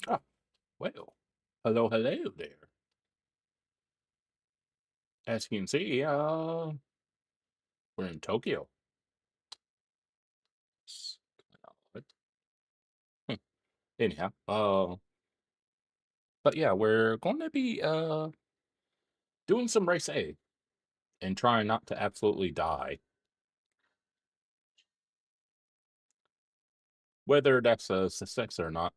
Ah, well, hello, hello there. As you can see, we're in Tokyo. It's kinda odd. Anyhow, but yeah, we're going to be doing some race A and trying not to absolutely die. Whether that's a success or not,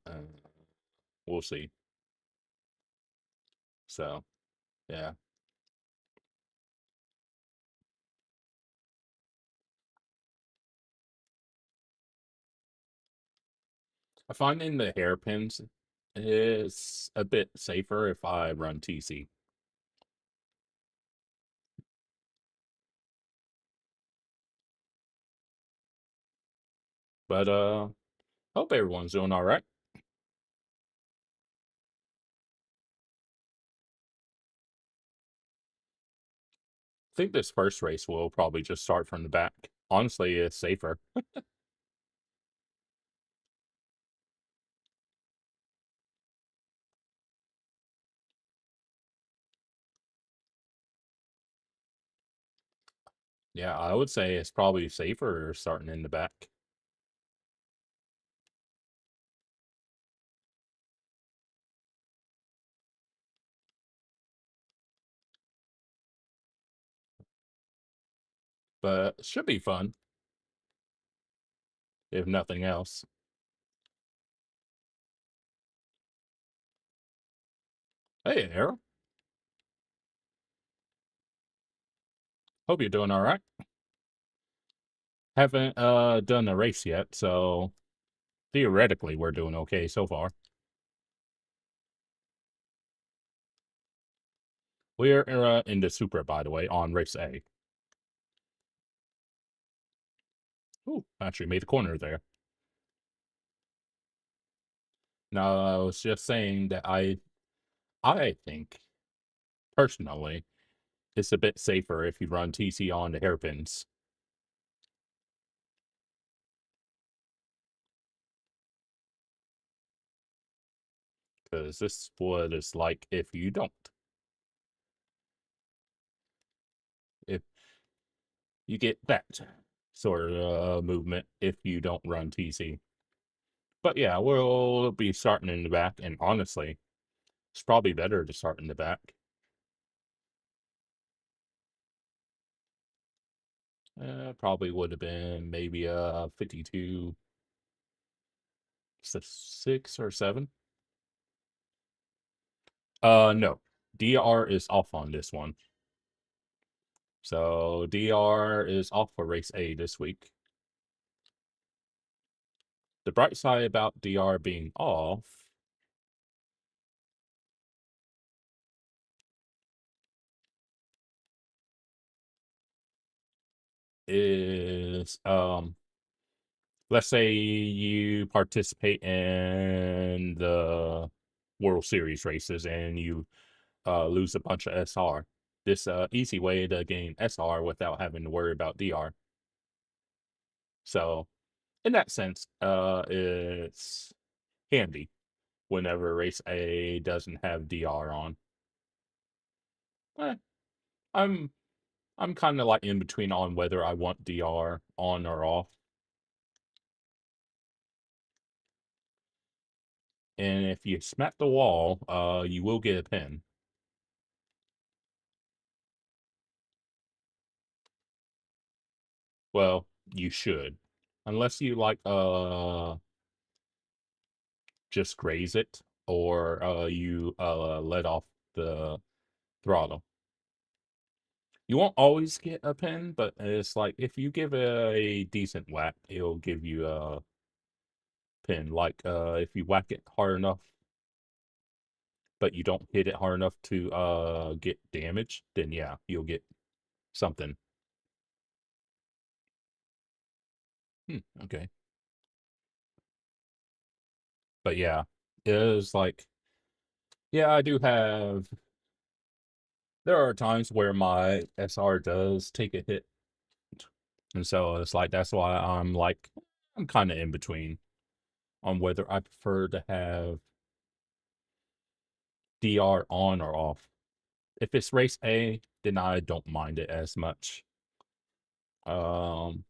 we'll see. So, yeah. I find in the hairpins is a bit safer if I run TC. But hope everyone's doing all right. I think this first race will probably just start from the back. Honestly, it's safer. Yeah, I would say it's probably safer starting in the back. but it should be fun, if nothing else. Hey, Arrow. Hope you're doing all right. Haven't done a race yet, so theoretically we're doing okay so far. We're in the Supra, by the way, on race A. Ooh, actually made a corner there. No, I was just saying that I think personally it's a bit safer if you run TC on the hairpins. Because this is what it's like if you don't. If you get that sort of movement if you don't run TC. But yeah, we'll be starting in the back, and honestly, it's probably better to start in the back. Probably would have been maybe a 52, 6 or 7. No. DR is off on this one. So DR is off for race A this week. The bright side about DR being off is let's say you participate in the World Series races and you lose a bunch of SR. This easy way to gain SR without having to worry about DR. So in that sense, it's handy whenever race A doesn't have DR on. Eh, I'm I'm kind of like in between on whether I want DR on or off. And if you smack the wall, you will get a pin. Well, you should. Unless you like just graze it or you let off the throttle. You won't always get a pin, but it's like if you give it a decent whack, it'll give you a pin. Like if you whack it hard enough, but you don't hit it hard enough to get damage, then yeah, you'll get something. Okay. But yeah, it is like, yeah, I do have. There are times where my SR does take a hit, and so it's like that's why I'm kind of in between on whether I prefer to have DR on or off. If it's race A, then I don't mind it as much. Um,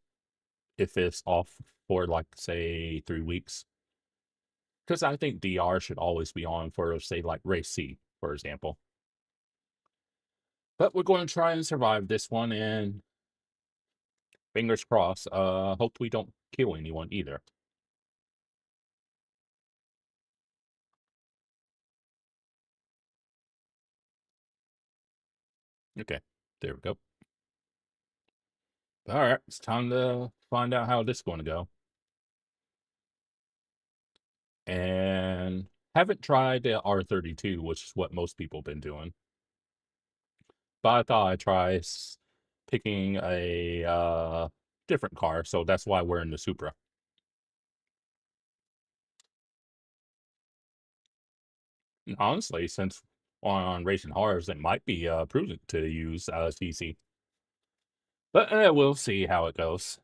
if it's off for like say 3 weeks, because I think DR should always be on for say like race C, for example. But we're going to try and survive this one, and fingers crossed. Hope we don't kill anyone either. Okay, there we go. All right, it's time to find out how this is going to go. And haven't tried the R32, which is what most people have been doing. But I thought I'd try picking a different car, so that's why we're in the Supra. And honestly, since on racing cars, it might be prudent to use CC. But we'll see how it goes.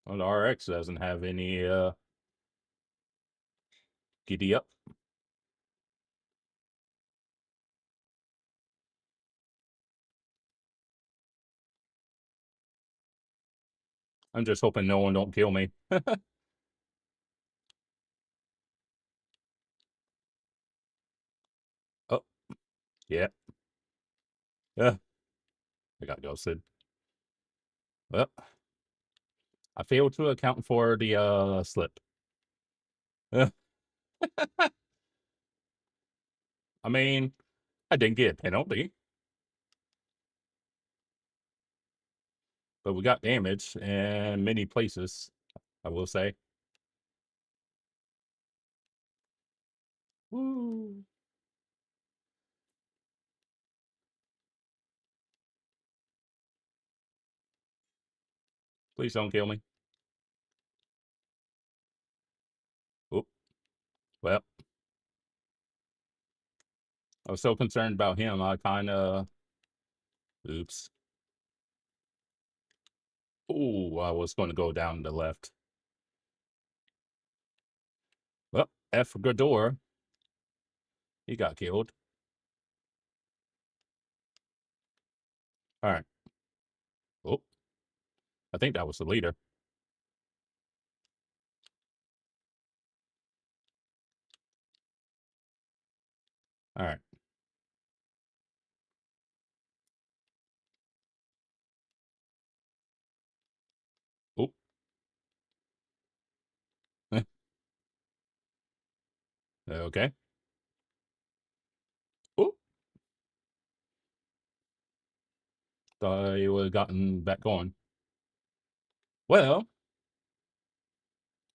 Well, the RX doesn't have any giddy up. I'm just hoping no one don't kill me. Yeah. Yeah. I got ghosted. Well, I failed to account for the slip. I mean, I didn't get a penalty, but we got damage in many places, I will say. Woo. Please don't kill me. Oop. Well, I was so concerned about him, I kind of... Oops. Ooh, I was going to go down the left. Well, F for Godor. He got killed. All right. Oh, I think that was the leader. All right. Oh, okay. Oh, thought he would have gotten back going. Well,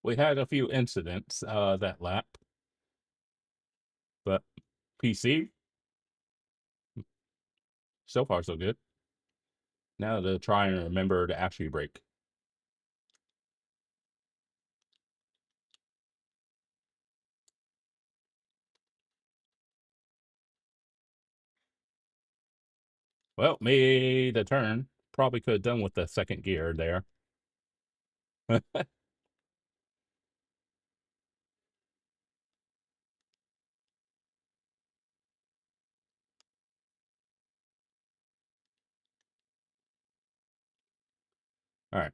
we had a few incidents that lap, but PC, so far so good. Now to try and remember to actually brake. Well, made the turn. Probably could have done with the second gear there. All right.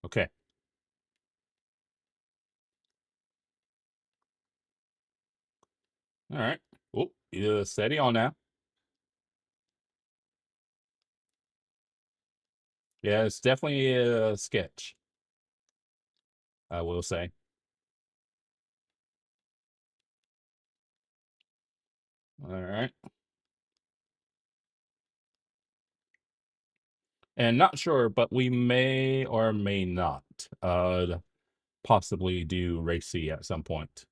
Okay. All right. Oh, steady on now. Yeah, it's definitely a sketch, I will say. All right. And not sure, but we may or may not possibly do Race C at some point.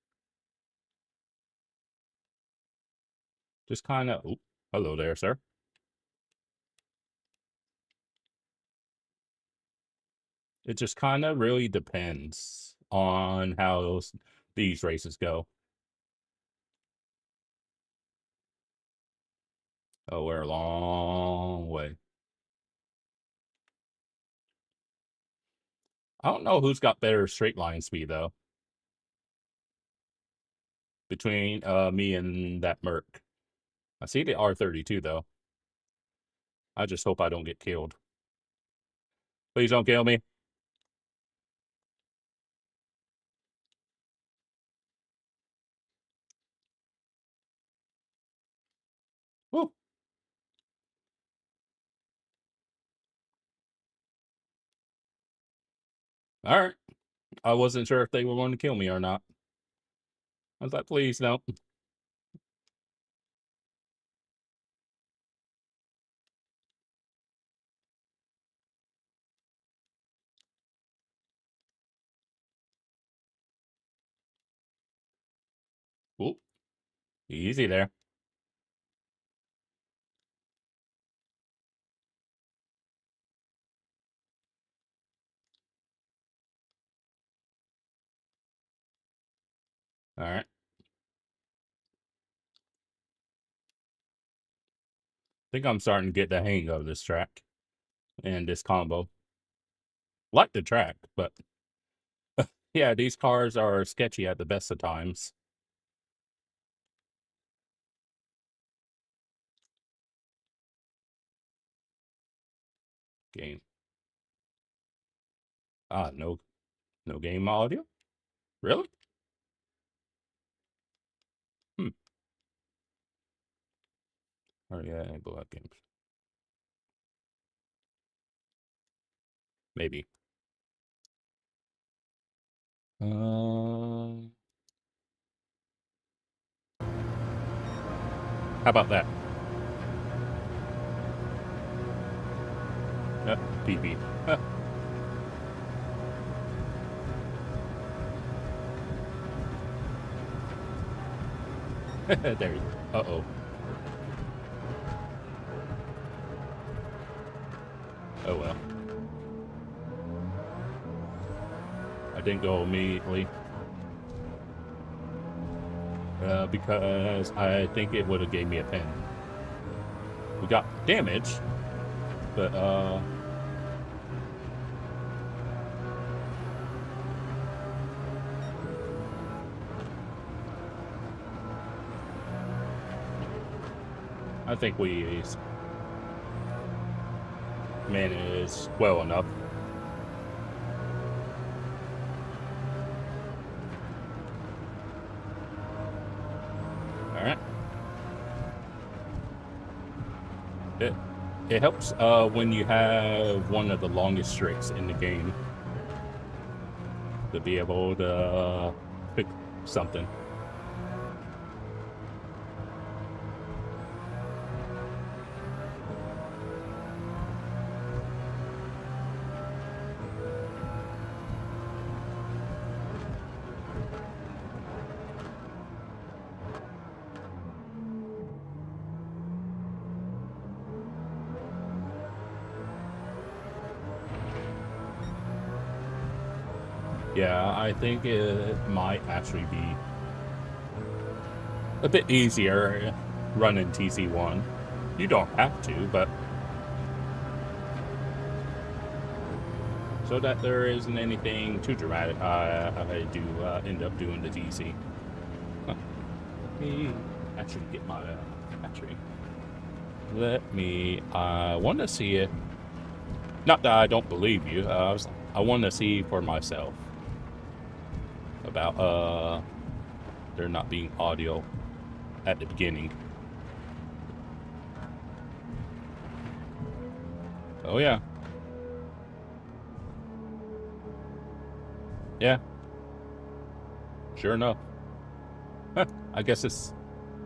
Just kind of, hello there, sir. It just kind of really depends on how these races go. Oh, we're a long way. I don't know who's got better straight line speed, though, between me and that Merc. I see the R32, though. I just hope I don't get killed. Please don't kill me. Woo. All right. I wasn't sure if they were going to kill me or not. I was like, please, no. Ooh, easy there. All right. I think I'm starting to get the hang of this track and this combo. Like the track, but yeah, these cars are sketchy at the best of times. Game. Ah, no. No game audio? Really? Hmm. Oh yeah, enable out games. Maybe. How about that? PB. There you go. Uh-oh. Oh well. I didn't go immediately. Because I think it would have gave me a pen. We got damage, but I think we managed well enough. All right. It helps when you have one of the longest Strix in the game to be able to pick something. Yeah, I think it might actually be a bit easier running TC1. You don't have to, but so that there isn't anything too dramatic, I do end up doing the TC. Huh. Let me actually get my battery. Let me, I want to see it. Not that I don't believe you, I want to see for myself about there not being audio at the beginning. Oh yeah. Yeah. Sure enough. Huh. I guess it's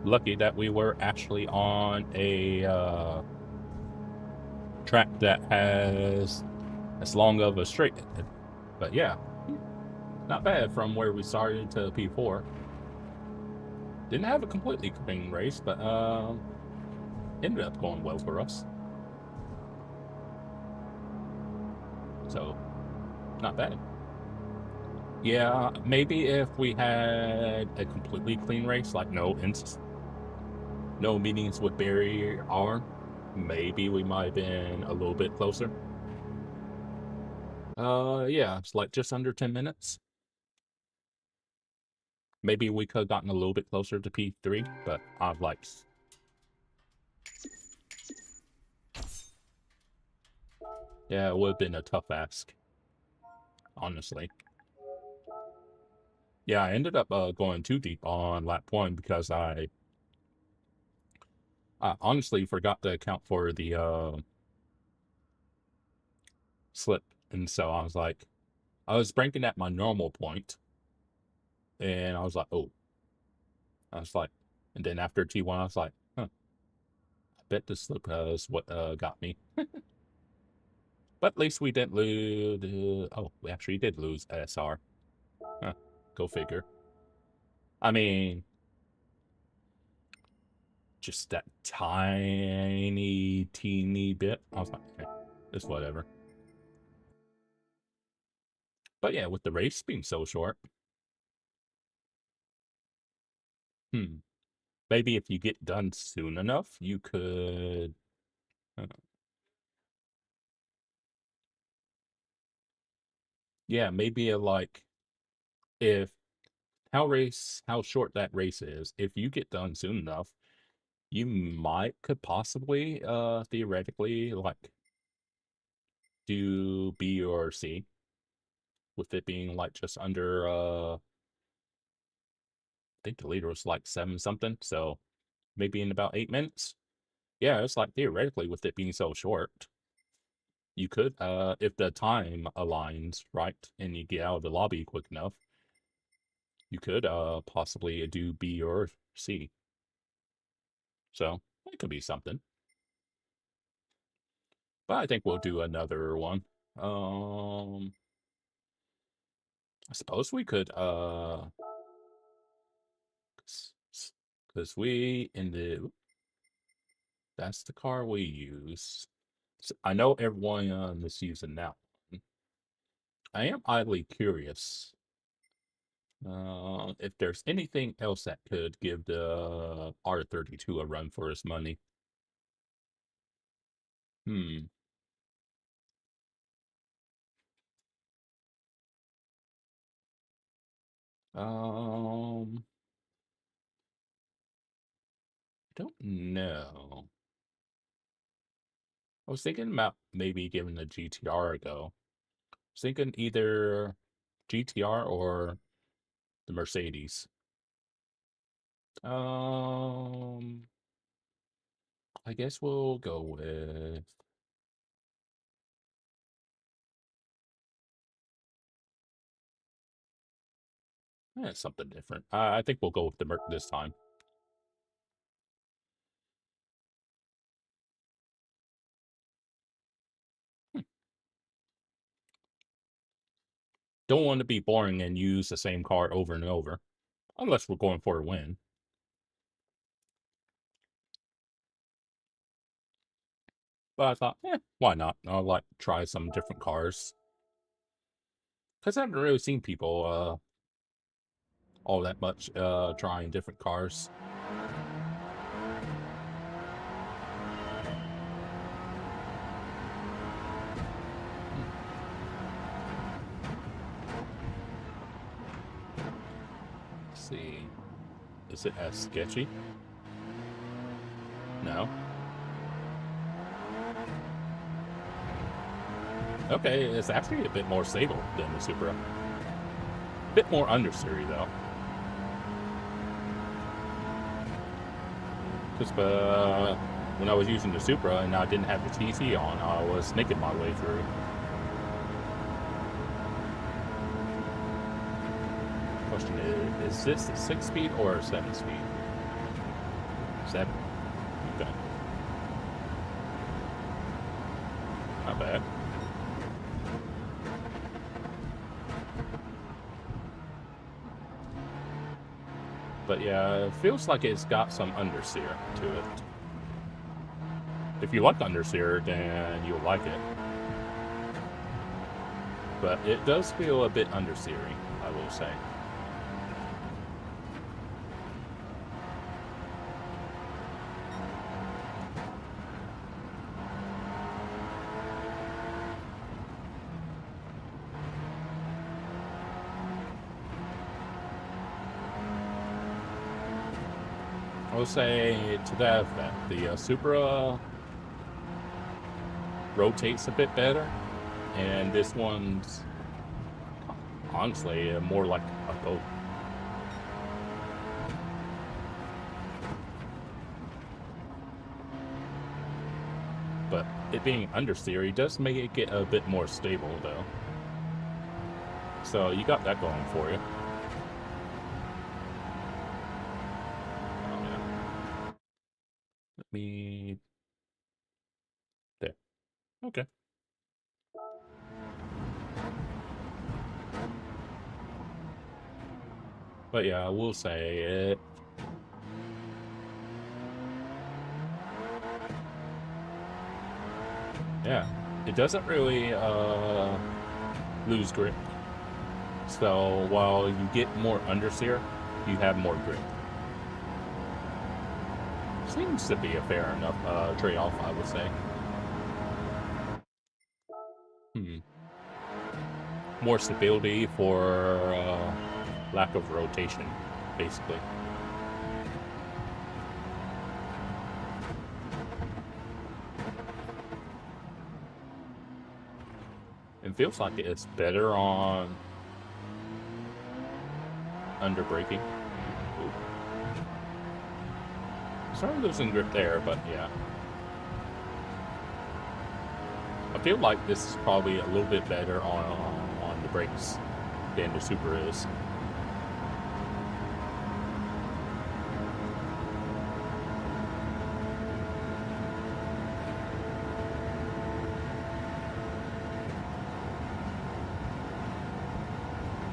lucky that we were actually on a track that has as long of a straight. But yeah, not bad from where we started to P4. Didn't have a completely clean race, but ended up going well for us. So, not bad. Yeah, maybe if we had a completely clean race, like no meetings with barrier R, maybe we might have been a little bit closer. Yeah, it's like just under 10 minutes. Maybe we could have gotten a little bit closer to P3, but I've like... Yeah, it would have been a tough ask, honestly. Yeah, I ended up going too deep on lap 1 because I honestly forgot to account for the slip. And so I was like, I was braking at my normal point, and I was like, oh. I was like, and then after T1, I was like, huh, I bet this slip is what got me. But at least we didn't lose. Oh, we actually did lose SR. Huh, go figure. I mean, just that tiny, teeny bit. I was like, okay, it's whatever. But yeah, with the race being so short, maybe if you get done soon enough, you could. Uh, yeah, maybe like if how short that race is, if you get done soon enough, you could possibly theoretically like do B or C. with it being like just under I think the leader was like 7 something, so maybe in about 8 minutes. Yeah, it's like theoretically with it being so short, you could if the time aligns right and you get out of the lobby quick enough, you could possibly do B or C. So it could be something. But I think we'll do another one. I suppose we could because we in the that's the car we use. So I know everyone is using that one. I am idly curious if there's anything else that could give the R32 a run for its money. Hmm. I don't know. I was thinking about maybe giving the GTR a go. I was thinking either GTR or the Mercedes. I guess we'll go with something different. I think we'll go with the Merc this time. Don't want to be boring and use the same car over and over, unless we're going for a win. But I thought, why not? I'll like try some different cars. Because I haven't really seen people all that much trying different cars. Let's see. Is it as sketchy? No. Okay, it's actually a bit more stable than the Supra. A bit more understeery though. Because when I was using the Supra and I didn't have the TC on, I was snaking my way through. Question is this a 6-speed or a 7-speed? 7. Okay. Not bad. But yeah, it feels like it's got some understeer to it. If you like understeer, then you'll like it. But it does feel a bit understeering, I will say. I will say to that effect, the Supra rotates a bit better, and this one's honestly more like a boat. But it being understeery does make it get a bit more stable, though. So you got that going for you. Let me... There. Okay. But yeah, I will say it... Yeah, it doesn't really lose grip. So while you get more understeer, you have more grip. Seems to be a fair enough trade-off, I would say. More stability for lack of rotation, basically. In It feels like it's better on under braking. Started losing grip there, but yeah. I feel like this is probably a little bit better on the brakes than the Super is.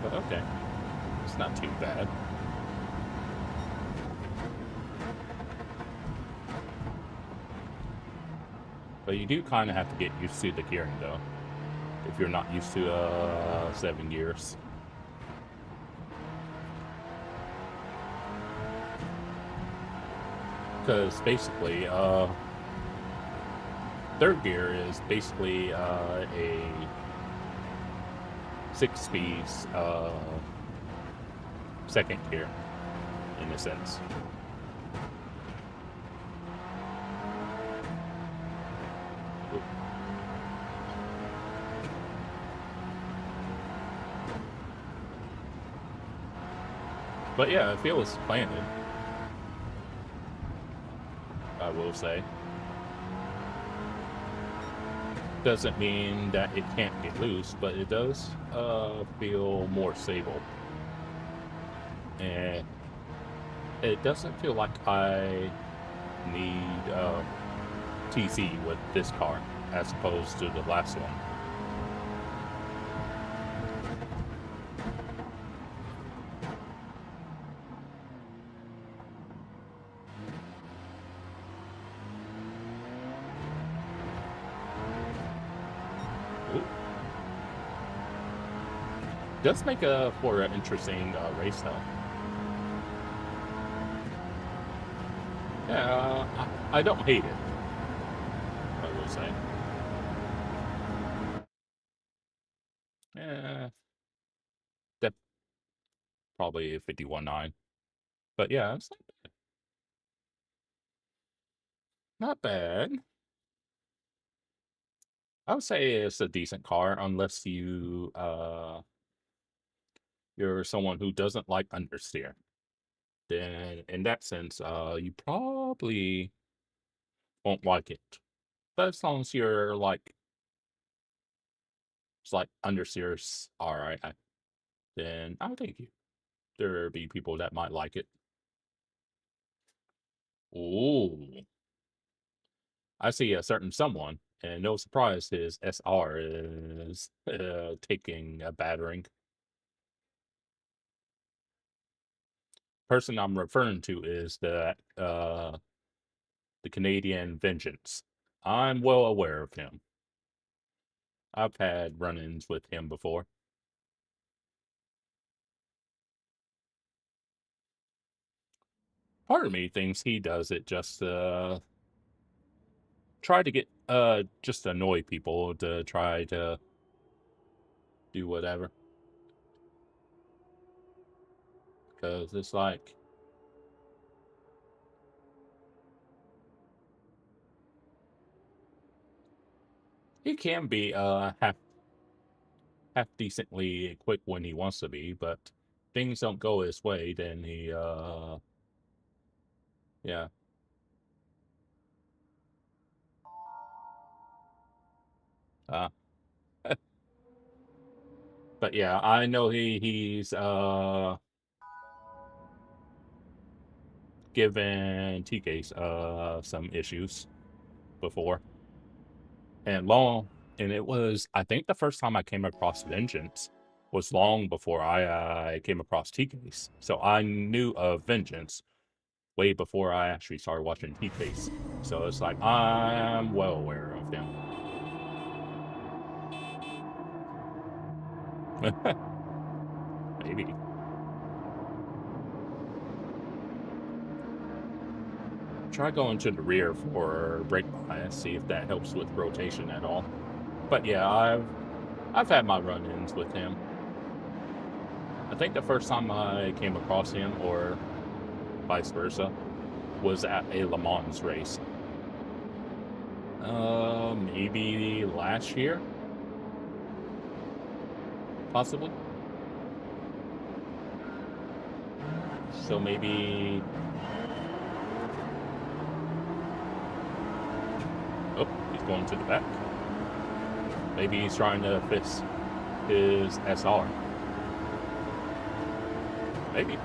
But okay, it's not too bad. But you do kind of have to get used to the gearing, though, if you're not used to 7 gears. Because basically, third gear is basically a 6 speeds second gear, in a sense. But yeah, I feel it's planted, I will say. Doesn't mean that it can't get loose, but it does feel more stable. And it doesn't feel like I need TC with this car as opposed to the last one. Does make for an interesting race, though. Yeah, I don't hate it, I will say. Yeah, that probably 51.9. But yeah, it's not bad. I would say it's a decent car, unless you're someone who doesn't like understeer. Then, in that sense, you probably won't like it. But as long as you're like, it's like understeers, alright, then I'll take you. There'll be people that might like it. Ooh. I see a certain someone, and no surprise, his SR is taking a battering. Person I'm referring to is the Canadian Vengeance. I'm well aware of him. I've had run-ins with him before. Part of me thinks he does it just try to get just annoy people, to try to do whatever. Because it's like, he can be half decently quick when he wants to be, but things don't go his way, then he yeah. But yeah, I know he's given TK's some issues before. And it was, I think the first time I came across Vengeance was long before I came across TK's. So I knew of Vengeance way before I actually started watching TK's. So it's like, I'm well aware of him. Maybe. Try going to the rear for brake bias, see if that helps with rotation at all. But yeah, I've had my run-ins with him. I think the first time I came across him, or vice versa, was at a Le Mans race. Maybe last year. possibly. So maybe... Oh, he's going to the back. Maybe he's trying to fix his SR. Maybe.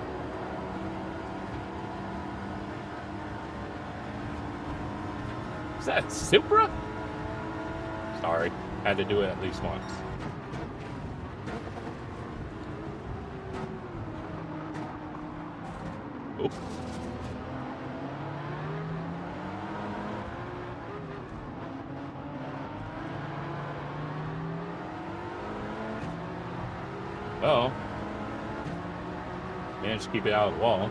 Is that Supra? Sorry, had to do it at least once. Oh. Oh. Managed to keep it out of the wall.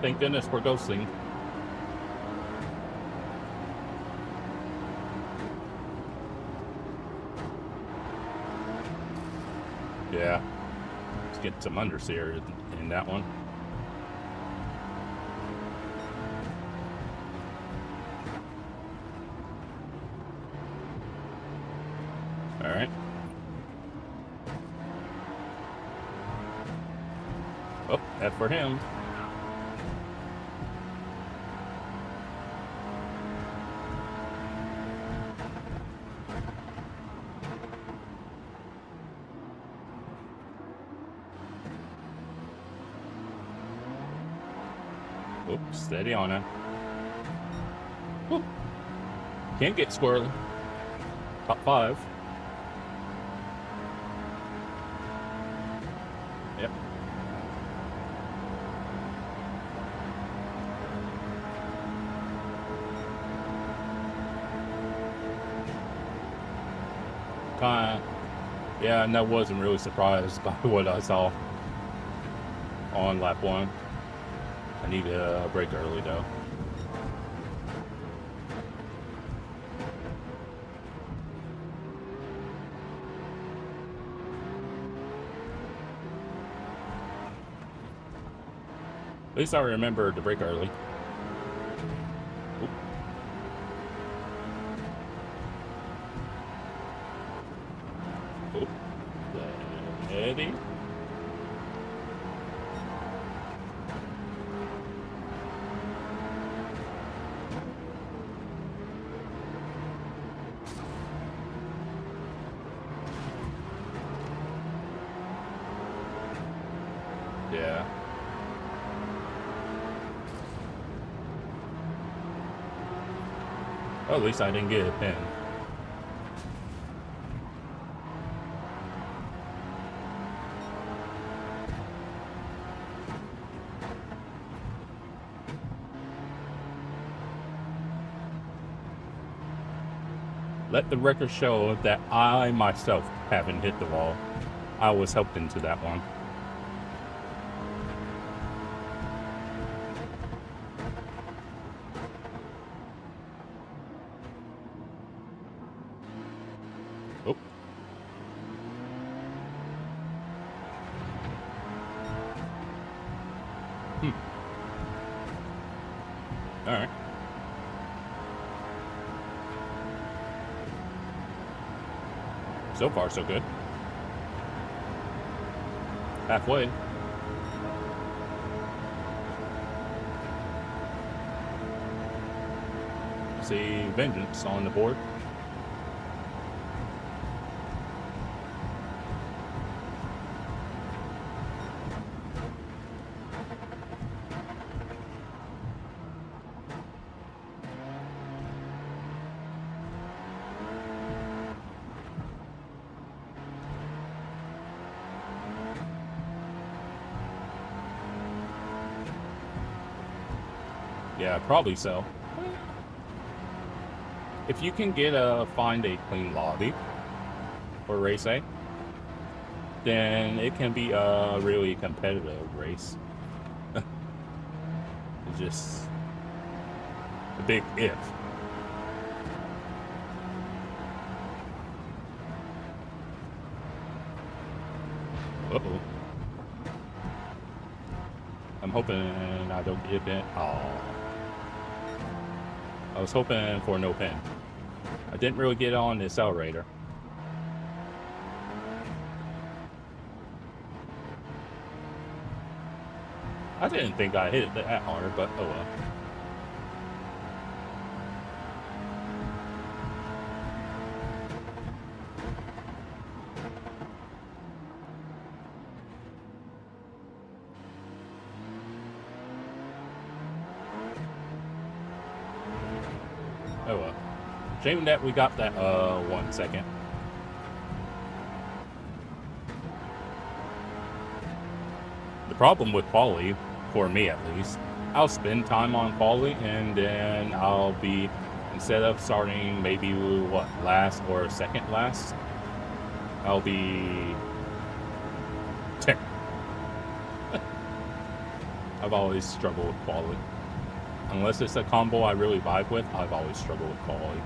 Thank goodness for ghosting. Yeah. Let's get some understeer in that one. All right. Oh, F for him. Oops, steady on it. Whoop. Can't get squirrely. Top 5. Yep. Kinda, yeah, and I wasn't really surprised by what I saw on lap 1. I need to brake early though. At least I remember to brake early. Oop. Oop. Steady. Yeah. Well, at least I didn't get a pin. Let the record show that I myself haven't hit the wall. I was helped into that one. Oh. All right. So far, so good. Halfway. See Vengeance on the board. Yeah, probably so. If you can find a clean lobby for race A, then it can be a really competitive race. It's just a big if. Uh-oh. I'm hoping I don't get it. Oh. I was hoping for no pin. I didn't really get on the accelerator. I didn't think I hit it that hard, but oh well. Oh well. Shame that we got that 1 second. The problem with quali, for me at least, I'll spend time on quali and then I'll be, instead of starting maybe what, last or second last, I'll be 10. I've always struggled with quali. Unless it's a combo I really vibe with, I've always struggled with quali.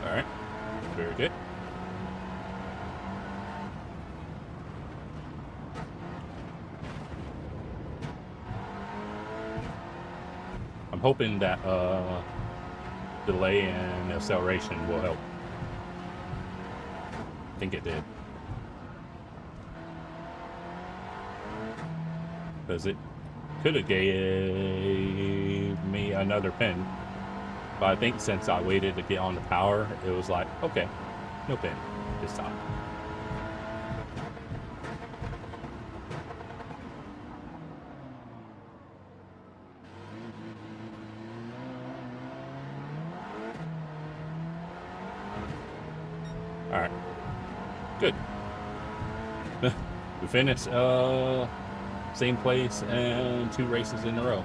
Alright, very good. I'm hoping that delay and acceleration will help. I think it did. Because it could have gave me another pin. But I think since I waited to get on the power, it was like, okay, no pin this time. Alright. Good. We finished same place and 2 races in a row.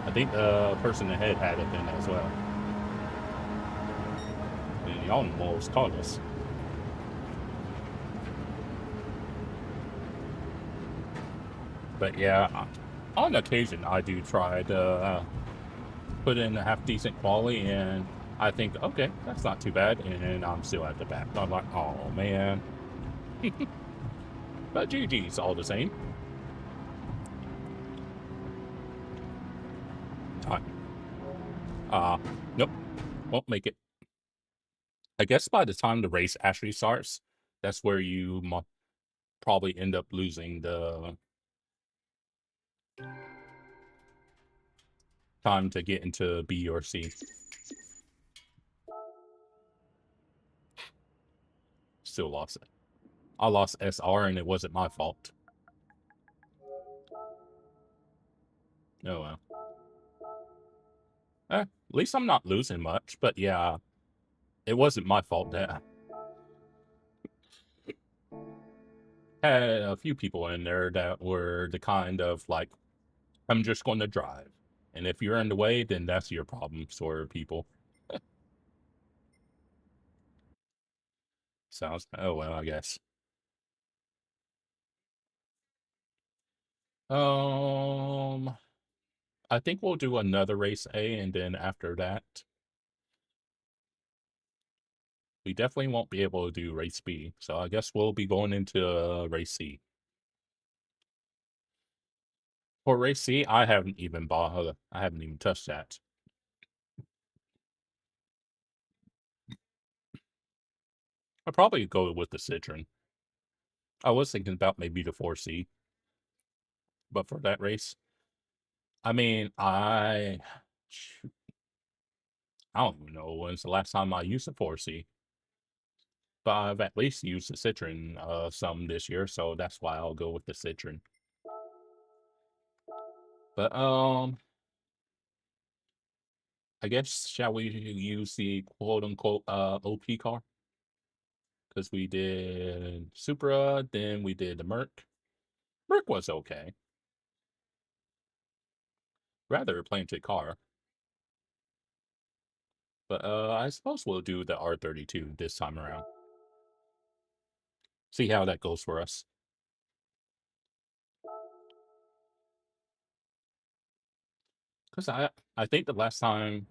I think the person ahead had a pin as well. And he almost caught us. But yeah, on occasion I do try to put in a half decent quali, and I think, okay, that's not too bad, and I'm still at the back. I'm like, oh man. But GG's all the same. Time. Nope, won't make it. I guess by the time the race actually starts, that's where you probably end up losing the time to get into B or C. Still lost it. I lost SR and it wasn't my fault. Oh well. At least I'm not losing much, but yeah, it wasn't my fault that had a few people in there that were the kind of like, I'm just going to drive. And if you're in the way, then that's your problem, sort of people. Sounds, oh well, I guess. I think we'll do another race A, and then after that, we definitely won't be able to do race B. So I guess we'll be going into race C. For race C, I haven't even touched that. I'll probably go with the Citron. I was thinking about maybe the 4C, but for that race, I mean, I don't even know when's the last time I used a 4C, but I've at least used the Citron some this year, so that's why I'll go with the Citron. But I guess, shall we use the quote-unquote OP car? Because we did Supra, then we did the Merc. Merc was okay. Rather plenty car. But I suppose we'll do the R32 this time around. See how that goes for us. Because I think the last time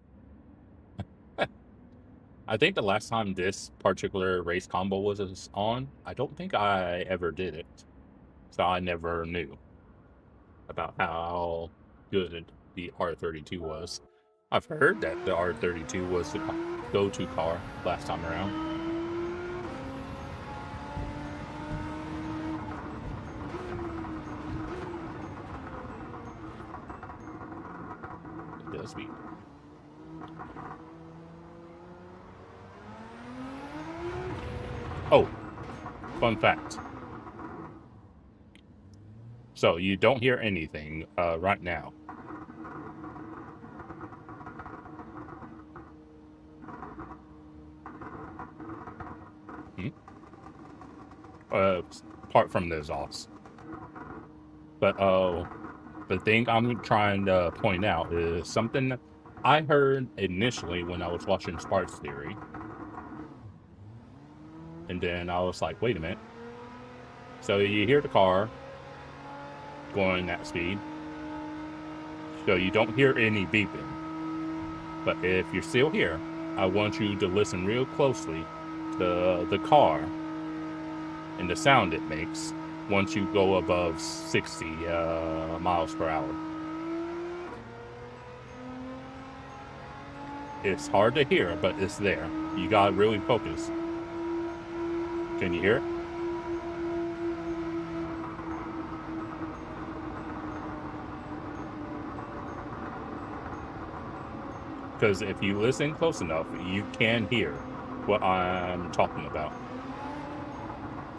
this particular race combo was on, I don't think I ever did it. So I never knew about how good the R32 was. I've heard that the R32 was the go-to car last time around. It does beat. Oh, fun fact. So you don't hear anything right now. Apart from the exhaust. But the thing I'm trying to point out is something I heard initially when I was watching Sparks Theory. And then I was like, wait a minute. So you hear the car going at speed. So you don't hear any beeping. But if you're still here, I want you to listen real closely to the car and the sound it makes once you go above 60 miles per hour. It's hard to hear, but it's there. You gotta really focus. Can you hear it? Because if you listen close enough, you can hear what I'm talking about.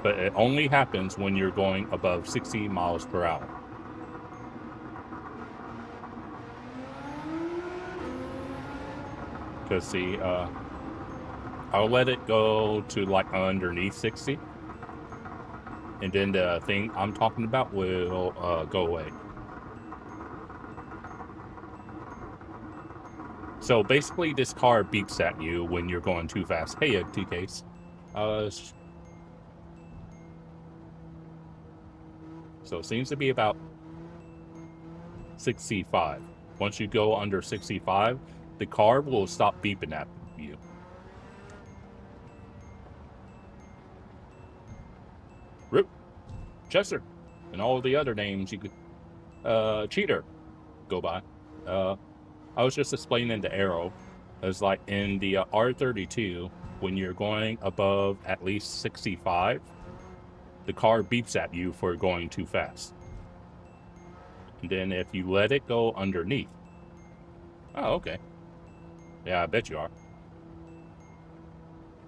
But it only happens when you're going above 60 miles per hour. Because see, I'll let it go to like underneath 60. And then the thing I'm talking about will go away. So basically this car beeps at you when you're going too fast. Hey, TKs. So it seems to be about 65. Once you go under 65, the car will stop beeping at you. Rip, Chester, and all the other names you could, Cheater, go by. I was just explaining the arrow. It's like in the R32, when you're going above at least 65, the car beeps at you for going too fast. And then if you let it go underneath. Oh, okay. Yeah, I bet you are.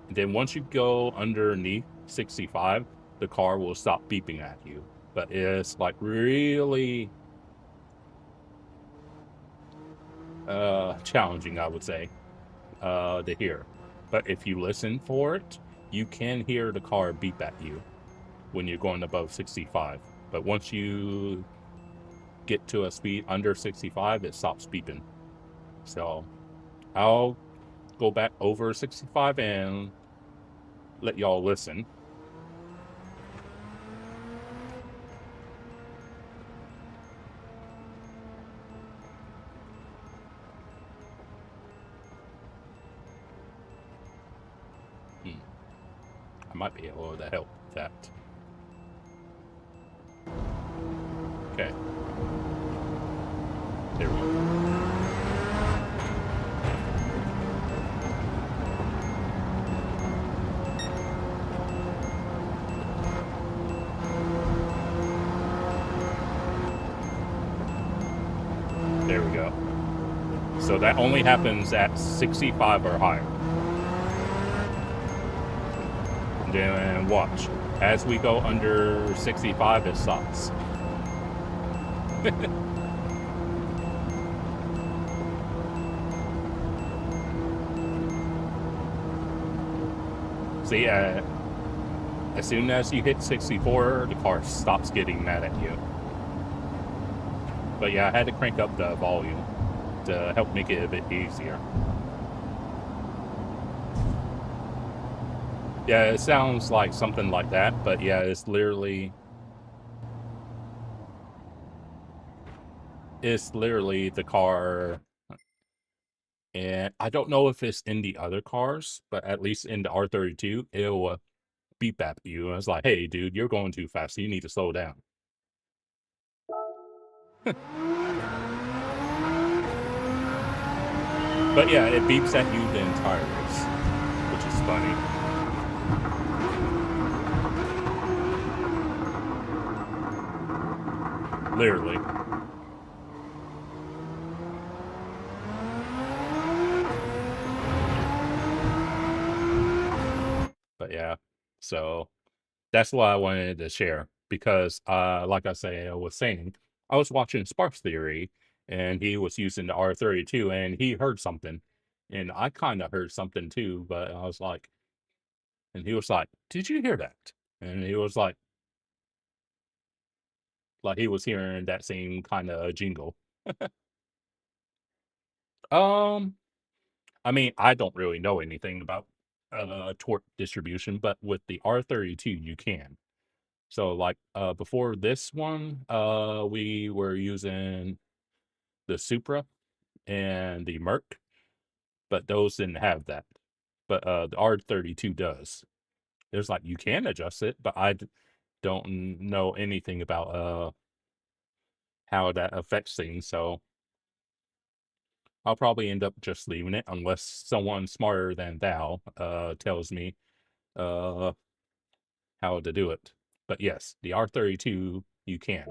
And then once you go underneath 65, the car will stop beeping at you. But it's like really challenging, I would say, to hear. But if you listen for it, you can hear the car beep at you when you're going above 65. But once you get to a speed under 65, it stops beeping. So I'll go back over 65 and let y'all listen. I might be able to help with that. Okay. There we go. There we go. So that only happens at 65 or higher. And watch. As we go under 65, it stops. See, as soon as you hit 64, the car stops getting mad at you. But yeah, I had to crank up the volume to help make it a bit easier. Yeah, it sounds like something like that, but yeah, it's literally the car. And I don't know if it's in the other cars, but at least in the R32, it'll beep at you. And it's like, hey, dude, you're going too fast. So you need to slow down. But yeah, it beeps at you the entire race, which is funny. Literally. But yeah, so that's what I wanted to share because, like I was saying, I was watching Sparks Theory and he was using the R32 and he heard something. And I kind of heard something too, but I was like, and he was like, "Did you hear that?" And he was like he was hearing that same kind of jingle. Um, I mean, I don't really know anything about torque distribution, but with the R32 you can. So like before this one, we were using the Supra and the Merc, but those didn't have that. But the R32 does. There's like you can adjust it, but don't know anything about how that affects things, so I'll probably end up just leaving it unless someone smarter than thou tells me how to do it. But yes, the R32 you can.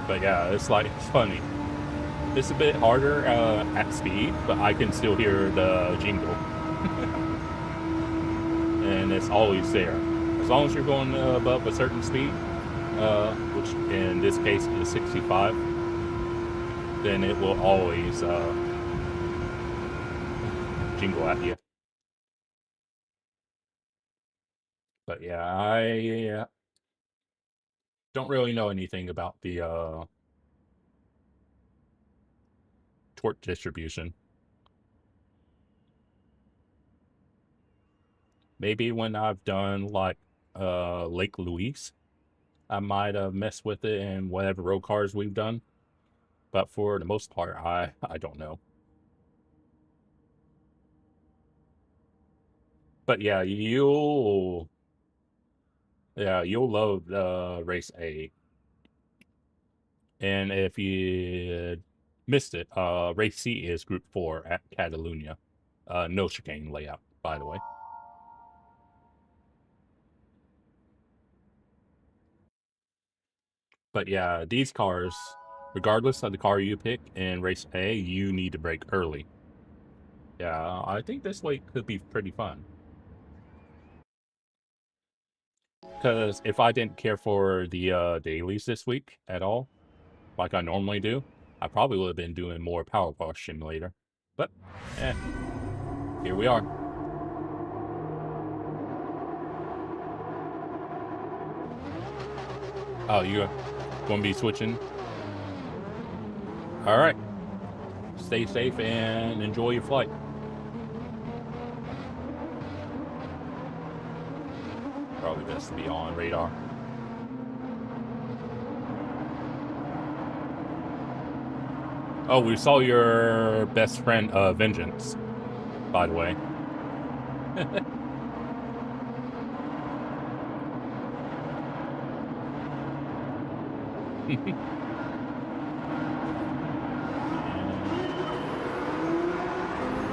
But yeah, it's funny. It's a bit harder at speed, but I can still hear the jingle. And it's always there. As long as you're going above a certain speed, which in this case is 65, then it will always jingle at you. But yeah, I don't really know anything about the torque distribution. Maybe when I've done like Lake Louise, I might have messed with it in whatever road cars we've done. But for the most part, I don't know. But yeah, you'll love race A. And if you missed it, race C is Group 4 at Catalunya. No chicane layout, by the way. But yeah, these cars, regardless of the car you pick in race A, you need to brake early. Yeah, I think this way could be pretty fun. Because if I didn't care for the dailies this week at all, like I normally do, I probably would have been doing more Power Wash Simulator. But, here we are. Oh, you're going to be switching? All right. Stay safe and enjoy your flight. Probably best to be on radar. Oh, we saw your best friend, Vengeance, by the way.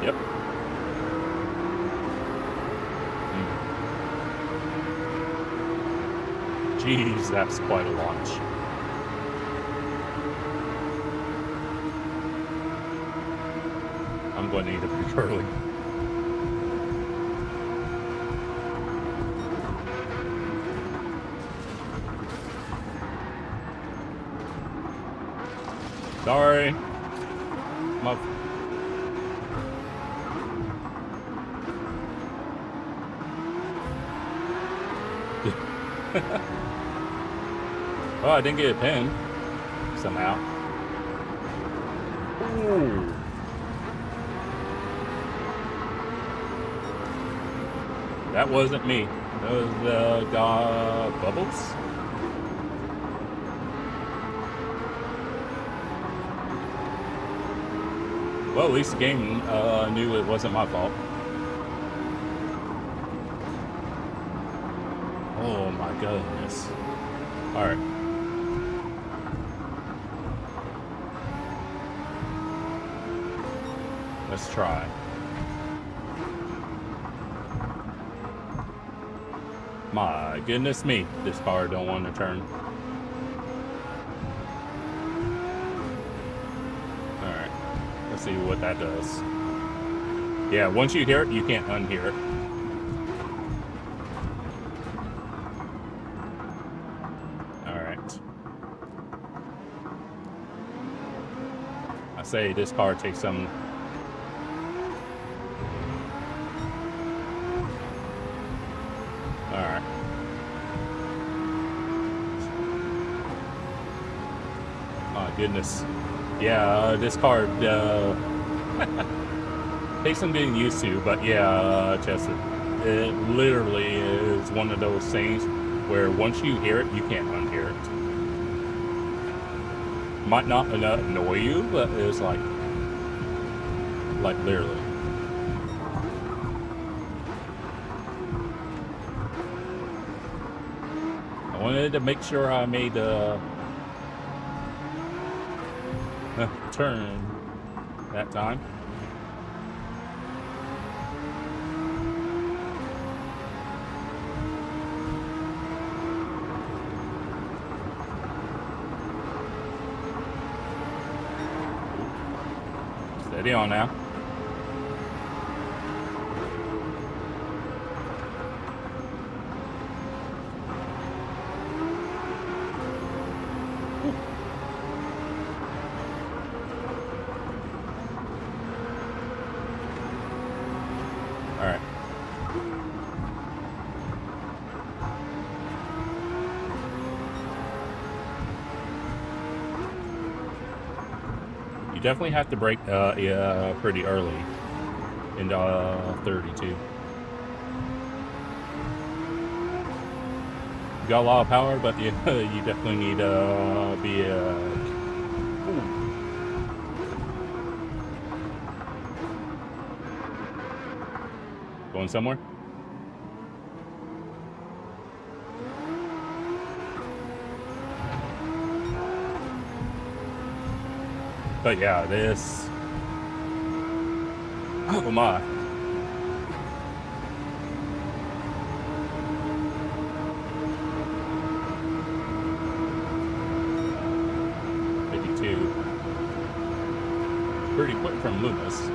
Yep. Jeez, that's quite a launch. I'm going to need a break early. Sorry. Oh, I didn't get a pin somehow. Ooh. That wasn't me. That was Bubbles. Well, at least the game knew it wasn't my fault. Oh my goodness. Alright. Let's try. My goodness me, this car don't want to turn. Alright. Let's see what that does. Yeah, once you hear it, you can't unhear it. Alright. I say this car takes some... Alright. My goodness. Yeah, this car takes some getting used to, but yeah, Chester, it literally is one of those things where once you hear it, you can't unhear it. Might not annoy you, but it's like literally. I wanted to make sure I made a turn that time. Steady on now. Alright. You definitely have to brake pretty early in 32. You got a lot of power, but you definitely need to be going somewhere. But yeah, this... Oh my. Pretty quick from Loomis.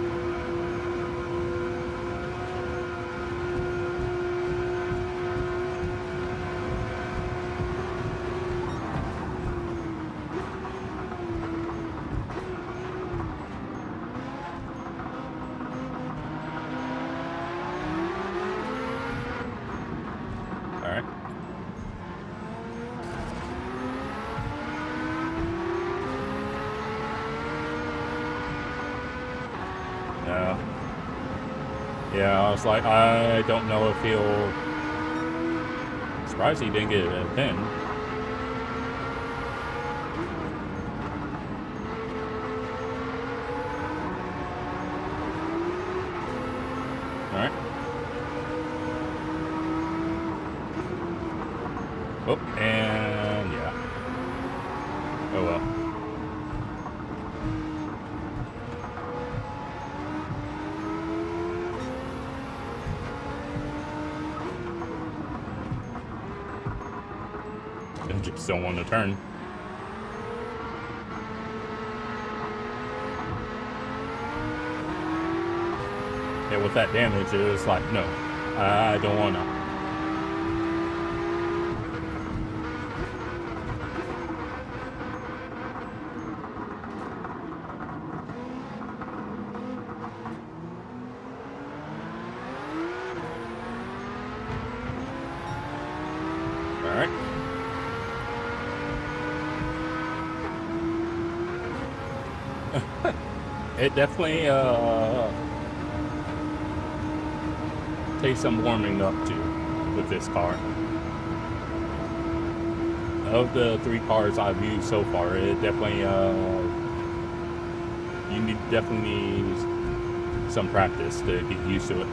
Alright. No. Yeah, I was like, I don't know if he'll... Surprised he didn't get a pin. Alright. Oh, and yeah. Oh well. Just don't want to turn. Yeah, with that damage, it was like, no, I don't want to. All Alright. It definitely takes some warming up to with this car. Of the 3 cars I've used so far, it definitely you definitely need some practice to get used to it.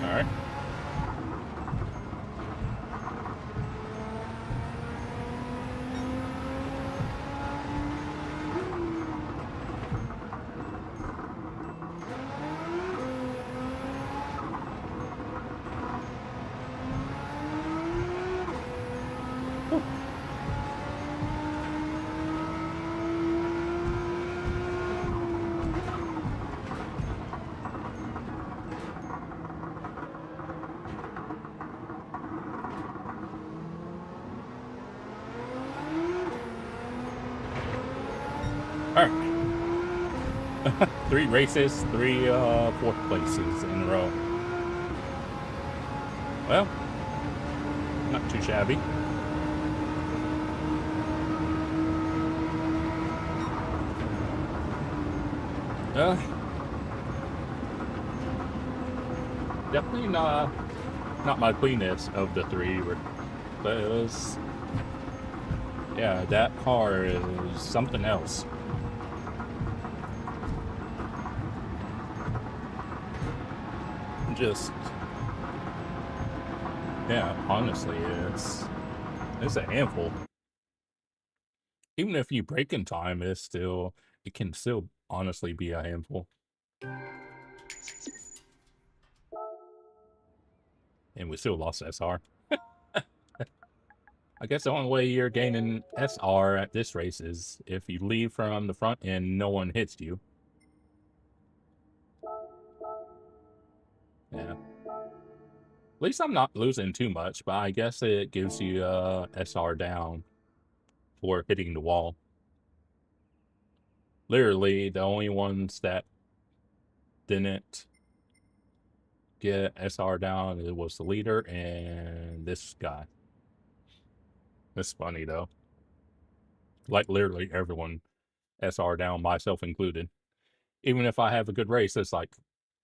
Alright. Alright. 3 races, 3 fourth places in a row. Well, not too shabby. Definitely not my cleanest of the 3, but it was, yeah, that car is something else. Just, yeah, honestly, it's a handful. Even if you break in time, it can still honestly be a handful. And we still lost SR. I guess the only way you're gaining SR at this race is if you leave from the front and no one hits you. Yeah. At least I'm not losing too much, but I guess it gives you SR down for hitting the wall. Literally, the only ones that didn't get SR down, it was the leader and this guy. It's funny, though. Like, literally everyone SR down, myself included. Even if I have a good race, it's like,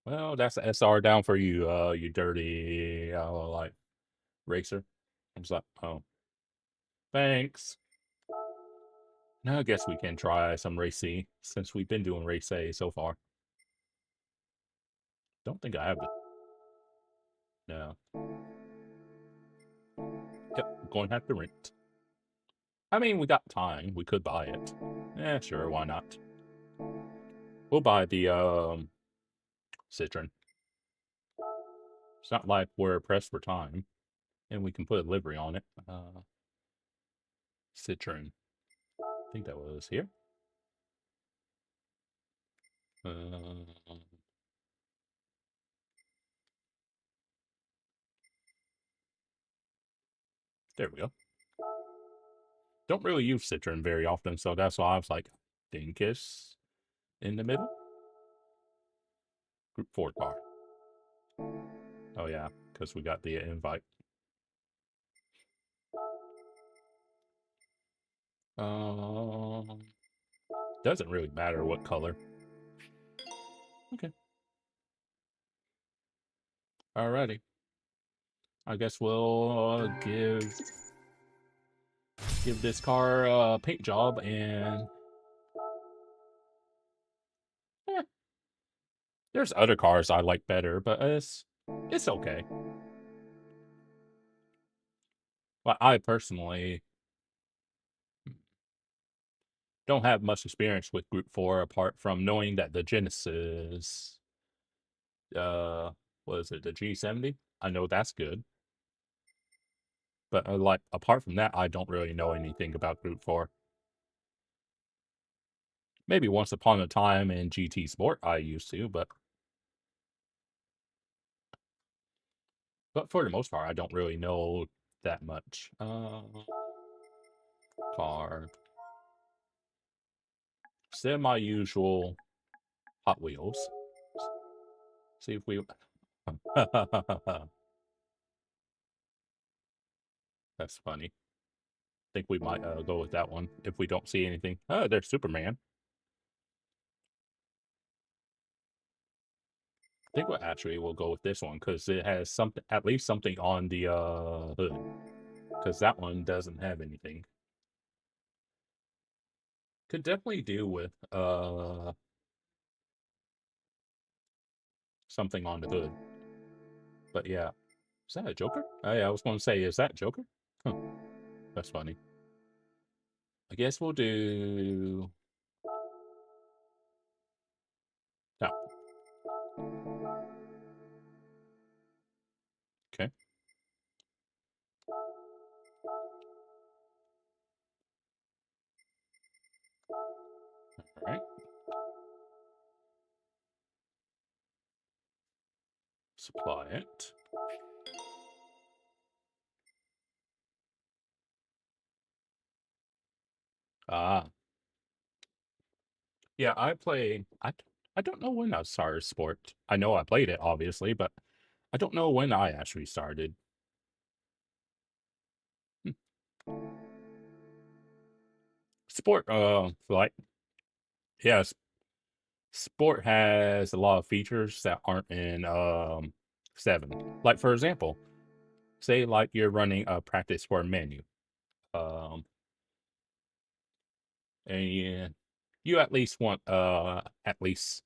well, that's the SR down for you, you dirty, like, racer. I'm just like, oh, thanks. Now I guess we can try some race C, since we've been doing race A so far. Don't think I have it. No. Yep, going to have to rent. I mean, we got time. We could buy it. Eh, sure, why not? We'll buy the, Citroen. It's not like we're pressed for time. And we can put a livery on it. Citroen. I think that was here. There we go. Don't really use Citroen very often, so that's why I was like, Dinkus in the middle. Group 4 car. Oh yeah, because we got the invite. Doesn't really matter what color. Okay. Alrighty. I guess we'll give this car a paint job, and there's other cars I like better, but it's okay. Well, I personally don't have much experience with Group 4 apart from knowing that the Genesis, what is it, the G70? I know that's good. But, like, apart from that, I don't really know anything about Group 4. Maybe once upon a time in GT Sport I used to, but for the most part, I don't really know that much. Car. Semi-usual Hot Wheels. See if we... That's funny. Think we might go with that one if we don't see anything. Oh, there's Superman. I think we'll go with this one because it has something, at least something on the hood. Because that one doesn't have anything. Could definitely do with something on the hood. But yeah. Is that a Joker? Oh, yeah, I was going to say, is that Joker? Huh. That's funny. I guess we'll do... No. Okay. All right. Supply it. Ah. Yeah, I don't know when I started Sport. I know I played it, obviously, but I don't know when I actually started. Sport, like, yes, Sport has a lot of features that aren't in 7. Like, for example, say like you're running a practice for a menu. And you at least want at least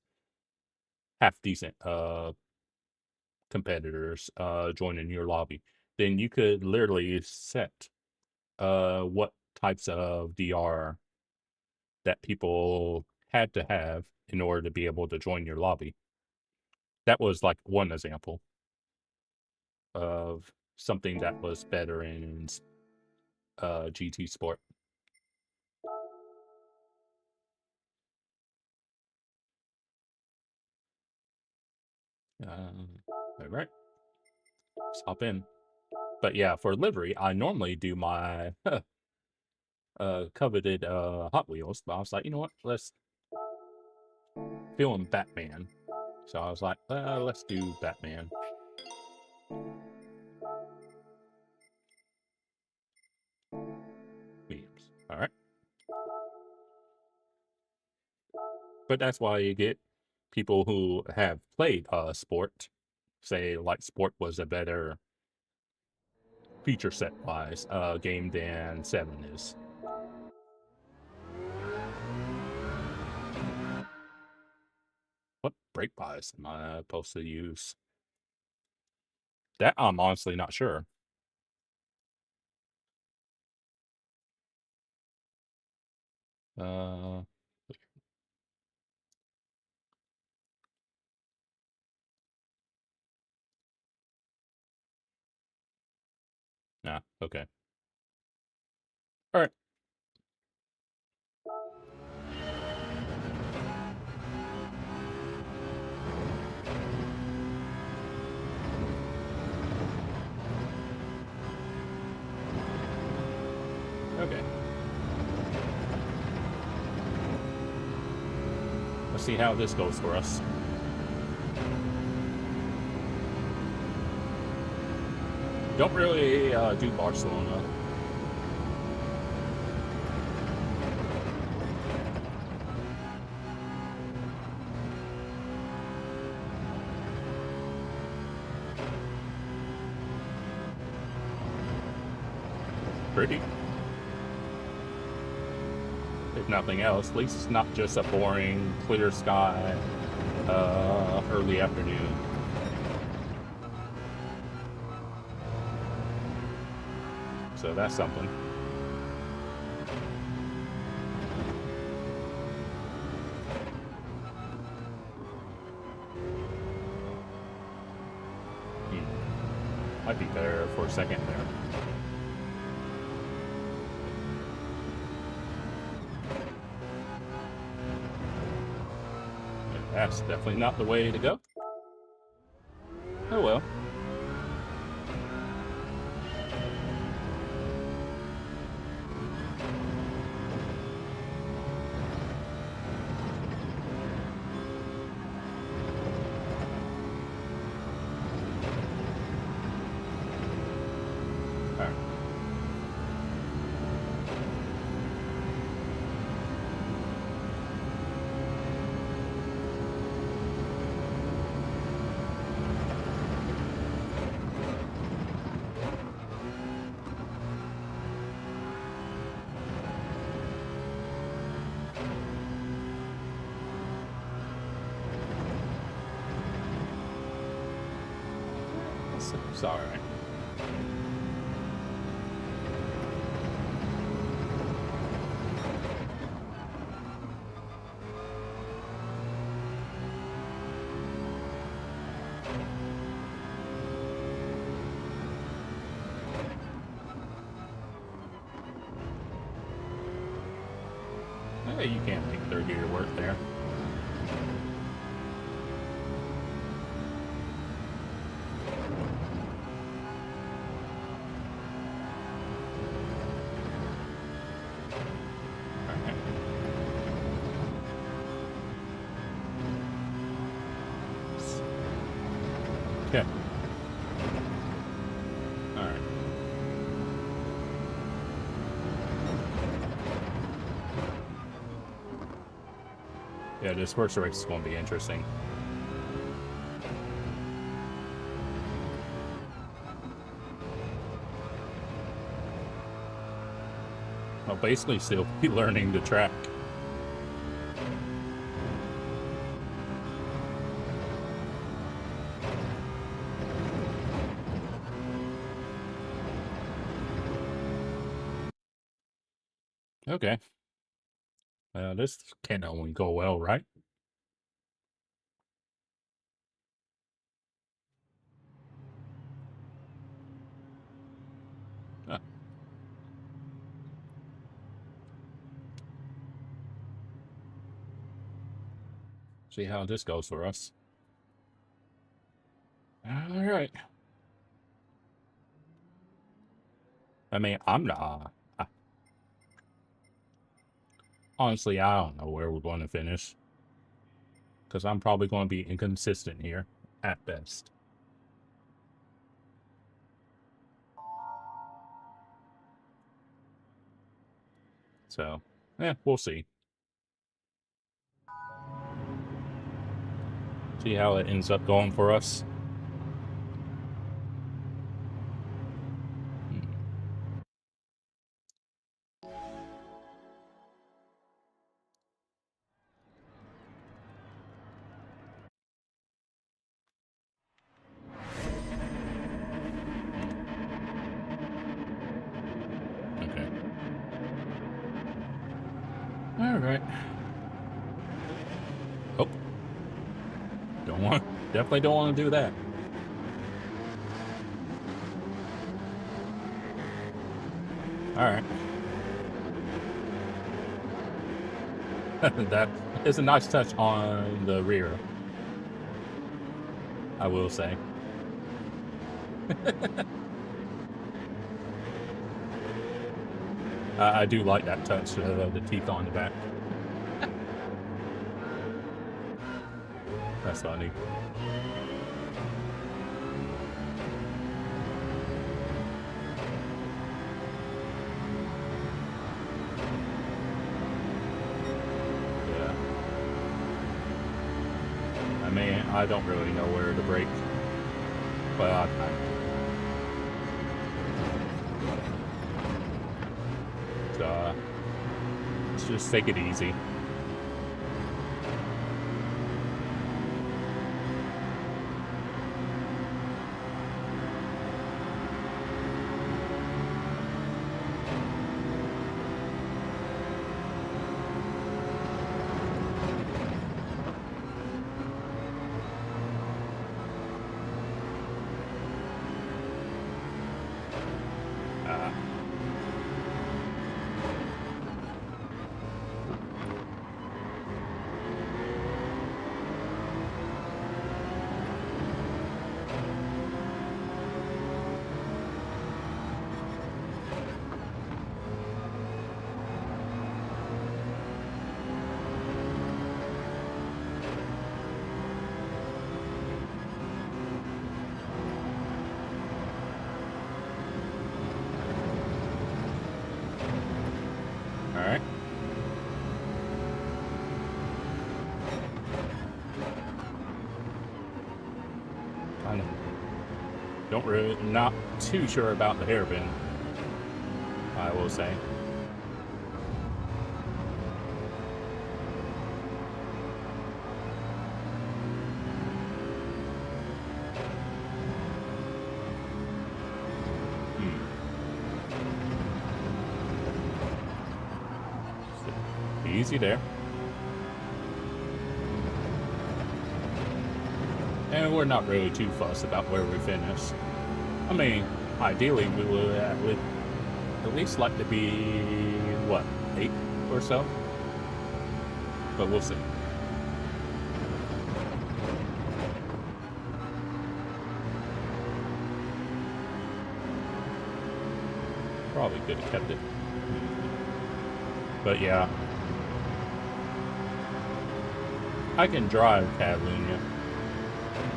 half decent competitors joining your lobby. Then you could literally set what types of DR that people had to have in order to be able to join your lobby. That was like one example of something that was better in GT Sport. All right, let's hop in. But yeah, for livery, I normally do my coveted Hot Wheels, but I was like, you know what? Let's feeling Batman. So I was like, let's do Batman. Memes. All right. But that's why you get people who have played Sport say like Sport was a better feature set wise game than 7 is. What brake bias am I supposed to use? That I'm honestly not sure. Uh, nah, okay. All right. Okay. Let's see how this goes for us. Don't really do Barcelona. Pretty. If nothing else, at least it's not just a boring, clear sky, early afternoon. so that's something. Might be better for a second there. That's definitely not the way to go. Oh well. It's all right. Hey, you can't make third gear work there. Okay. All right. Yeah, this first race is going to be interesting. I'll basically still be learning the track. Okay. This can only go well, right? See how this goes for us. All right. I mean, I'm not. Honestly, I don't know where we're going to finish. Because I'm probably going to be inconsistent here, at best. So, we'll see. See how it ends up going for us. Okay. All right. Oh. Definitely don't want to do that. All right. That is a nice touch on the rear, I will say. I do like that touch of the teeth on the back. That's funny. Yeah. I mean, I don't really know where to brake. But let's just take it easy. Not too sure about the hairbend, I will say. Easy there. And we're not really too fussed about where we finish. I mean, ideally we would at least like to be, what, 8 or so? But we'll see. Probably could have kept it. But yeah. I can drive Catalunya.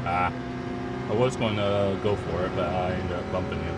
I was going to go for it, but I ended up bumping it.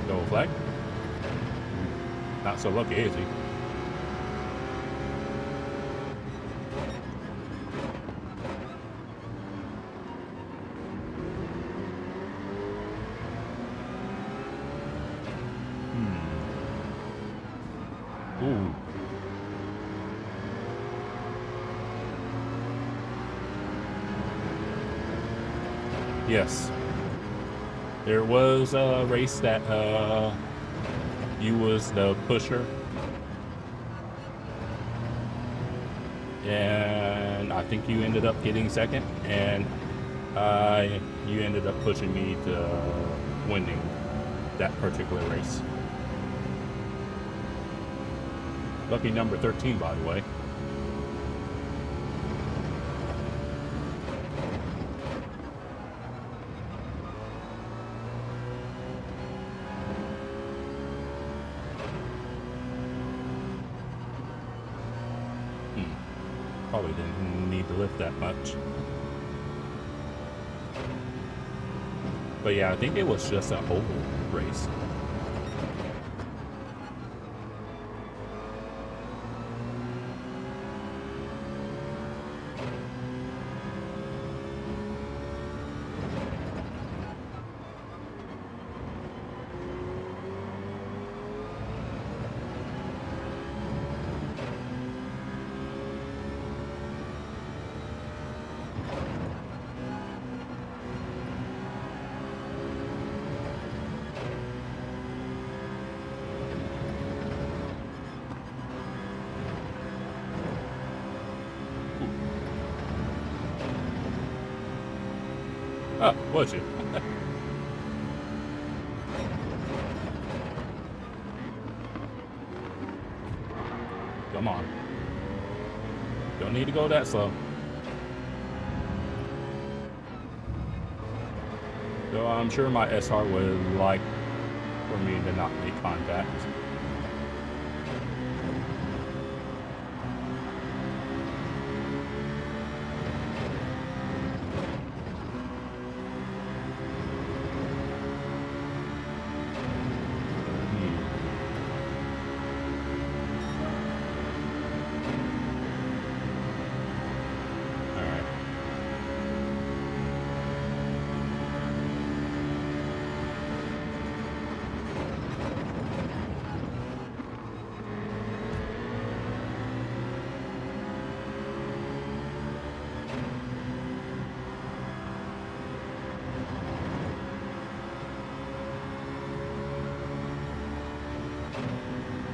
Double flag. Not so lucky, is he? Ooh. Yes. There was a race that you was the pusher. And I think you ended up getting second, and you ended up pushing me to winning that particular race. Lucky number 13, by the way. Probably didn't need to lift that much. But yeah, I think it was just a oval race. Oh, was you? Come on. Don't need to go that slow. So I'm sure my SR would like for me to not make contact.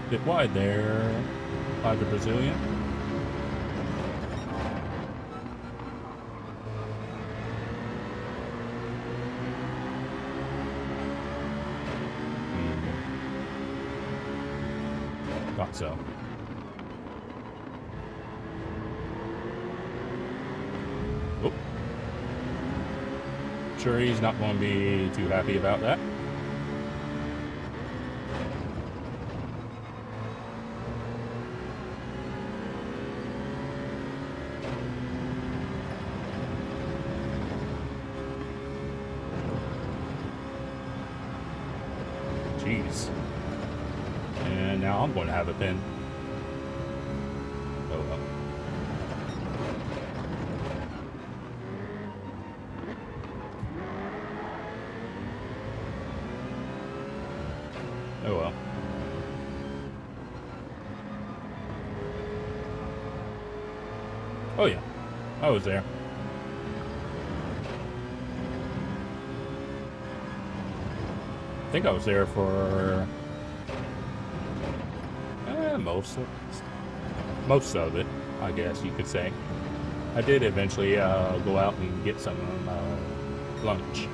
Bit wide there by the Brazilian. Thought so. sure he's not going to be too happy about that. Jeez. And now I'm going to have a pin. Oh well. Oh well. Oh yeah, I was there. I think I was there for most of it, I guess you could say. I did eventually go out and get some lunch.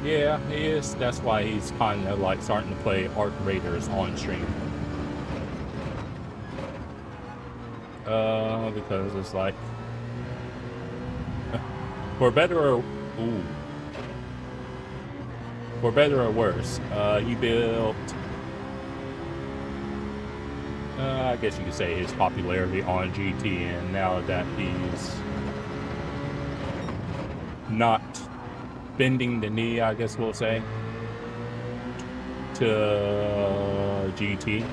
Yeah, he is. That's why he's kind of like starting to play Arc Raiders on stream. Because it's like, for better or worse, he built, I guess you could say, his popularity on GT, and now that he's not bending the knee, I guess we'll say, to GT,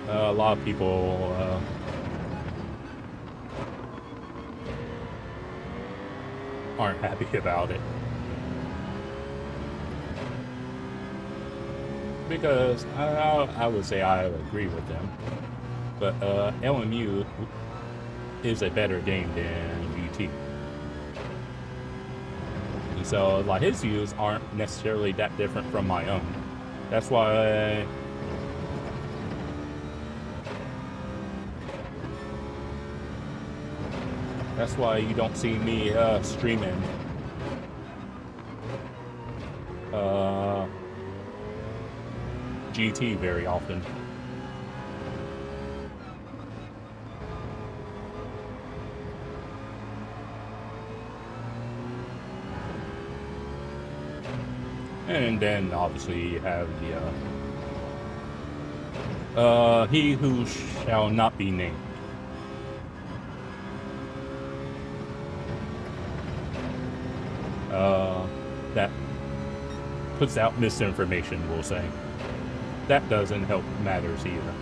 a lot of people aren't happy about it. Because I would say I agree with them, but LMU is a better game than GT. And so, like, his views aren't necessarily that different from my own. That's why you don't see me streaming GT very often. And then obviously you have the he who shall not be named. That puts out misinformation, we'll say. That doesn't help matters either.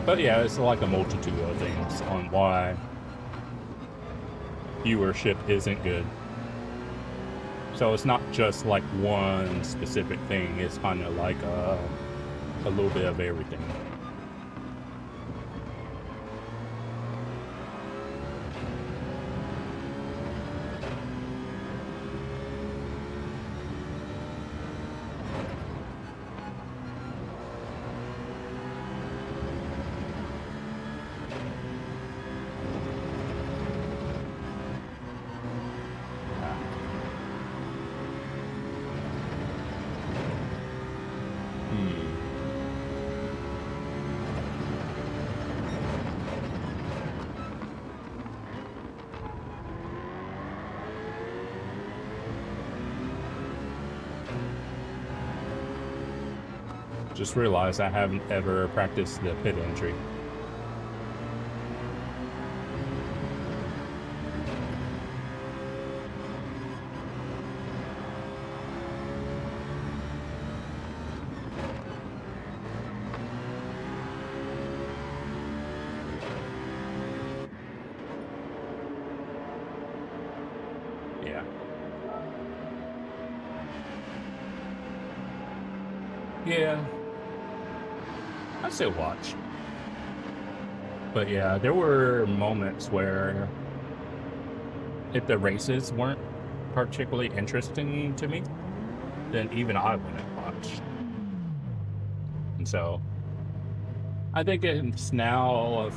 But yeah, it's like a multitude of things on why viewership isn't good. So it's not just like one specific thing, it's kind of like a little bit of everything. Just realized I haven't ever practiced the pit entry. Yeah. Yeah. I still watch. But yeah, there were moments where if the races weren't particularly interesting to me, then even I wouldn't watch. And so I think it's now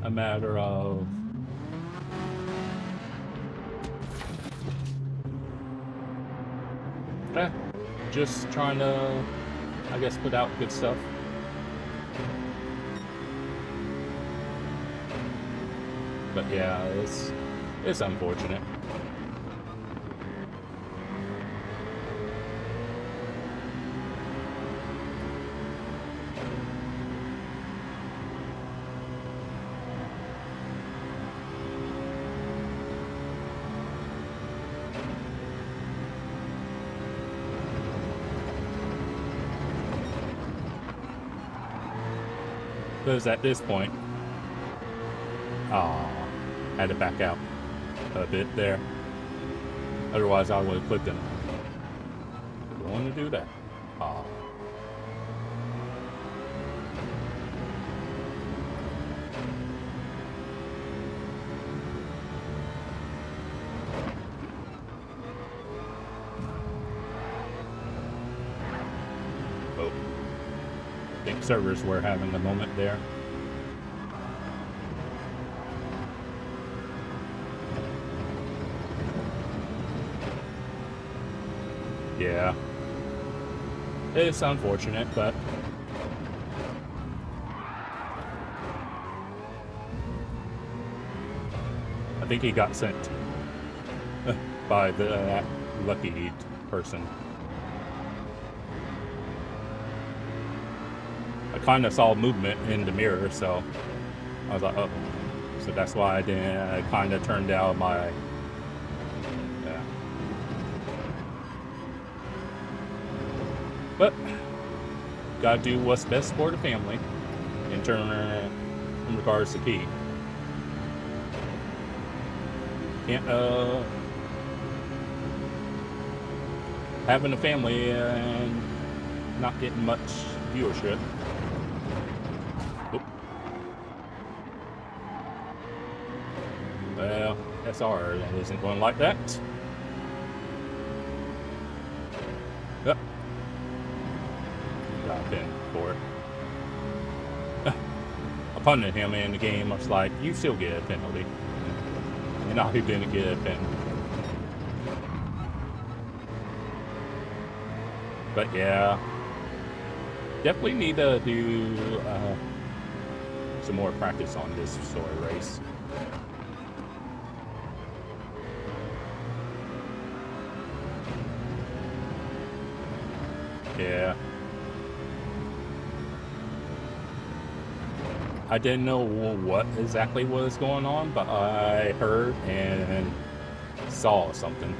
a matter of just trying to, I guess, put out good stuff. But yeah, it's unfortunate. Because at this point, had to back out a bit there. Otherwise, I would have clicked him. Don't want to do that. Oh, I think servers were having a moment there. Yeah, it's unfortunate, but I think he got sent by the lucky person. I kind of saw movement in the mirror, so I was like, oh. So that's why I kind of turned down my... But gotta do what's best for the family in regards to P. Can't having a family and not getting much viewership. Oop. Well, SR isn't going like that. Yep. Got a pin for it. I punted him in the game. I was like, you still get a penalty. And now he didn't get a pin. But yeah, definitely need to do some more practice on this story race. Yeah. I didn't know what exactly was going on, but I heard and saw something.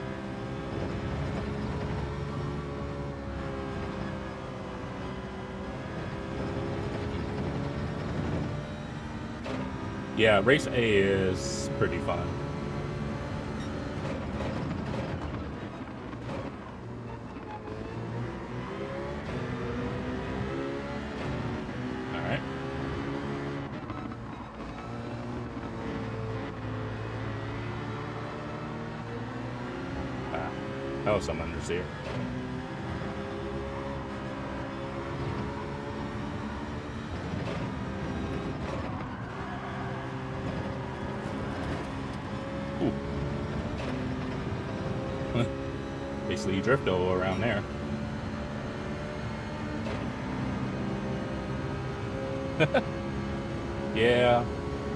Yeah, race A is pretty fun. Alright. Oh, some understeer. Basically drifto around there. Yeah,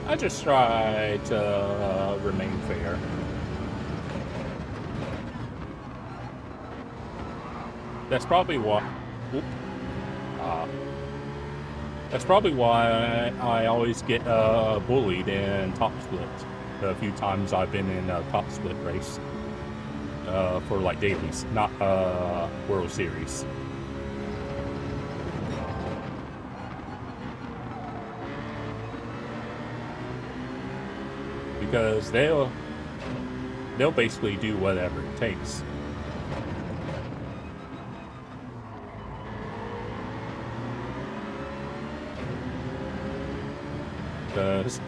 I just try to remain fair. That's probably why. That's probably why I always get bullied in top split. A few times I've been in a top split race. For like dailies, not World Series. Because they'll basically do whatever it takes. Because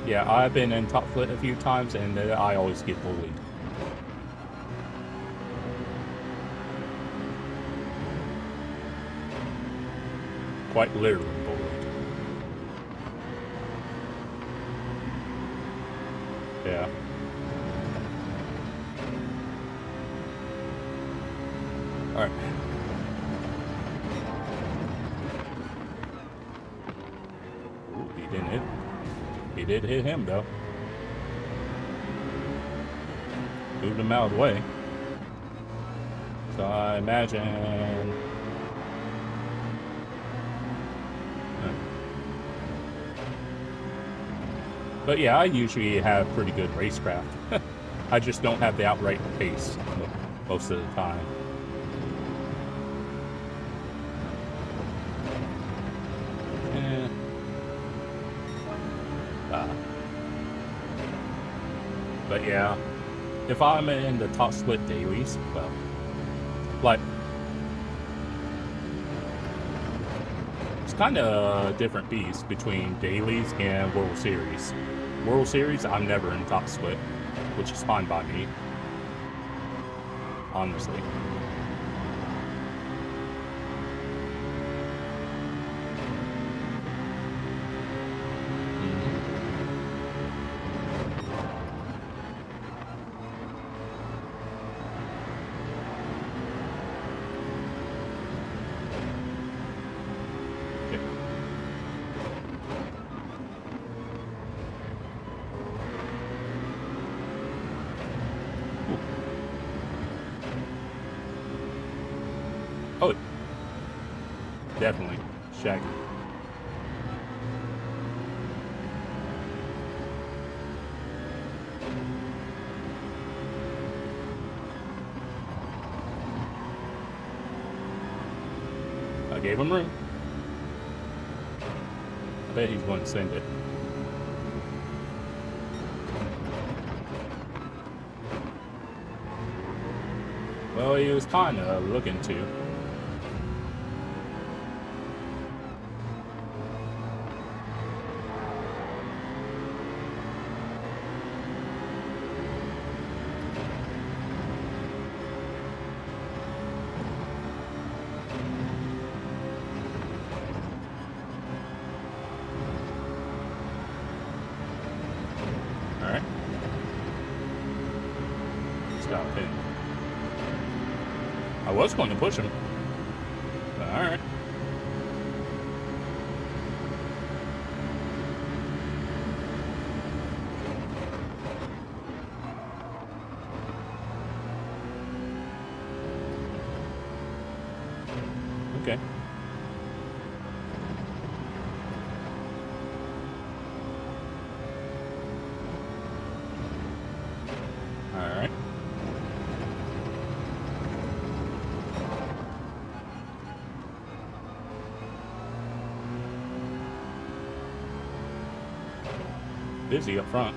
Yeah, I've been in top split a few times, and I always get bullied. Quite literally bullied. Yeah. Alright. Ooh, he didn't hit. He did hit him, though. Moved him out of the way. So I imagine... But yeah, I usually have pretty good racecraft. I just don't have the outright pace most of the time. But yeah, if I'm in the top split dailies, well, like, it's kind of a different beast between dailies and World Series. World Series, I'm never in top split, which is fine by me, honestly. Oh, definitely. Shaggy. I gave him room. I bet he's going to send it. Well, he was kind of looking to. I was going to push him. Alright. Okay. Alright. Busy up front.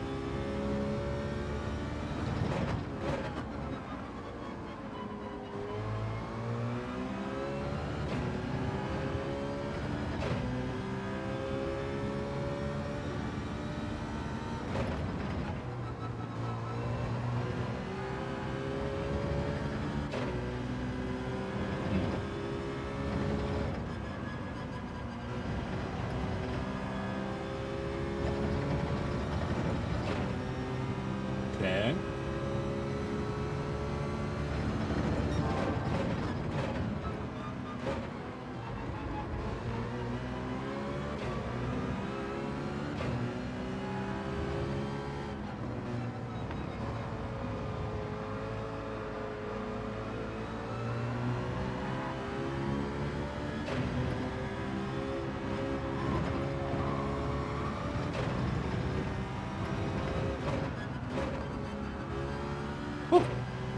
Okay.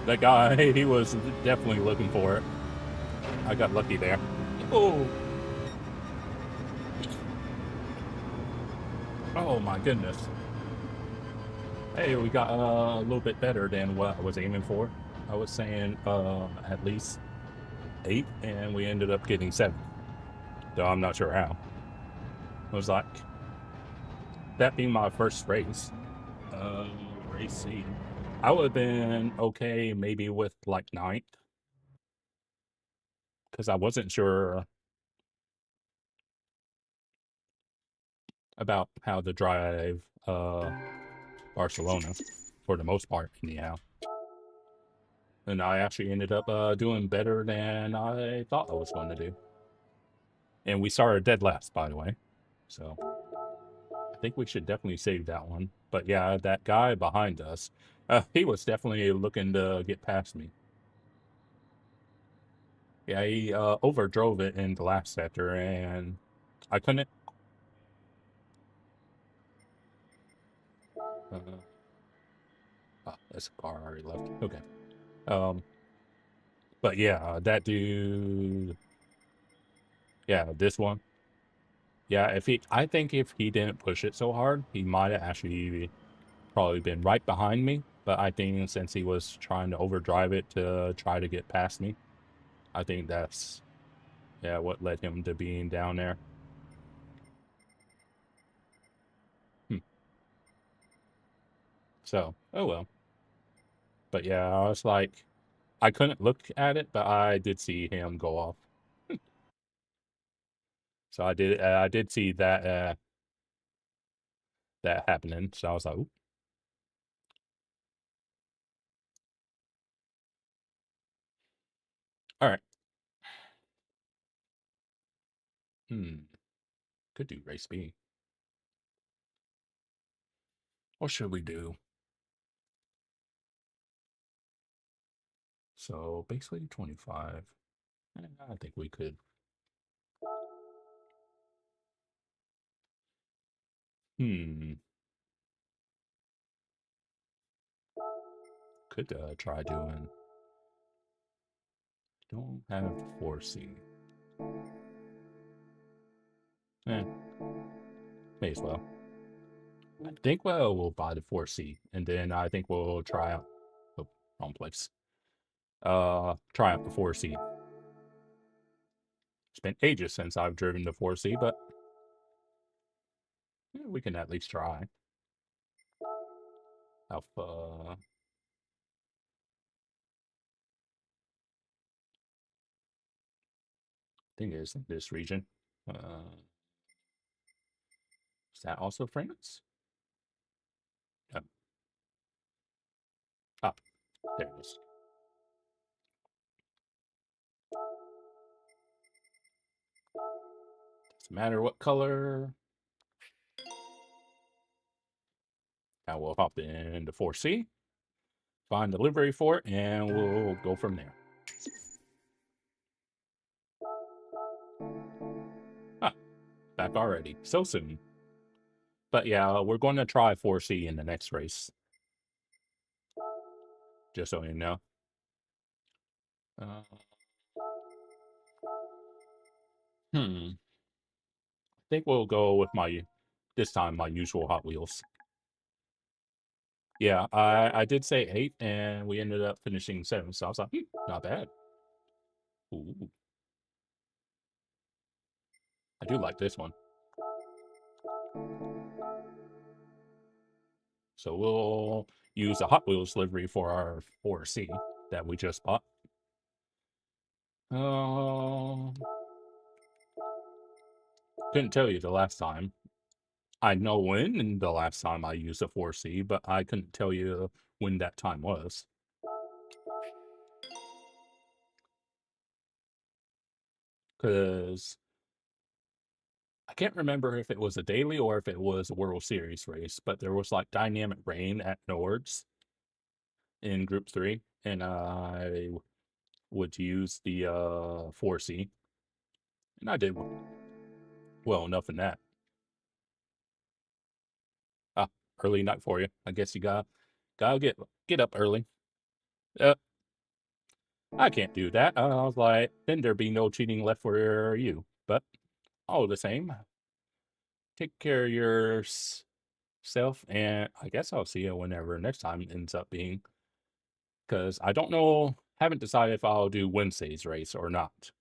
That guy, he was definitely looking for it. I got lucky there. Oh. Oh my goodness. Hey, we got a little bit better than what I was aiming for. I was saying at least 8, and we ended up getting 7. Though I'm not sure how. It was like that being my first race, racing, I would have been okay maybe with like ninth, because I wasn't sure about how to drive Barcelona for the most part, anyhow. And I actually ended up doing better than I thought I was going to do. And we started dead last, by the way. So I think we should definitely save that one. But yeah, that guy behind us, he was definitely looking to get past me. Yeah, he overdrove it in the last sector, and I couldn't. Uh, oh, that's a car already left. Okay. Um, but yeah, that dude. Yeah, this one. Yeah, I think if he didn't push it so hard, he might have actually probably been right behind me. But I think since he was trying to overdrive it to try to get past me, I think that's, yeah, what led him to being down there. Hmm. So, oh well. But yeah, I was like, I couldn't look at it, but I did see him go off. So I did see that happening. So I was like, "Oop." All right. Hmm. Could do race B. What should we do? So basically 25. I think we could. Hmm. Could try doing. Don't have 4C. Eh, may as well. I think we'll buy the 4C, and then I think we'll try out. Oh, wrong place. Try out the 4C. It's been ages since I've driven the 4C, but yeah, we can at least try. Alpha. I think it's in this region. Is that also France? No. Ah, there it is. Doesn't matter what color. Now we'll hop into 4C, find the livery for it, and we'll go from there. Ah, back already. So soon. But yeah, we're going to try 4C in the next race. Just so you know. Uh, I think we'll go with this time, my usual Hot Wheels. Yeah, I did say 8, and we ended up finishing 7, so I was like, not bad. Ooh, I do like this one. So we'll use a Hot Wheels livery for our 4C that we just bought. Couldn't tell you the last time. I know when the last time I used a 4C, but I couldn't tell you when that time was. Because I can't remember if it was a daily or if it was a World Series race, but there was like dynamic rain at Nords in Group 3, and I would use the 4C, and I did well enough in that. Ah, early night for you. I guess you gotta get up early. Uh, I can't do that. I was like, then there'd be no cheating left for you. But all the same, take care of yourself, and I guess I'll see you whenever next time ends up being. Because I don't know, haven't decided if I'll do Wednesday's race or not.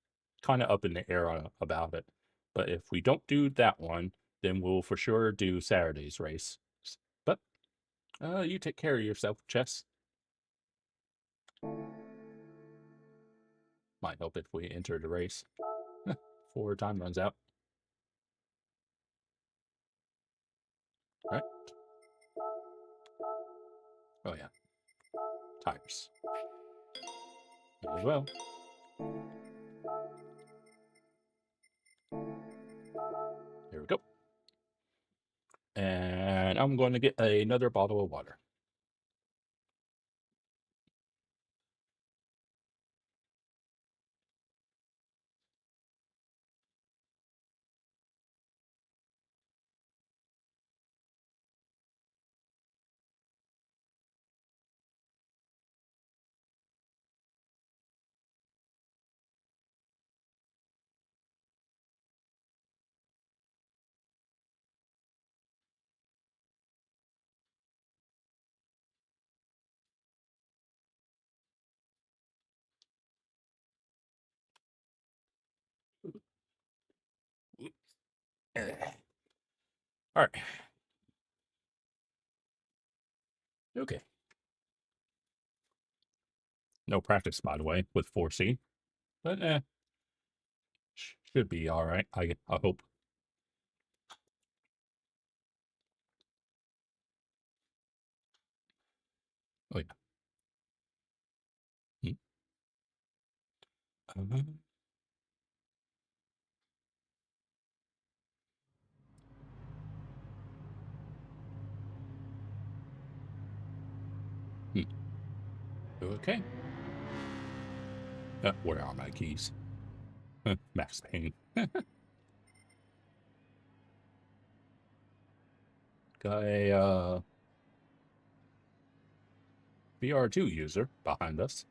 Kind of up in the air about it. But if we don't do that one, then we'll for sure do Saturday's race. But you take care of yourself, Chess. Might help if we enter the race before time runs out. Right? Oh yeah. Tires. May as well. Here we go. And I'm going to get another bottle of water. All right. Okay. No practice, by the way, with 4C. But should be all right. I hope. Oh yeah. Uh, Okay. Where are my keys? Max Payne. Got a VR2 user behind us.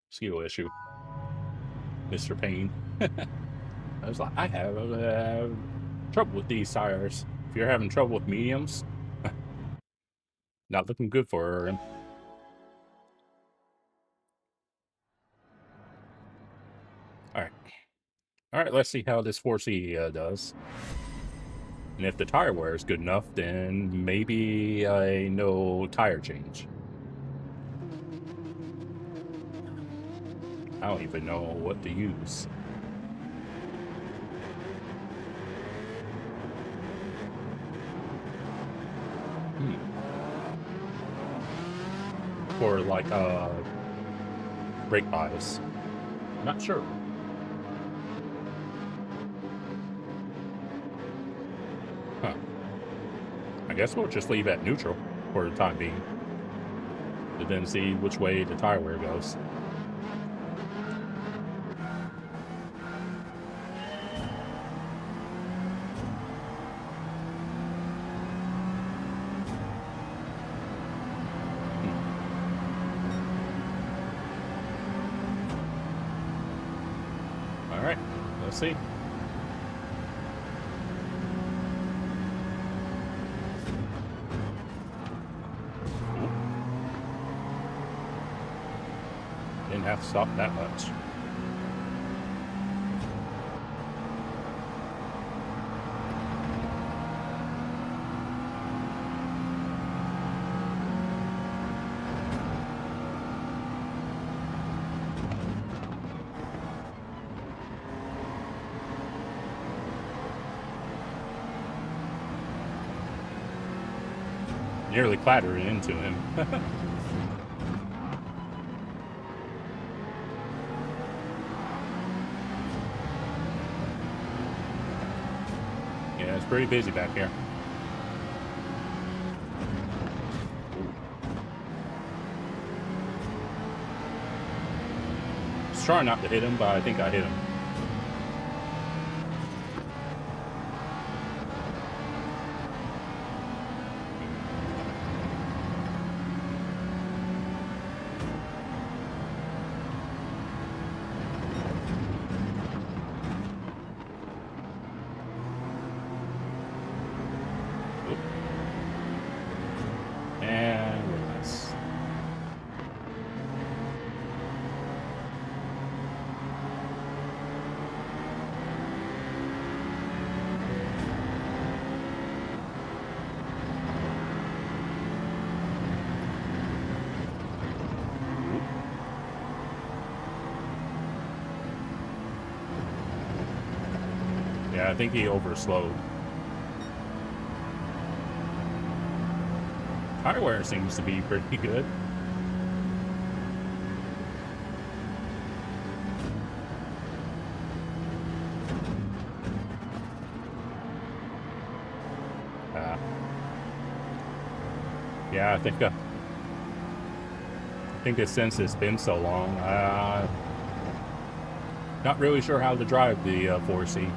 Skill issue. Mr. Payne. I was like, I have trouble with these tires. If you're having trouble with mediums, not looking good for him. Alright, let's see how this 4C does. And if the tire wear is good enough, then maybe I know tire change. I don't even know what to use. For like brake bias. Not sure. Huh. I guess we'll just leave at neutral for the time being. And then see which way the tire wear goes. Alright, let's see. Didn't have to stop that much. Nearly clattered into him. Yeah, it's pretty busy back here. I was trying not to hit him, but I think I hit him. Yeah, I think he overslowed. Tire wear seems to be pretty good. Yeah, I think it's since it's been so long, not really sure how to drive the 4C.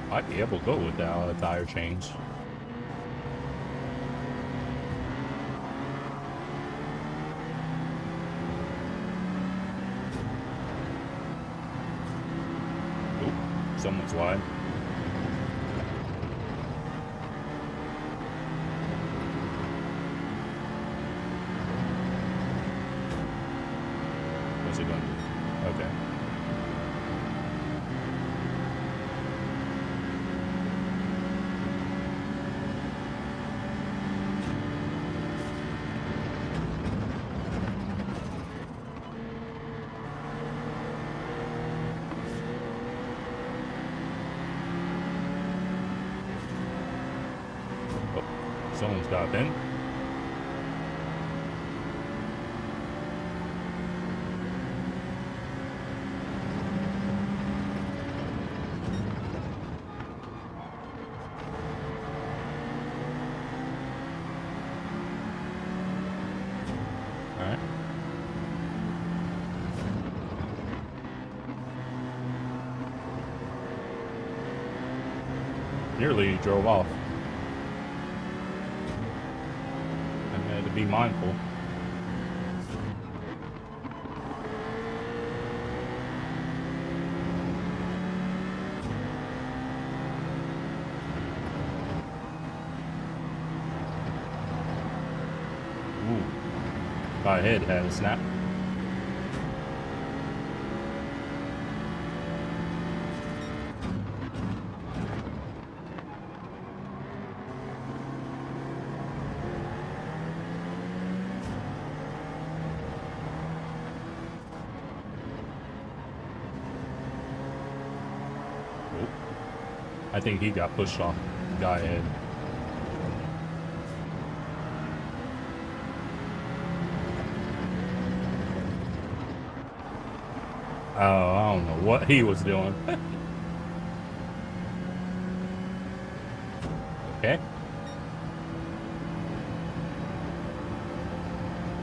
Might be able to go without a tire change. Oop, someone's wide. What's it going to do? Okay. Someone's got in. All right. Nearly drove off. To be mindful. Ooh. My head had a snap. I think he got pushed off the guy ahead. Oh, I don't know what he was doing. Okay.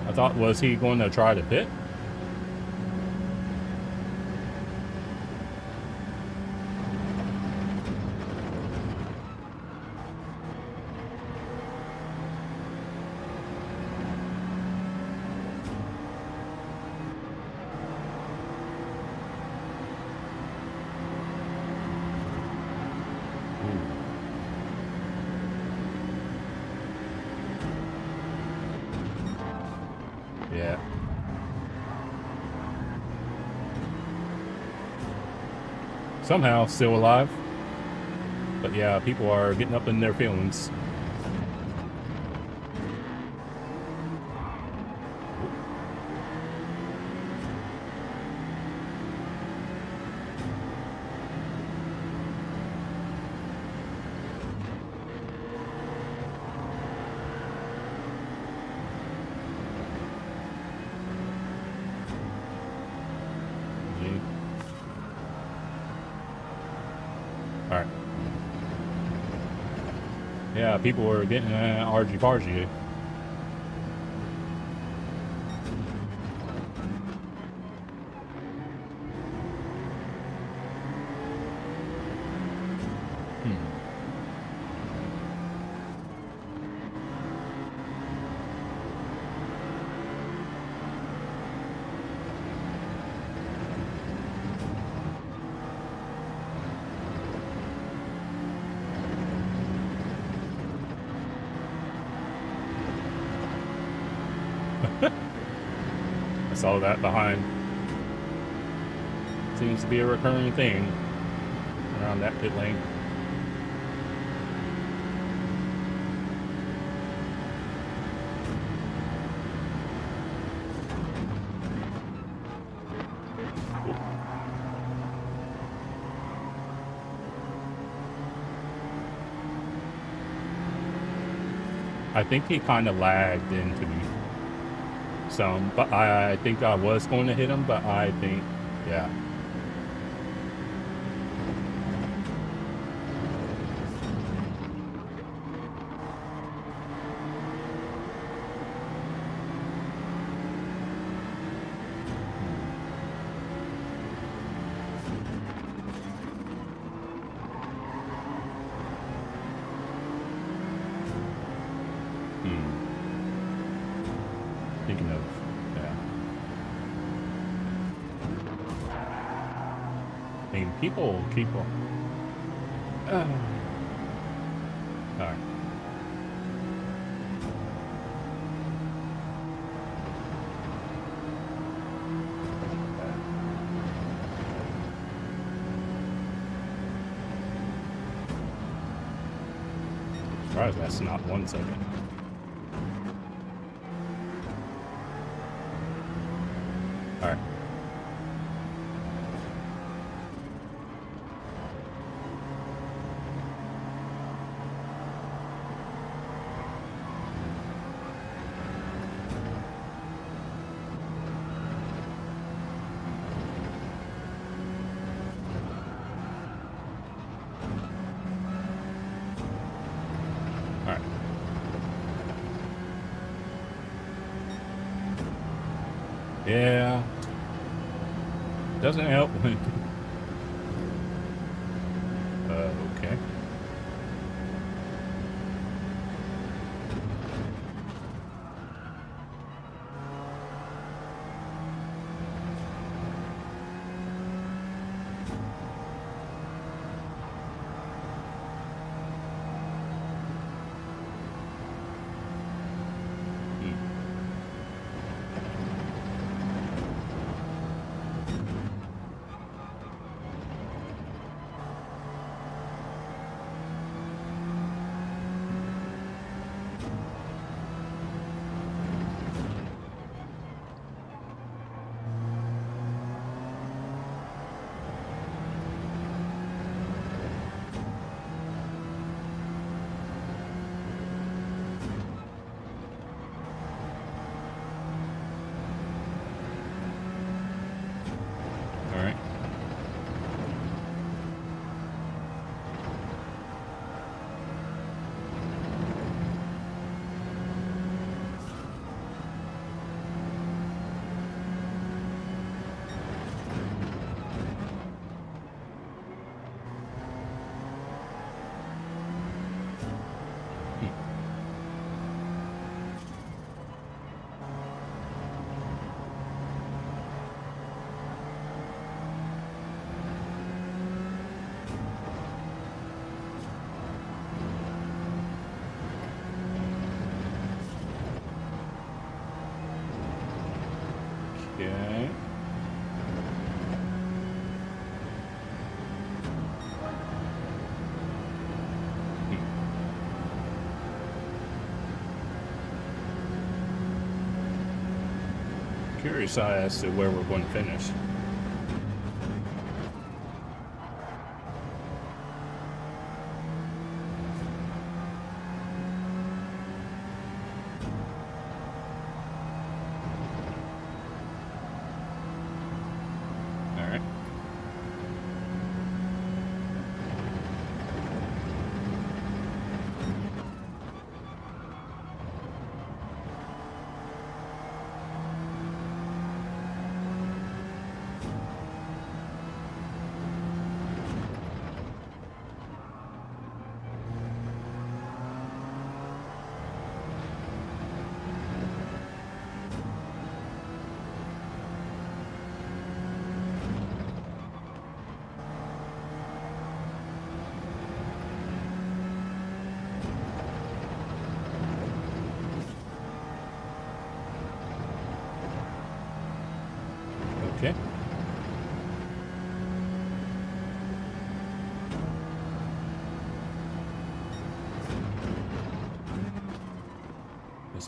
I thought, was he going to try to pit? Yeah. Somehow still alive. But yeah, people are getting up in their feelings. All right. Yeah, people were getting argy-bargy. I saw that behind. Seems to be a recurring thing around that pit lane. I think he kind of lagged into me some, but I think I was going to hit him, but I think, yeah. Thinking of, yeah. I mean, people keep on. All right. Surprised that's not 1 second. All right. All right. Yeah. Doesn't help when. Okay. All right. Okay. Curious as to where we're going to finish. All right.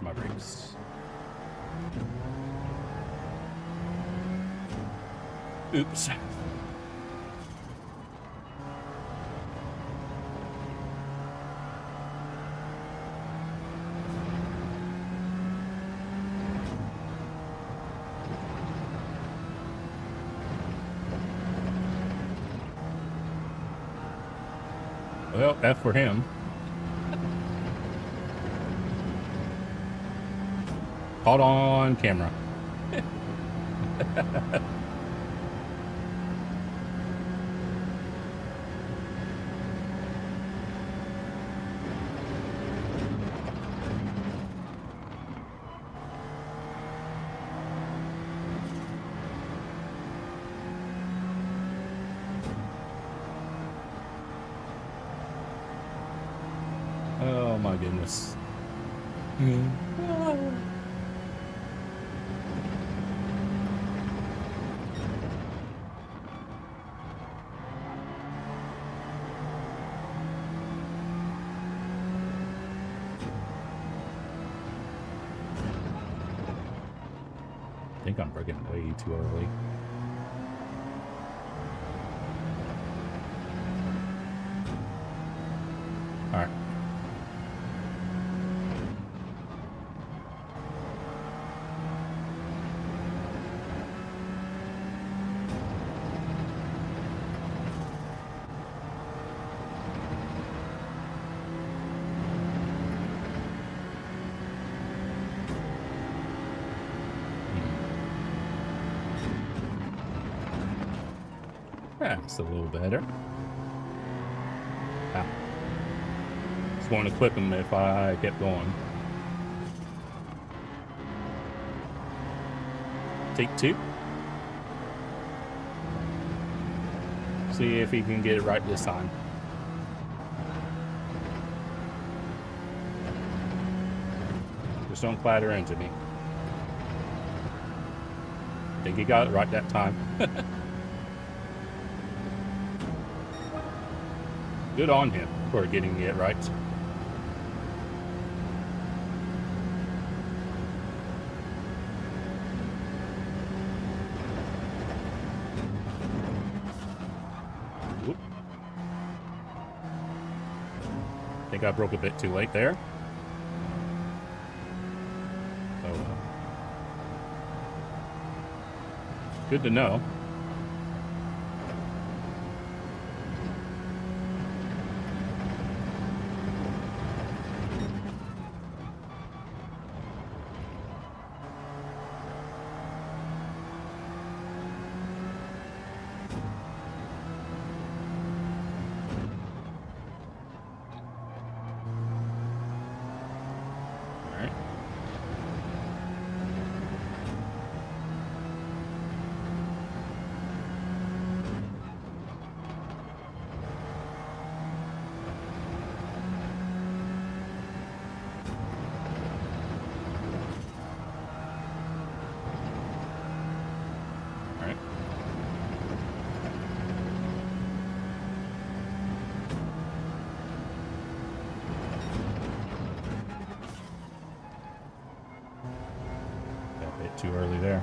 Where's my brakes? Oops. Well, F for him. Caught on camera. Oh my goodness. I think I'm braking way too early. All right. That's a little better. Ah. Just want to clip him if I kept going. Take two. See if he can get it right this time. Just don't clatter into me. I think he got it right that time. Good on him for getting it right. Whoop. I think I broke a bit too late there. Oh well. Good to know. Too early there.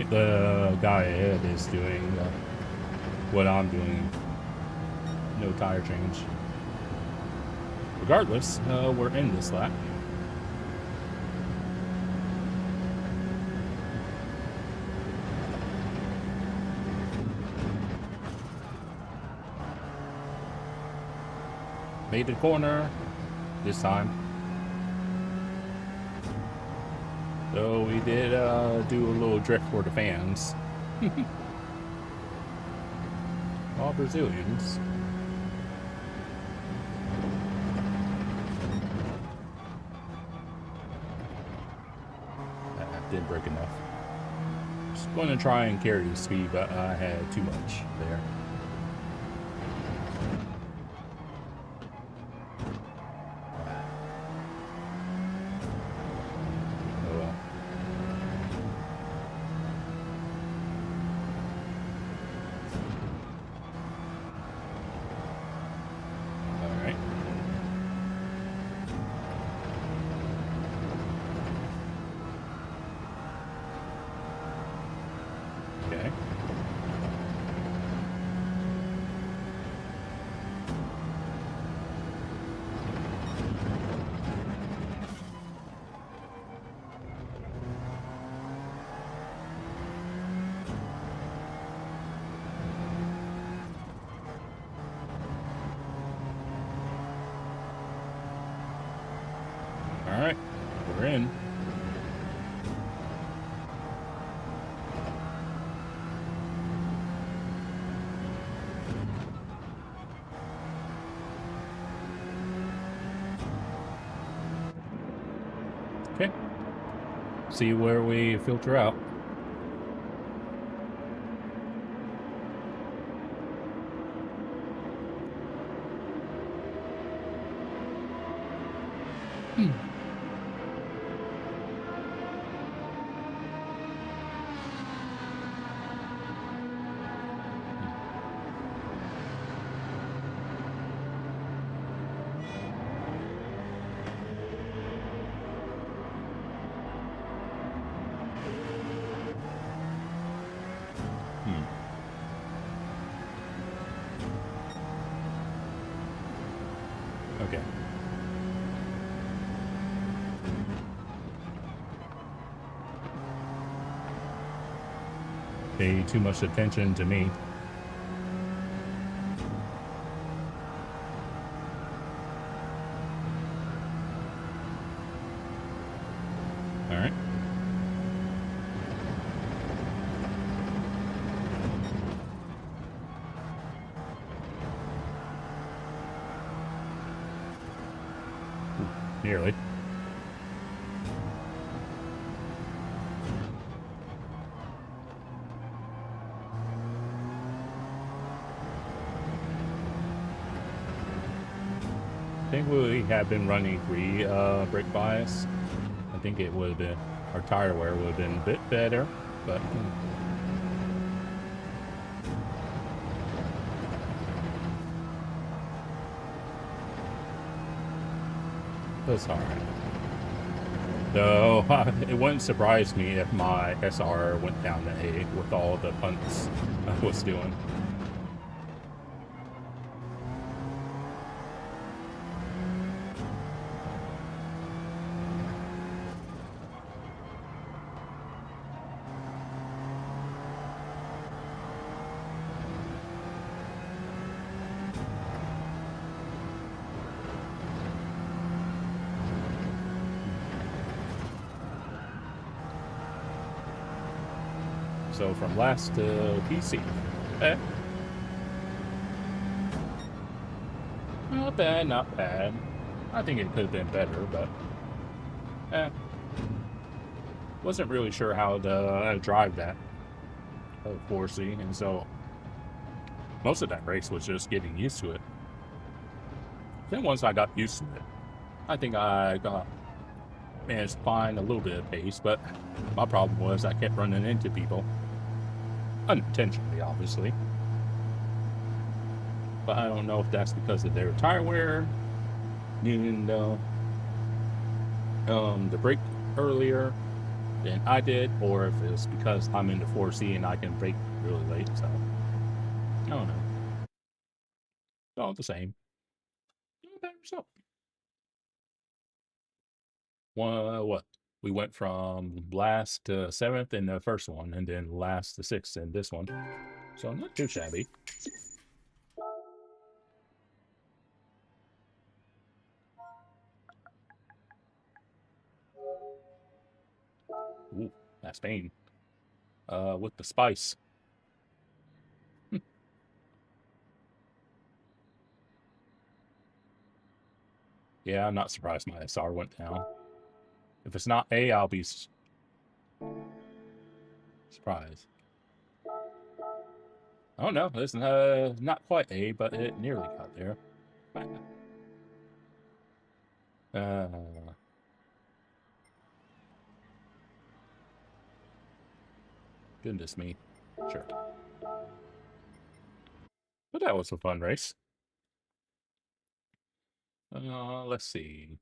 The guy ahead is doing what I'm doing. No tire change. Regardless, we're in this lap. Made the corner this time. So we did do a little drift for the fans. All Brazilians. Didn't break enough. Just going to try and carry the speed, but I had too much there. We're in. Okay. See where we filter out. Okay. Pay too much attention to me. All right. Nearly. I think we have been running free brake bias. I think it would have been, our tire wear would have been a bit better, but that's all right. Though it wouldn't surprise me if my SR went down to 8 with all the punts I was doing. So from last to PC. Not bad, not bad. I think it could have been better, but wasn't really sure how to drive that 4C, and so most of that race was just getting used to it. Then once I got used to it, I think I managed to find a little bit of pace, but my problem was I kept running into people. Unintentionally, obviously. But I don't know if that's because of their tire wear, needing the brake earlier than I did, or if it's because I'm in the 4C and I can brake really late, so I don't know. It's all the same. Better so. What? We went from last to 7th in the first one, and then last to 6th in this one. So not too shabby. Ooh, that's pain. With the spice. Yeah, I'm not surprised my SR went down. If it's not A, I'll be surprised. Oh no, it's not quite A, but it nearly got there. Goodness me. Sure. But that was a fun race. Let's see.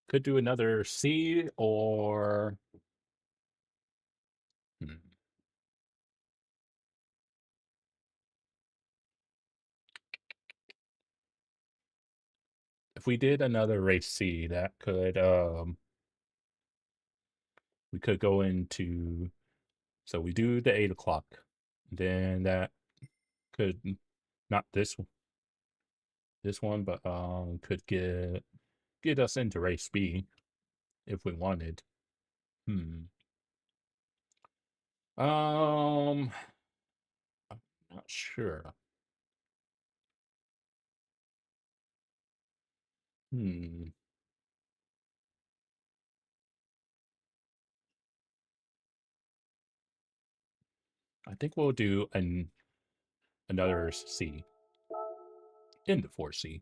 Could do another C or... If we did another race C, that could, we could go into... So we do the 8 o'clock. Then that could... Not this one, but could get get us into race B if we wanted. I'm not sure. I think we'll do another C in the 4C.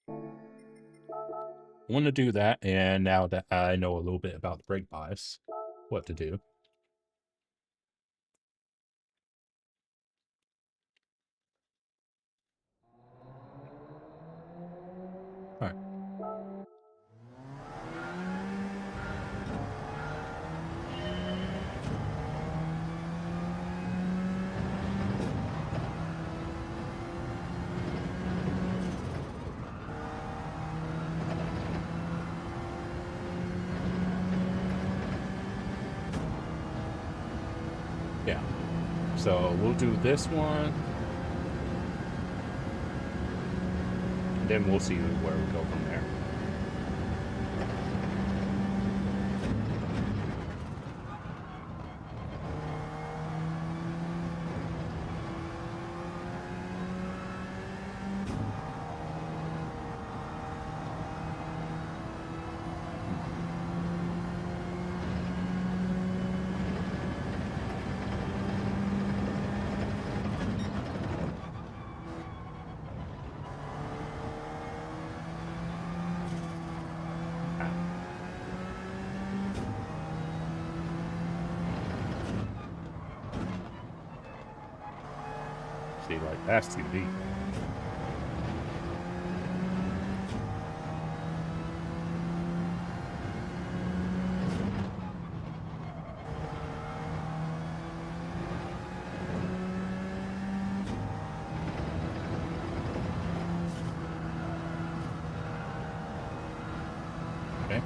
I want to do that, and now that I know a little bit about the brake bias, what to do. All right. Yeah. So we'll do this one, and then we'll see where we go from there. See, like, that's too deep. Okay.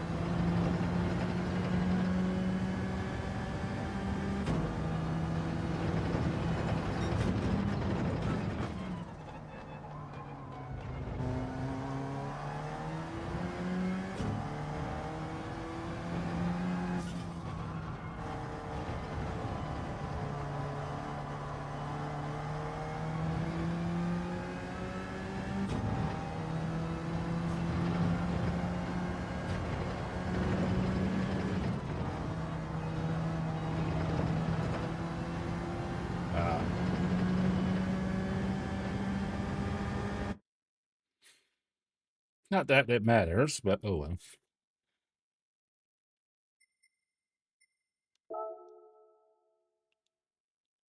Not that it matters, but oh well.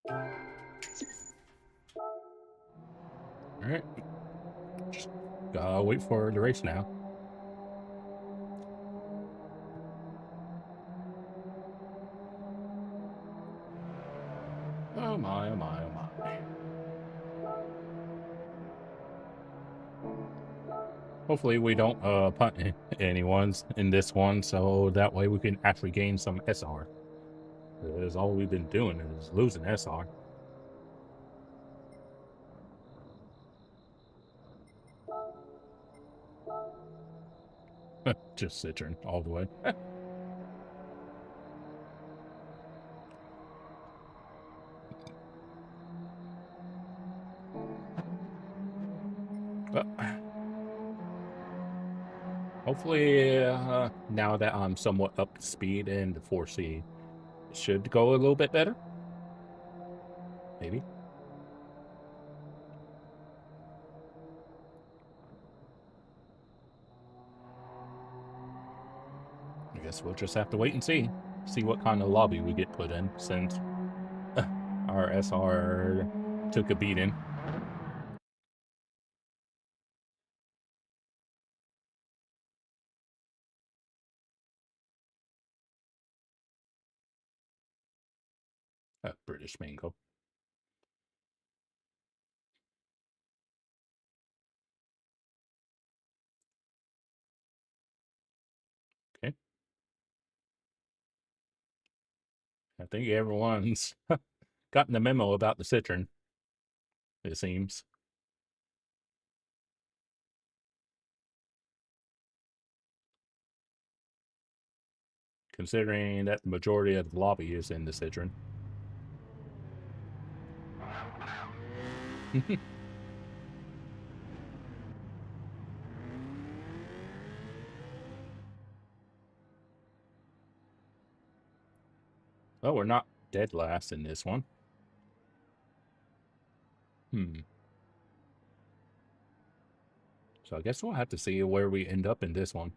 All right. Just gotta wait for the race now. Oh my, oh my, oh my. Hopefully we don't punt anyone's in this one, so that way we can actually gain some SR. Because all we've been doing is losing SR. Just Citroen all the way. Hopefully, now that I'm somewhat up to speed in the 4C, it should go a little bit better. Maybe. I guess we'll just have to wait and see. See what kind of lobby we get put in, since our SR took a beating. British Mango. Okay. I think everyone's gotten the memo about the Citroen, it seems. considering that the majority of the lobby is in the Citroen. Oh, we're not dead last in this one. So I guess we'll have to see where we end up in this one.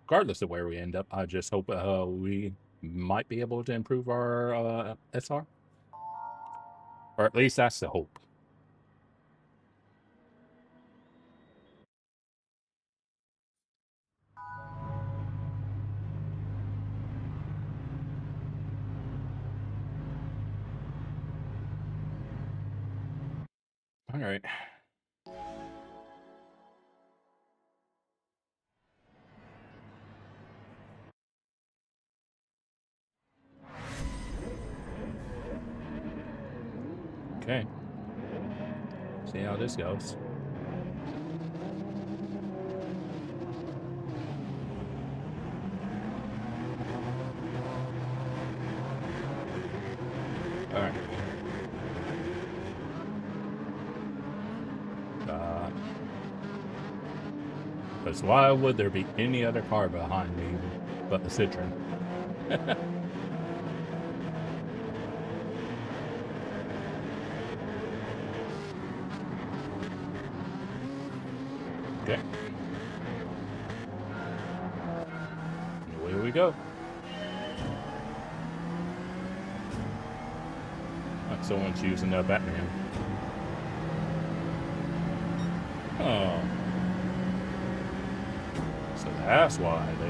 Regardless of where we end up, I just hope we might be able to improve our SR. Or at least that's the hope. All right. Okay. See how this goes. All right. Because why would there be any other car behind me but the Citroen? Okay. Away we go. Like someone's using a Batman. Oh. So that's why they...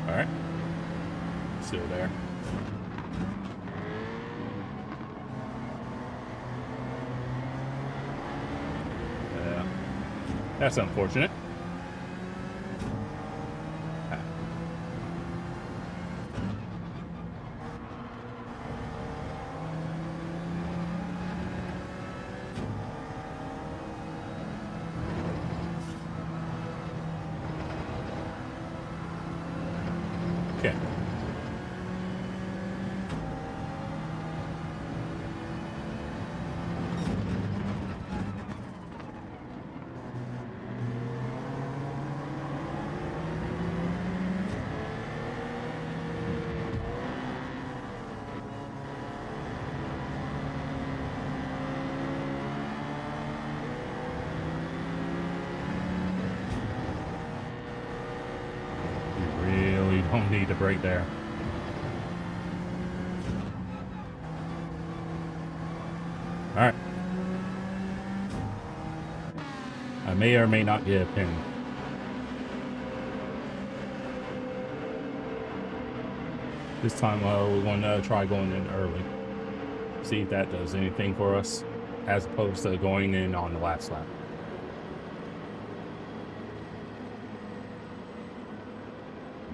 Alright. Still there. Yeah. That's unfortunate. Okay. Don't need to brake there. All right. I may or may not get a pin. This time we're going to try going in early. See if that does anything for us as opposed to going in on the last lap.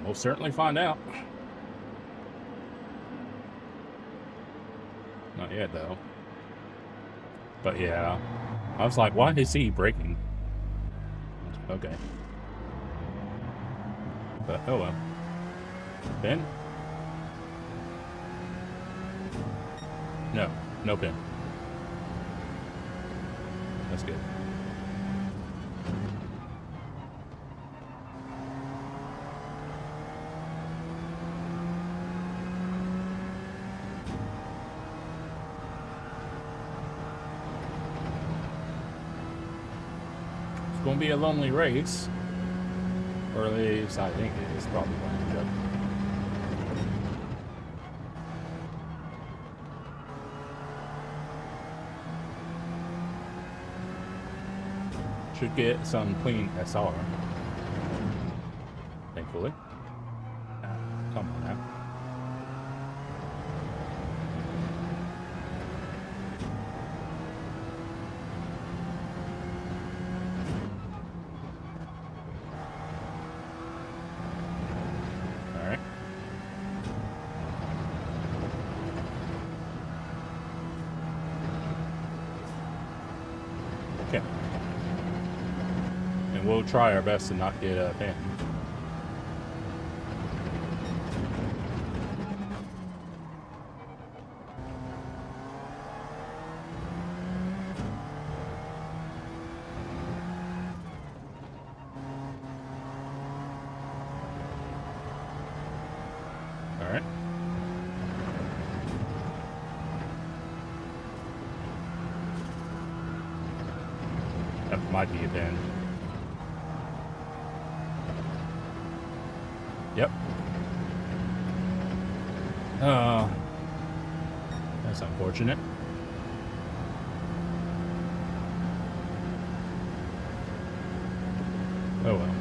We'll certainly find out. Not yet, though. But yeah, I was like, why is he braking? Okay. But oh well. Pin? No, no pin. That's good. Going to be a lonely race, or at least I think it is probably going to be. should get some clean SR. Thankfully. Come on now. Alright. Okay. And we'll try our best to not get a pin. Alright. That might be a pin. Yep. That's unfortunate. Oh well.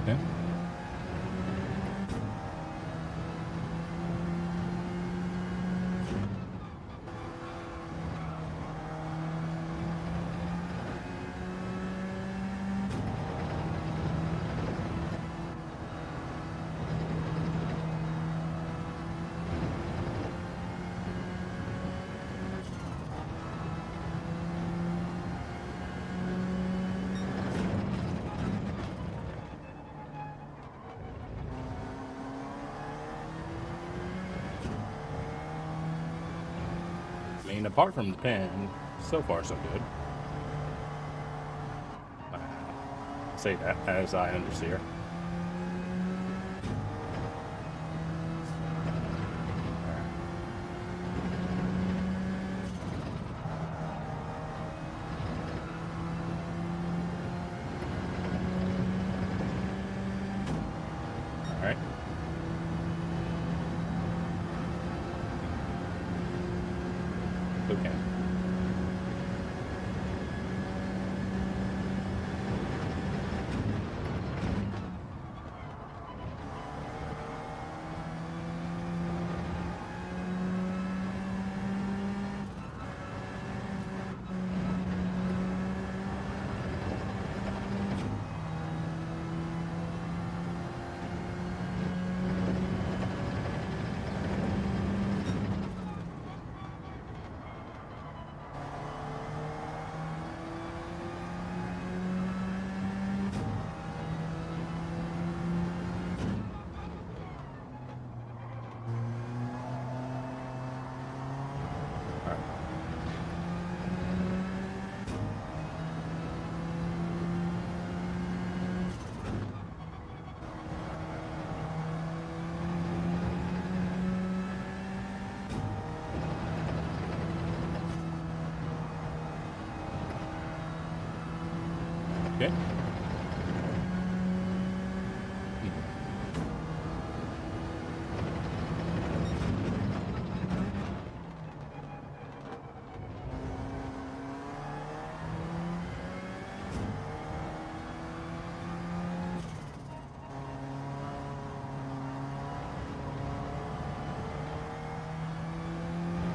Okay. I mean, apart from the pin, so far so good. I say that as I understeer. Alright. Okay. Okay.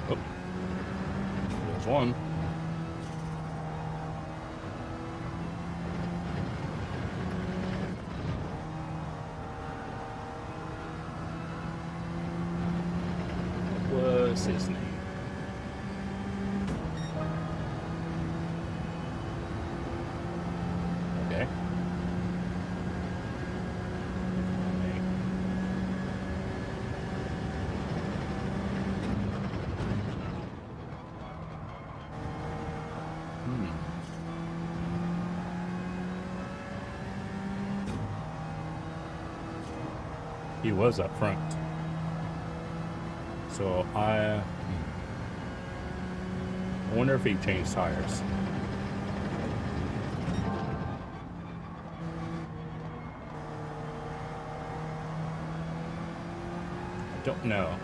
Oh, there's one. What's his name? Okay. He was up front. So I wonder if he changed tires. I don't know.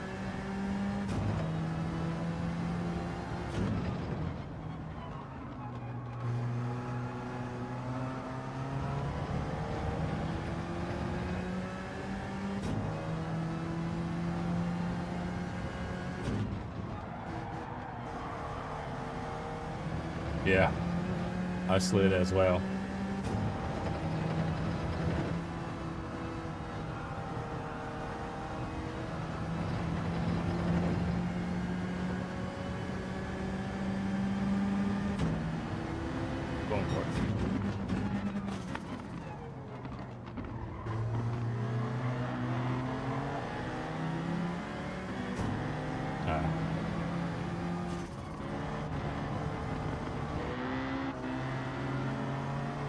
Yeah, I slid as well. Going for it.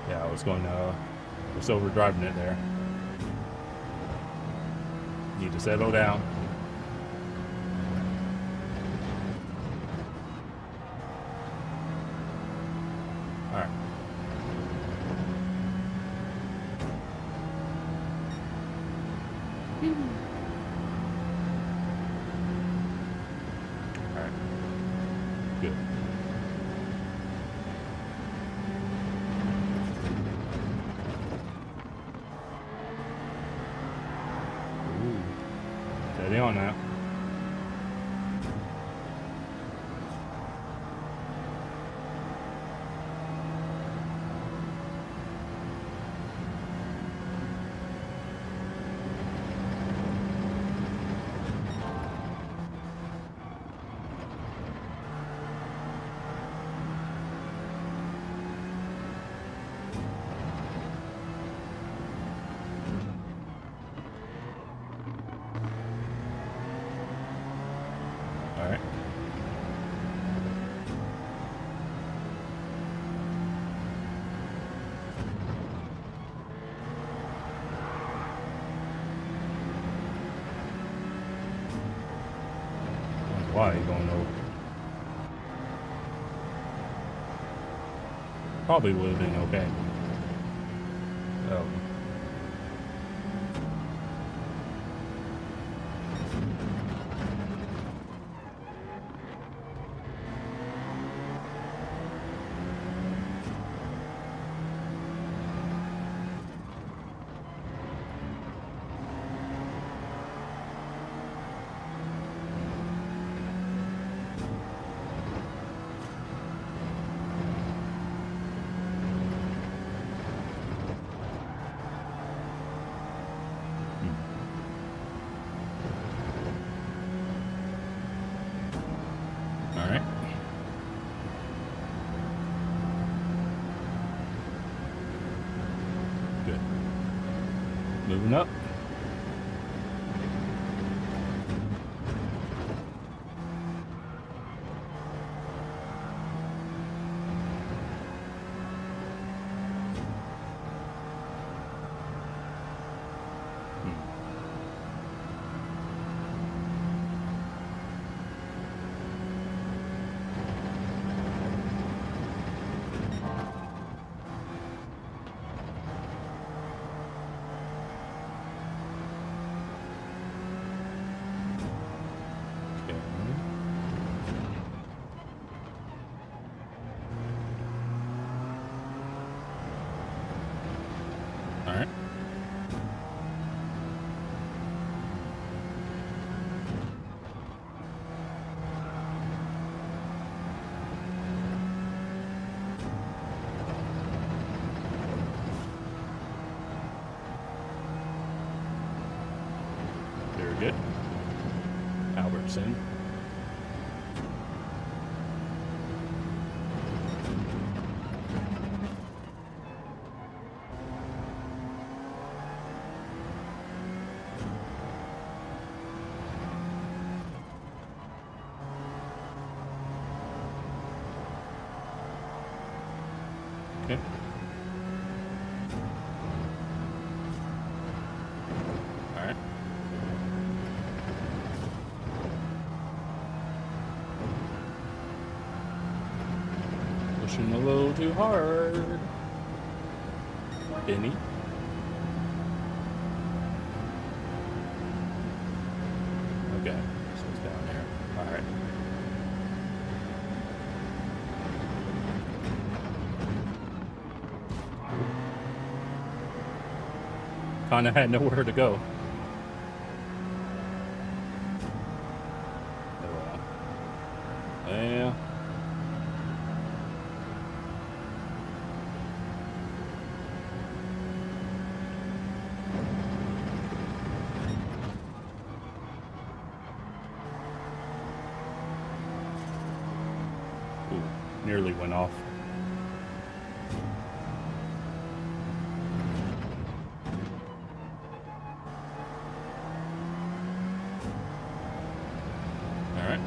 Yeah, I was going was overdriving it there. Need to settle down. All right. All right. Good. Steady on now. All right. Why are you going over? Probably would have been okay. Oh. All right. Good. Moving up. All right. Very good. Albertson. Okay. All right. pushing a little too hard. Benny. Okay, so it's down there. All right. Kinda had nowhere to go. Yeah. Ooh, nearly went off. All right.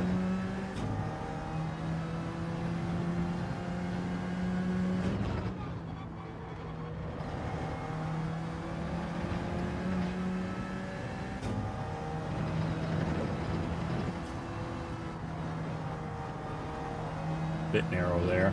Bit narrow there.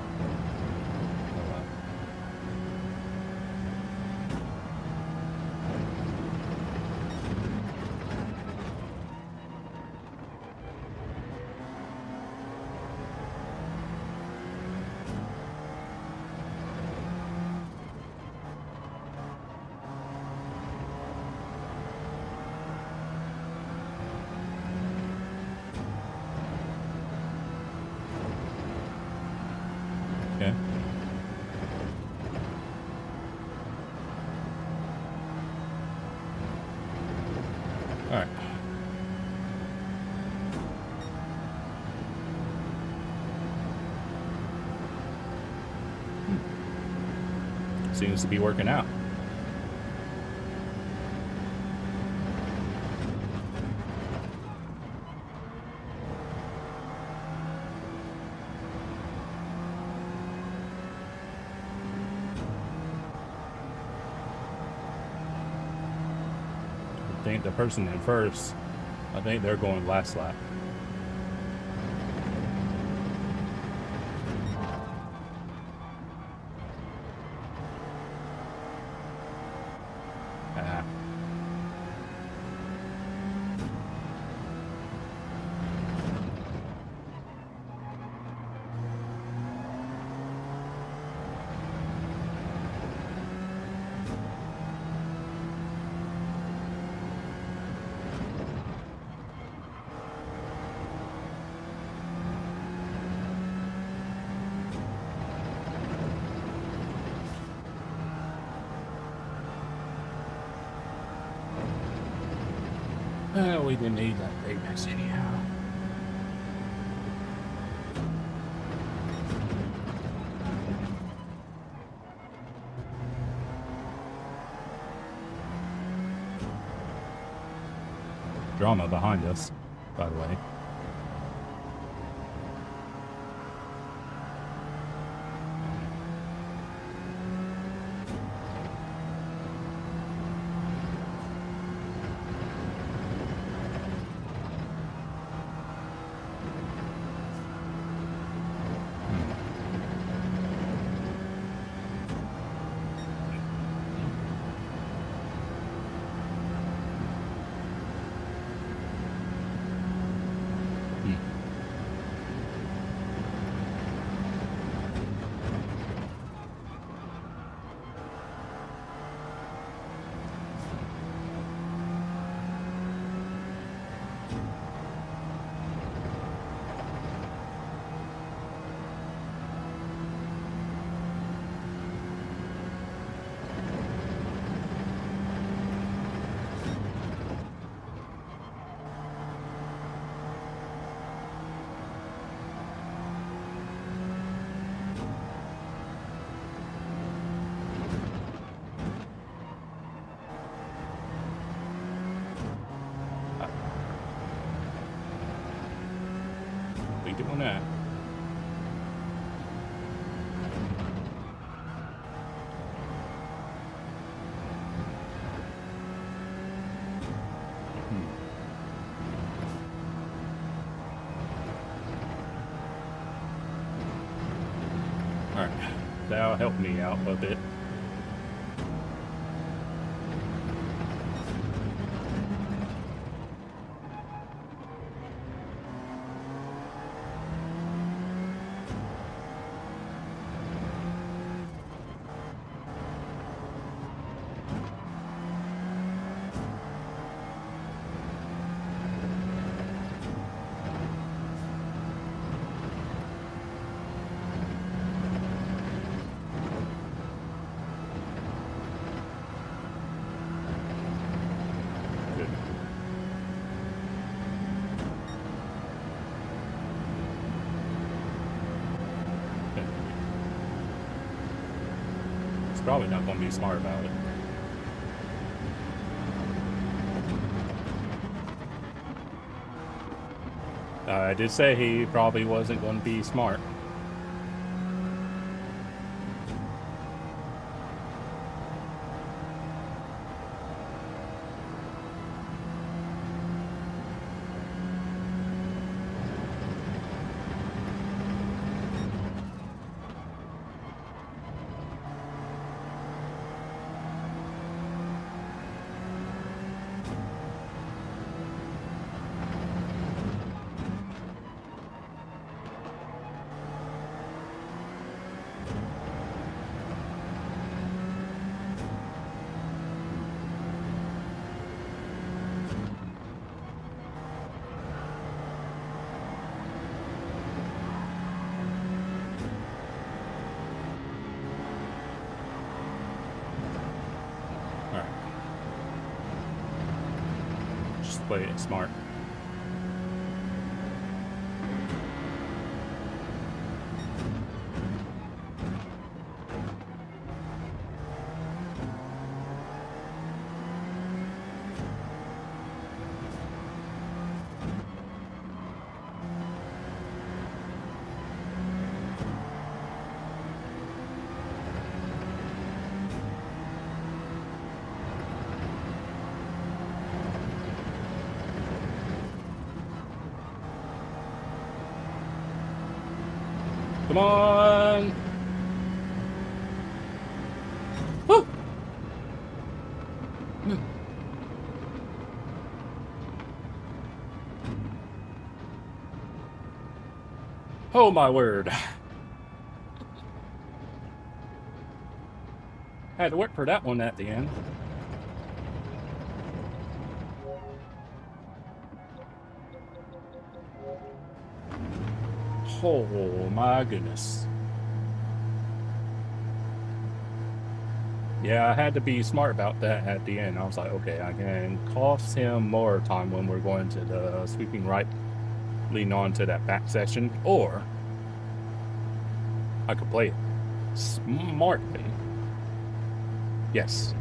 Okay. All right. Seems to be working out. I think the person in first, I think they're going last lap. Ah. We didn't need that big mess anyhow. Drama behind us, by the way. Doing that. All right. that'll help me out a bit. Probably not going to be smart about it. I did say he probably wasn't going to be smart. Play it smart. Come on! Woo! Oh my word. Had to work for that one at the end. Oh my goodness. Yeah, I had to be smart about that at the end. I was like, okay, I can cost him more time when we're going to the sweeping right, lean on to that back section, or I could play it smartly. Yes.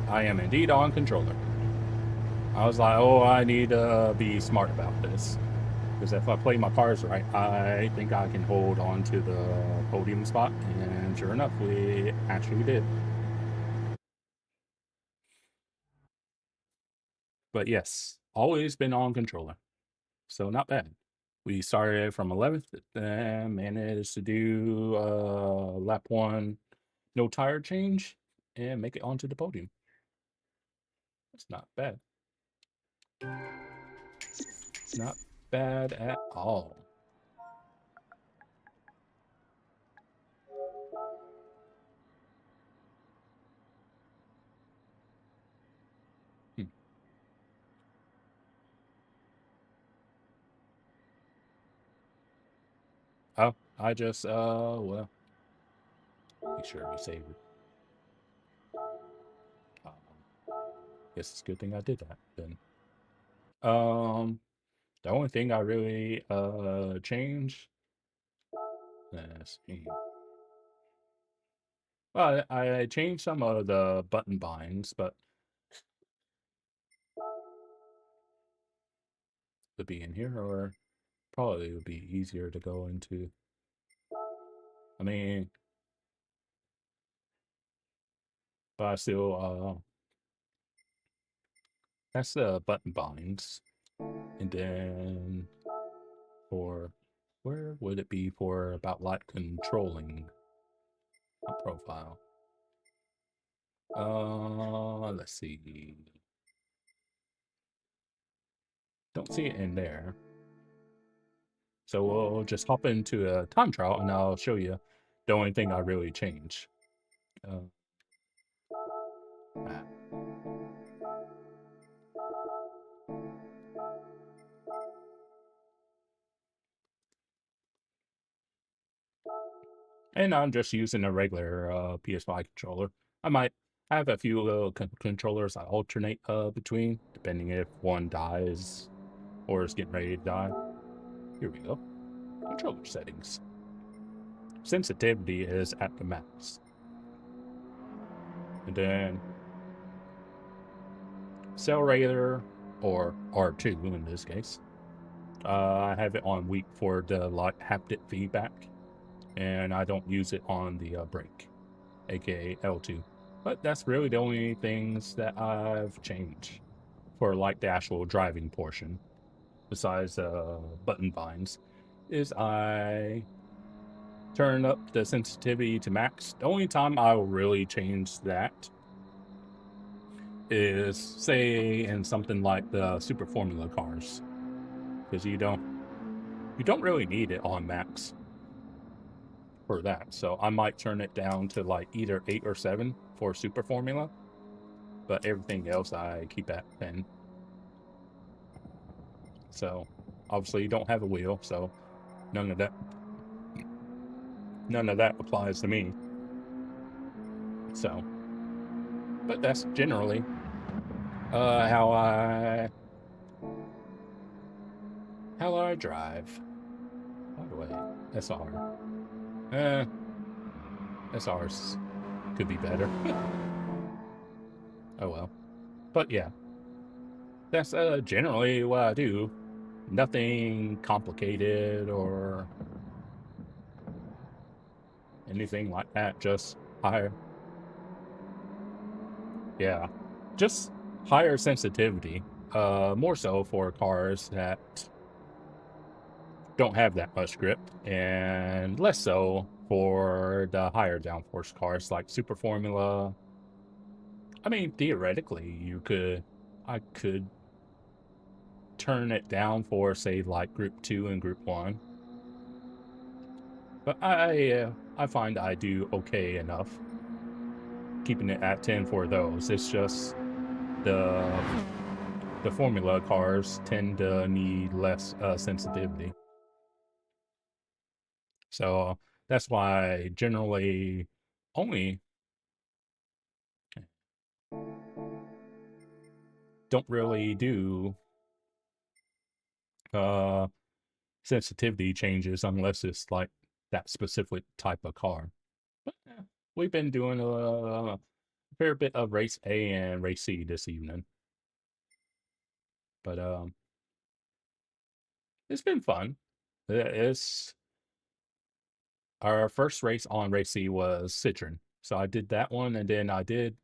I am indeed on controller. I was like, oh, I need to be smart about this. Because if I play my cards right, I think I can hold on to the podium spot. And sure enough, we actually did. But yes, always been on controller. So not bad. We started from 11th and managed to do lap 1, no tire change, and make it onto the podium. That's not bad. Not bad at all. Oh, I just, well, make sure we save it. Guess it's a good thing I did that then. The only thing I really, changed, let's see. Well, I changed some of the button binds, but to be in here, or probably it would be easier to go into. I mean, but I still, that's the button binds. And then for, where would it be for about light controlling a profile? Let's see. Don't see it in there. So we'll just hop into a time trial and I'll show you the only thing I really changed. Ah. And I'm just using a regular PS5 controller. I might have a few little controllers I alternate between, depending if one dies or is getting ready to die. Here we go. Controller settings. Sensitivity is at the max. And then accelerator, or R2 in this case. I have it on weak for the like haptic feedback, and I don't use it on the brake, aka L2. But that's really the only things that I've changed for like the actual driving portion, besides button binds, is I turn up the sensitivity to max. The only time I'll really change that is, say, in something like the Super Formula cars, because you don't really need it on max for that. So I might turn it down to like either 8 or 7 for Super Formula, but everything else I keep at 10. So obviously you don't have a wheel, so none of that applies to me. So, but that's generally how I drive. By the way, SR. SRs could be better. Oh well. But yeah, that's generally what I do. Nothing complicated or anything like that. Just higher. Yeah, just higher sensitivity. More so for cars that don't have that much grip, and less so for the higher downforce cars like Super Formula. I mean, theoretically, I could turn it down for, say, like Group 2 and Group 1. But I find I do okay enough keeping it at 10 for those. It's just the Formula cars tend to need less sensitivity. So that's why I generally only don't really do uh, sensitivity changes unless it's like that specific type of car. But yeah, we've been doing a fair bit of race A and race C this evening. But it's been fun. It's our first race on race C was Citron. So I did that one, and then I did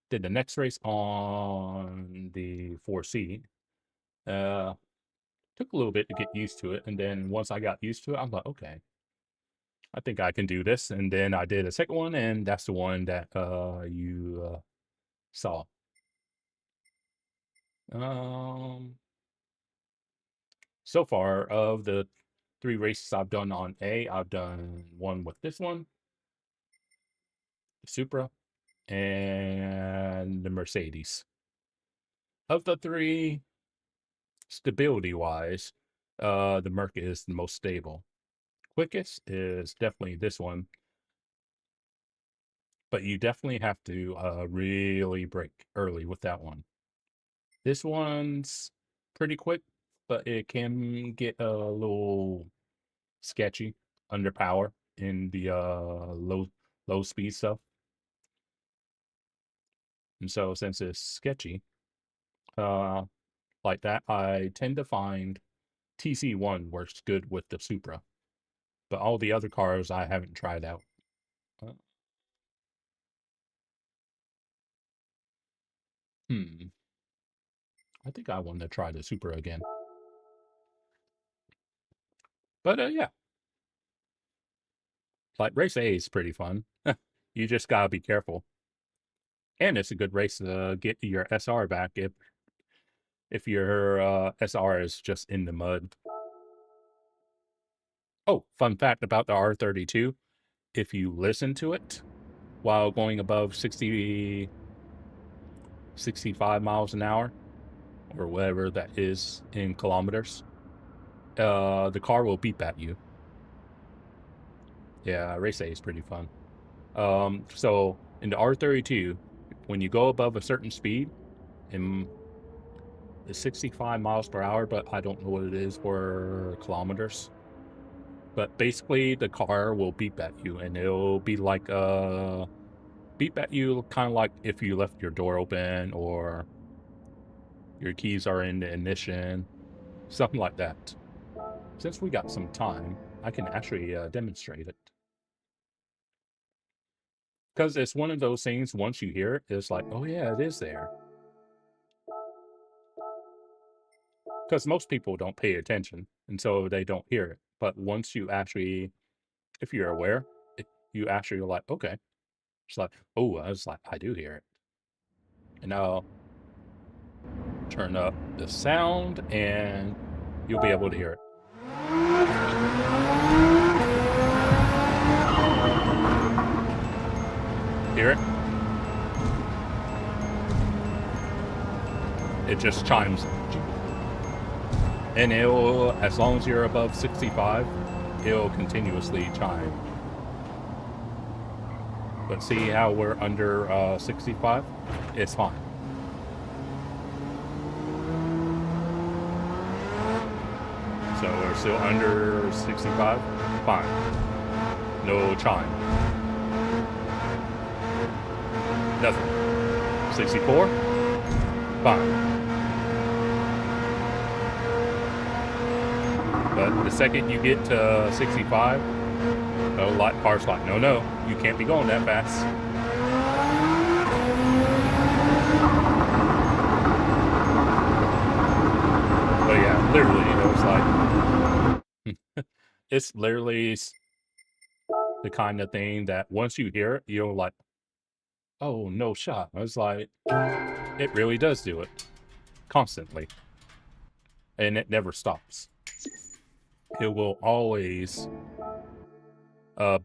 the next race on the 4C. Uh, Took a little bit to get used to it, and then once I got used to it, I'm like, okay, I think I can do this. And then I did a second one, and that's the one that you saw. Um, so far of the 3 races I've done on A, I've done one with this one, the Supra, and the Mercedes. Of the 3, stability wise, the Merc is the most stable. Quickest is definitely this one, but you definitely have to really brake early with that one. This one's pretty quick, but it can get a little sketchy under power in the low speed stuff. And so since it's sketchy uh like that, I tend to find TC1 works good with the Supra. But all the other cars I haven't tried out. Uh, hmm. I think I want to try the Supra again. But yeah, like race A is pretty fun. You just gotta be careful, and it's a good race to get your SR back if your SR is just in the mud. Oh, fun fact about the R32: if you listen to it while going above 65 miles an hour, or whatever that is in kilometers, the car will beep at you. Yeah, race A is pretty fun. So in the R32, when you go above a certain speed, in it's 65 miles per hour, but I don't know what it is for kilometers. But basically, the car will beep at you, and it'll be like beep at you, kind of like if you left your door open or your keys are in the ignition, something like that. Since we got some time, I can actually demonstrate it. Because it's one of those things, once you hear it, it's like, oh yeah, it is there. Because most people don't pay attention, and so they don't hear it. But once you actually, if you're aware, you actually are like, okay. It's like, oh, I was like, I do hear it. And now turn up the sound, and you'll be able to hear it. Hear it? It just chimes. And it'll, as long as you're above 65, it'll continuously chime. But see how we're under 65? It's fine. So we're still under 65? Fine. No chime. Nothing. 64? Fine. But the second you get to 65, a lot of cars like, no, you can't be going that fast. But yeah, literally, it was like, it's literally the kind of thing that once you hear it, you're like, oh, no shot. I was like, it really does do it constantly. And it never stops. It will always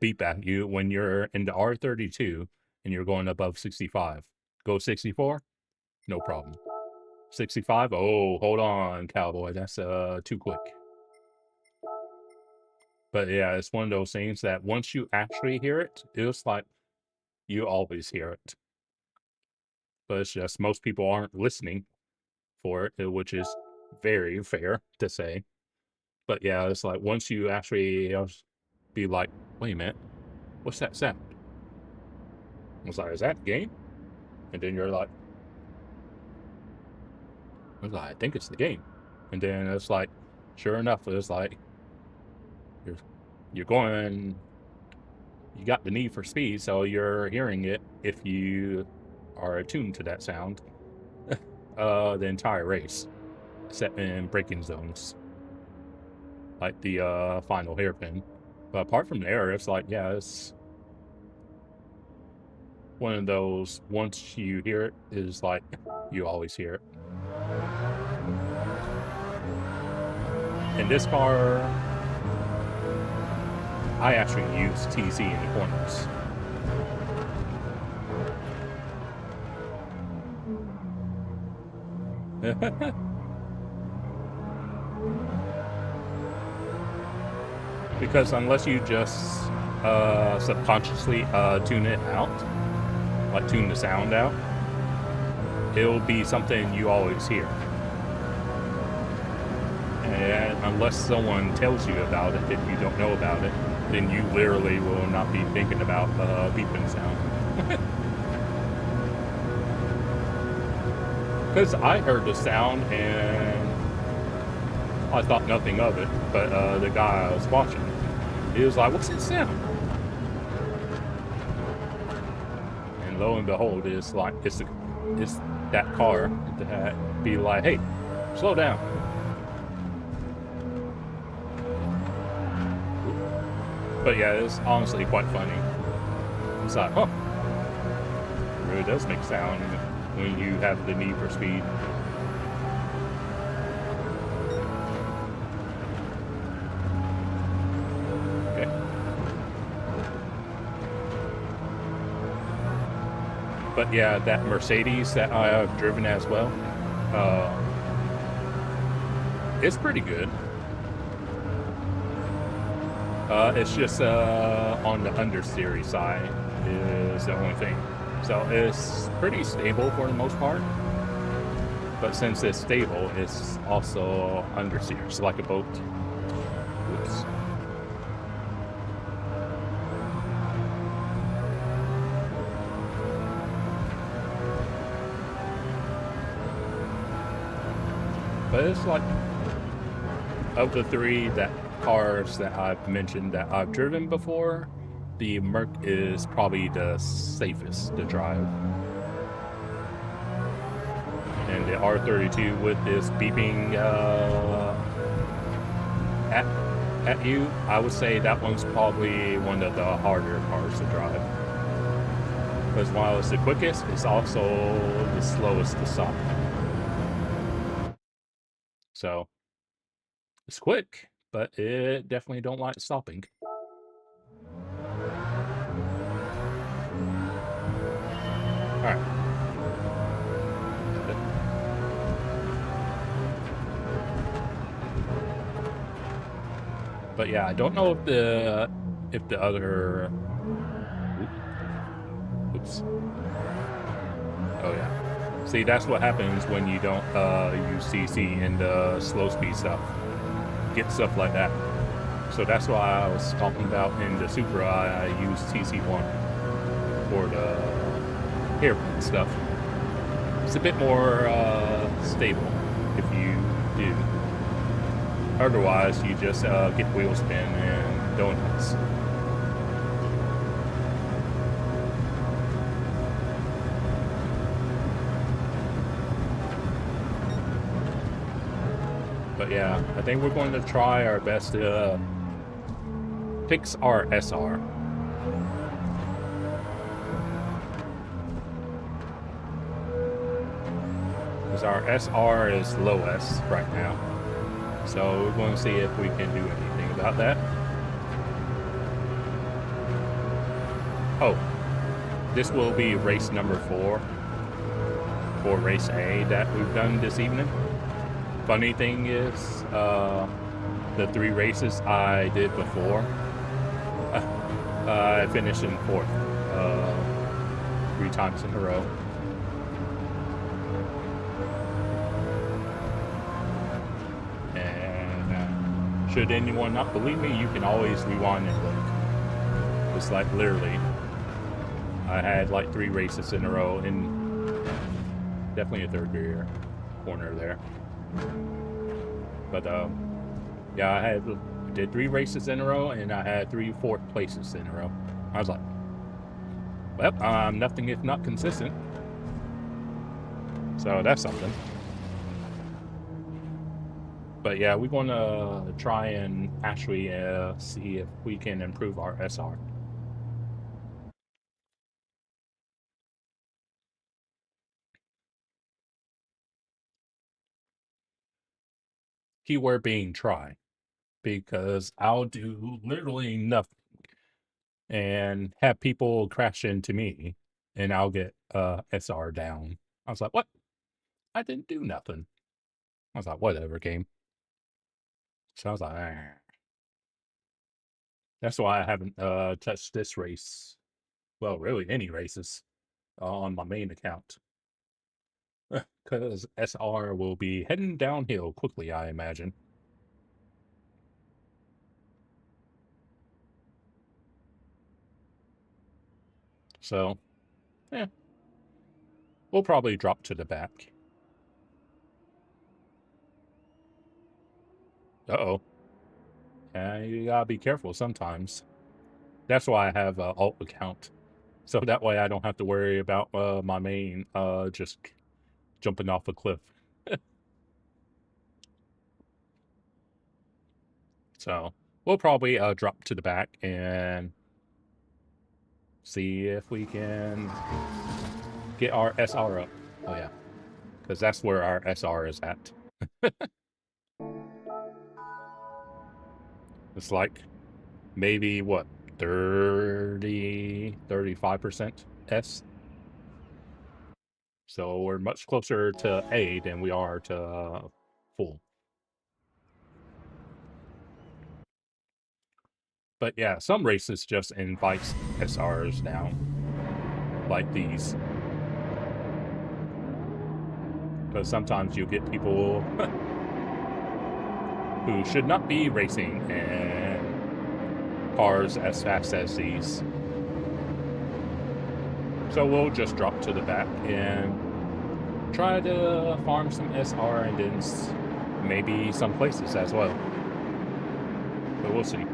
beep at you when you're in the R32 and you're going above 65. Go 64, no problem. 65, oh, hold on, cowboy, that's too quick. But yeah, it's one of those things that once you actually hear it, it's like you always hear it. But it's just most people aren't listening for it, which is very fair to say. But yeah, it's like once you actually be like, wait a minute, what's that sound? I was like, is that the game? And then you're like, I think it's the game. And then it's like, sure enough, it's like, you're going, you got the need for speed, so you're hearing it if you are attuned to that sound the entire race, except in braking zones, like the final hairpin. But apart from there, it's like, yeah, it's one of those, once you hear it, is like, you always hear it. In this car, I actually use TZ in the corners. Because unless you just subconsciously tune it out, like tune the sound out, it'll be something you always hear. And unless someone tells you about it, if you don't know about it, then you literally will not be thinking about beeping sound. Because I heard the sound and I thought nothing of it, but the guy I was watching, he was like, what's that sound? And lo and behold, it's like, it's that car that be like, hey, slow down. But yeah, it's honestly quite funny. It's like, oh, it really does make sound when you have the need for speed. Okay. But yeah, that Mercedes that I've driven as well, it's pretty good. It's just on the understeer side is the only thing. So it's pretty stable for the most part. But since it's stable, it's also understeer. It's like a boat. Oops. But it's like, of the three cars that I've mentioned that I've driven before, the Merc is probably the safest to drive. And the R32 with this beeping at you, I would say that one's probably one of the harder cars to drive. Because while it's the quickest, it's also the slowest to stop. So it's quick, but it definitely don't like stopping. All right. But yeah, I don't know if the other. Oops. Oh yeah. See, that's what happens when you don't use CC in the slow speed stuff. Get stuff like that. So that's why I was talking about in the Supra, I use TC1 for the hairpin stuff. It's a bit more stable if you do. Otherwise, you just get wheel spin and donuts. But yeah, I think we're going to try our best to fix our SR. Because our SR is low S right now. So we're going to see if we can do anything about that. Oh, this will be race number 4 for race A that we've done this evening. Funny thing is, the 3 races I did before, I finished in 4th 3 times in a row. And should anyone not believe me, you can always rewind and look. It's like literally, I had like 3 races in a row, and definitely a third gear corner there. But yeah, I did 3 races in a row, and I had 3 4th places in a row. I was like, well, I'm nothing if not consistent. So that's something. But yeah, we're going to try and actually see if we can improve our SR. Keyword being try, because I'll do literally nothing and have people crash into me, and I'll get SR down. I was like, what? I didn't do nothing. I was like, whatever, game. So I was like, ah. That's why I haven't touched this race. Well, really, any races on my main account. Because SR will be heading downhill quickly, I imagine. So, yeah, we'll probably drop to the back. Uh-oh. You gotta be careful sometimes. That's why I have an alt account. So that way I don't have to worry about my main just jumping off a cliff. So, we'll probably drop to the back and see if we can get our SR up. Oh yeah, because that's where our SR is at. It's like maybe what, 35% S. So we're much closer to A than we are to full. But yeah, some races just invite SRs down, like these. Because sometimes you get people who should not be racing in cars as fast as these. So we'll just drop to the back and try to farm some SR and then maybe some places as well. But we'll see.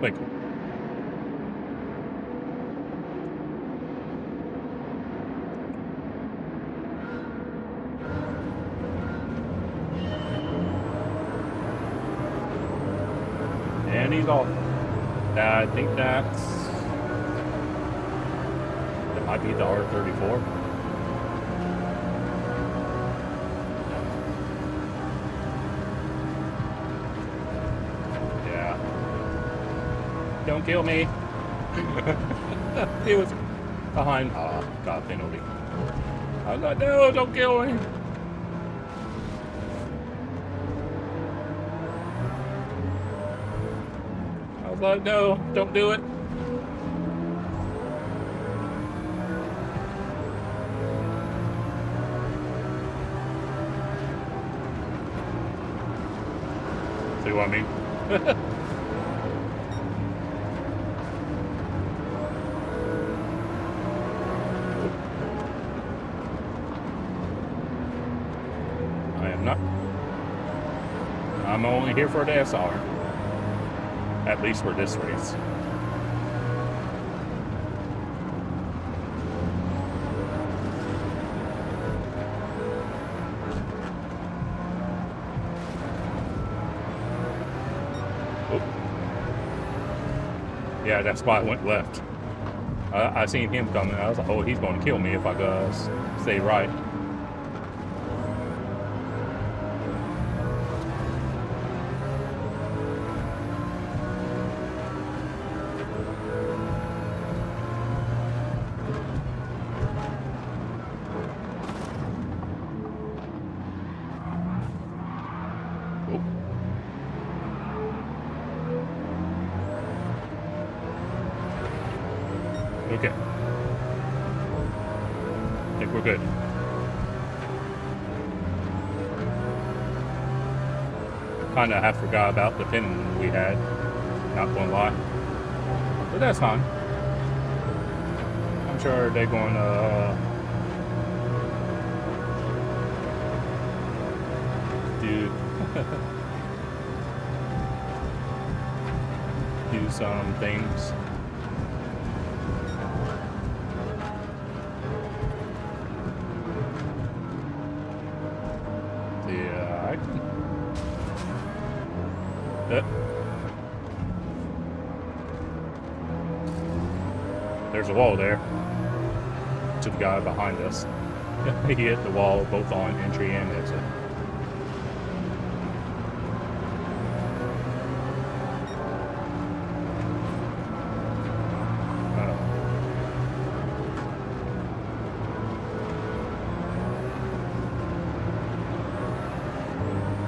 Thank you. And he's off. I think that might be the R34. Yeah. Don't kill me. He was behind. Oh, God, penalty. I was like, no, don't kill me. I was like, no, don't do it. See what I mean? I am not. I'm only here for the SR. At least for this race. Oh. Yeah, that's why I went left. I seen him coming. I was like, oh, he's going to kill me if I go stay right. Okay. I think we're good. Kinda have forgot about the pin we had. Not gonna lie. But that's fine. I'm sure they're gonna do some things. There's a wall there. To the guy behind us. He hit the wall both on entry and exit.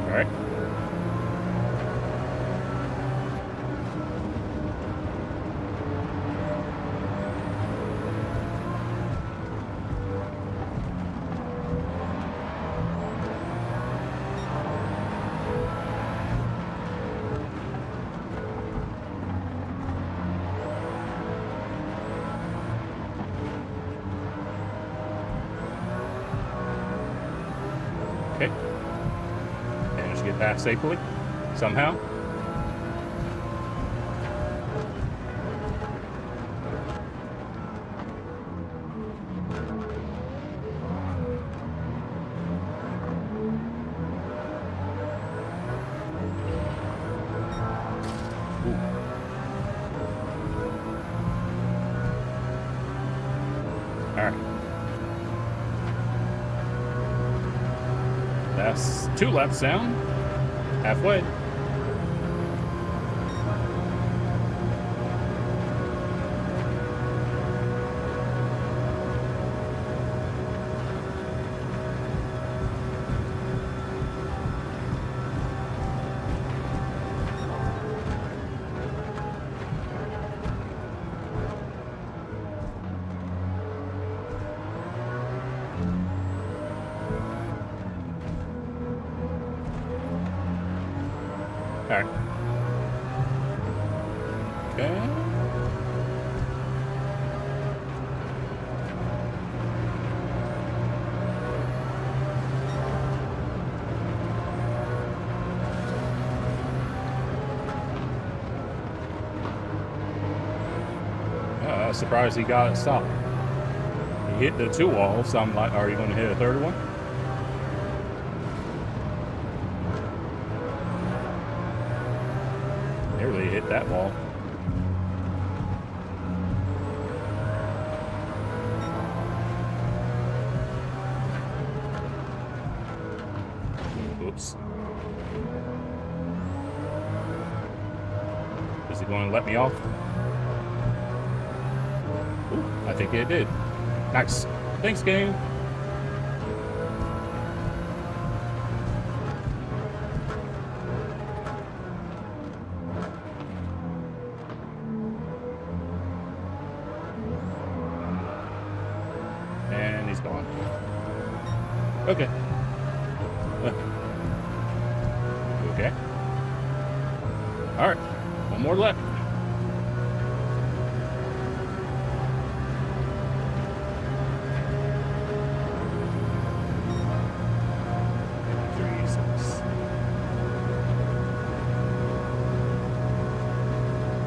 Alright. Okay. Managed to get past safely, somehow. Ooh. Alright. That's 2 laps down. Halfway. Alright. Okay. Surprised he got it stopped. He hit the 2 walls, so I'm like, are you going to hit a 3rd one? Nearly hit that wall. Oops. Is he going to let me off? Ooh, I think it did. Nice. Thanks, game. And he's gone. Okay. Okay. All right. One more left.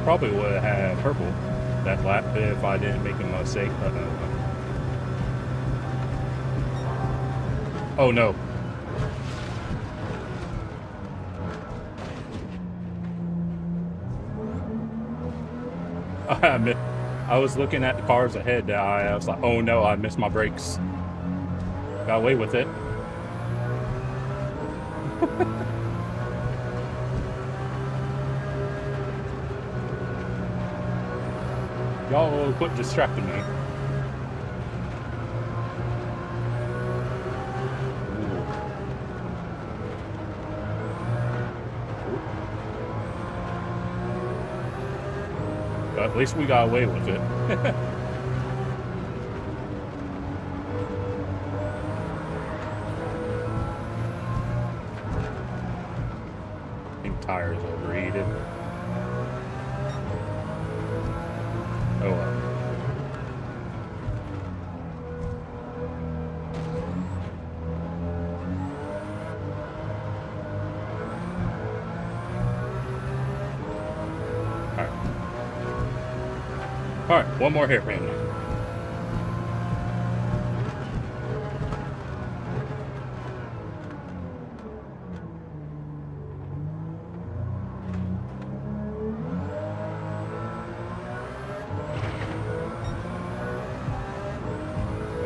Probably would have had purple that lap if I didn't make a mistake. Oh no. I was looking at the cars ahead. I was like, oh no, I missed my brakes. Got away with it. Y'all quit distracting me. But at least we got away with it. I think tires overheated. Oh well. Alright, one more hairpin.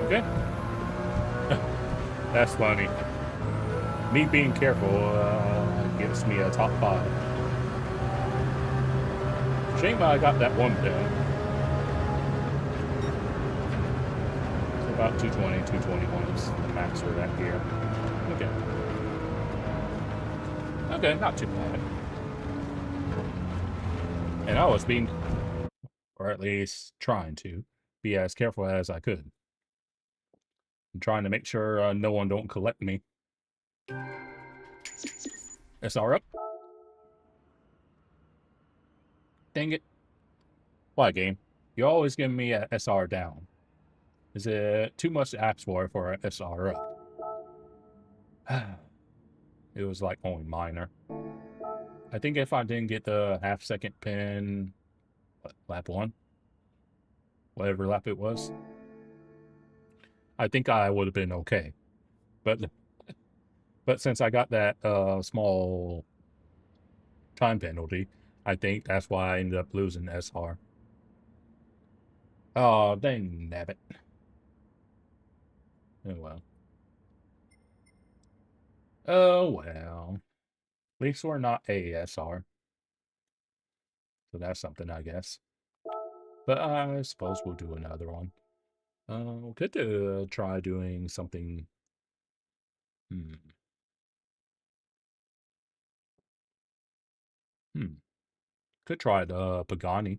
Okay. That's funny. Me being careful gives me a top 5. Shame I got that one down. So about 220, 221 is the max for that gear. Okay. Okay, not too bad. And I was being, or at least trying to, be as careful as I could. I'm trying to make sure no one don't collect me. SR up. Dang it. Why, game? You always give me a SR down. Is it too much to ask for an SR up? It was like only minor. I think if I didn't get the half-second pin, lap 1? Whatever lap it was, I think I would have been okay. But since I got that small time penalty, I think that's why I ended up losing SR. Oh, dang nabbit. Oh well. Oh well. At least we're not ASR. So that's something, I guess. But I suppose we'll do another one. Good to try doing something. Hmm. Could try the Pagani.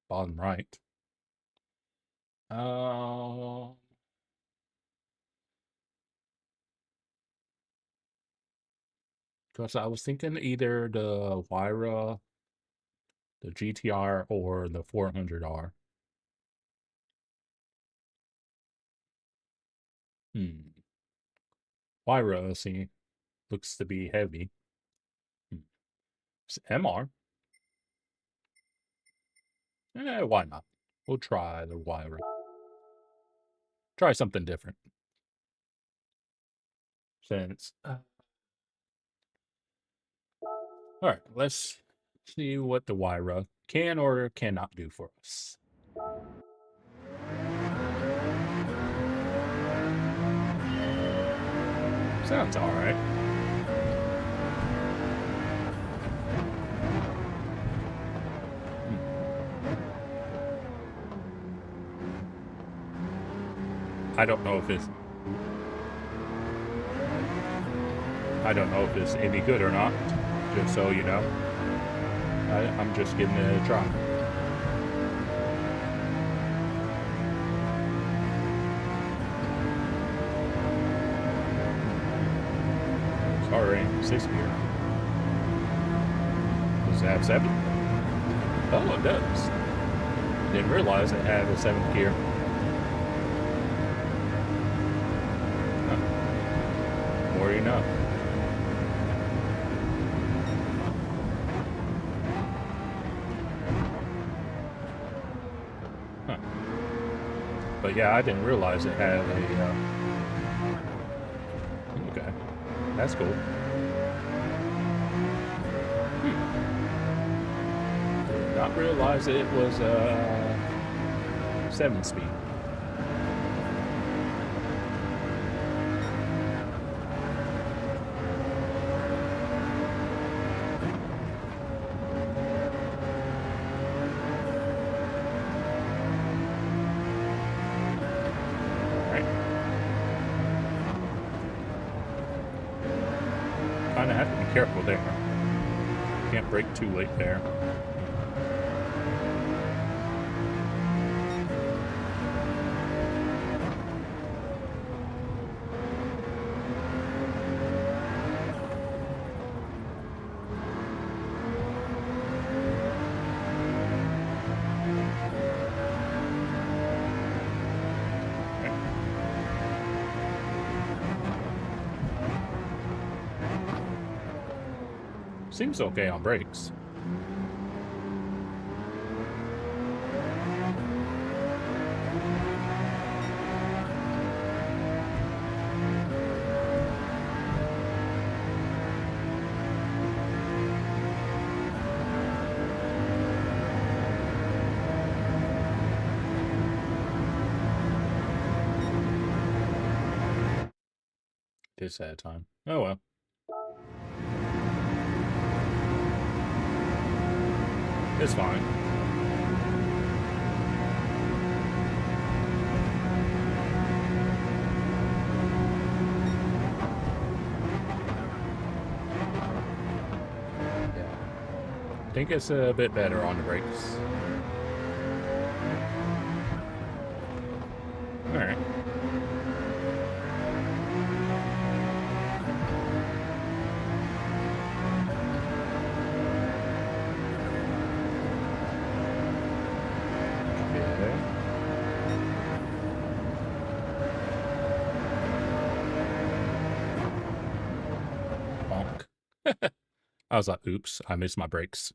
Bottom right. Because I was thinking either the Wyra, the GTR, or the 400R. Wyra, see, looks to be heavy. It's MR. Why not? We'll try the Wyra. Try something different. Since. Alright, let's see what the Wyra can or cannot do for us. Sounds alright. I don't know if it's any good or not, just so you know. I'm just giving it a try. Sorry, 6th gear. Does it have 7? Oh, it does. Didn't realize it had a 7th gear. More you know. But yeah, I didn't realize it had a. Okay, that's cool. Did not realize it was 7-speed. Kind of have to be careful there. Can't brake too late there. Seems okay on brakes. This had time. Oh well. It's fine. Yeah. I think it's a bit better on the brakes. Alright. I was like, oops, I missed my brakes.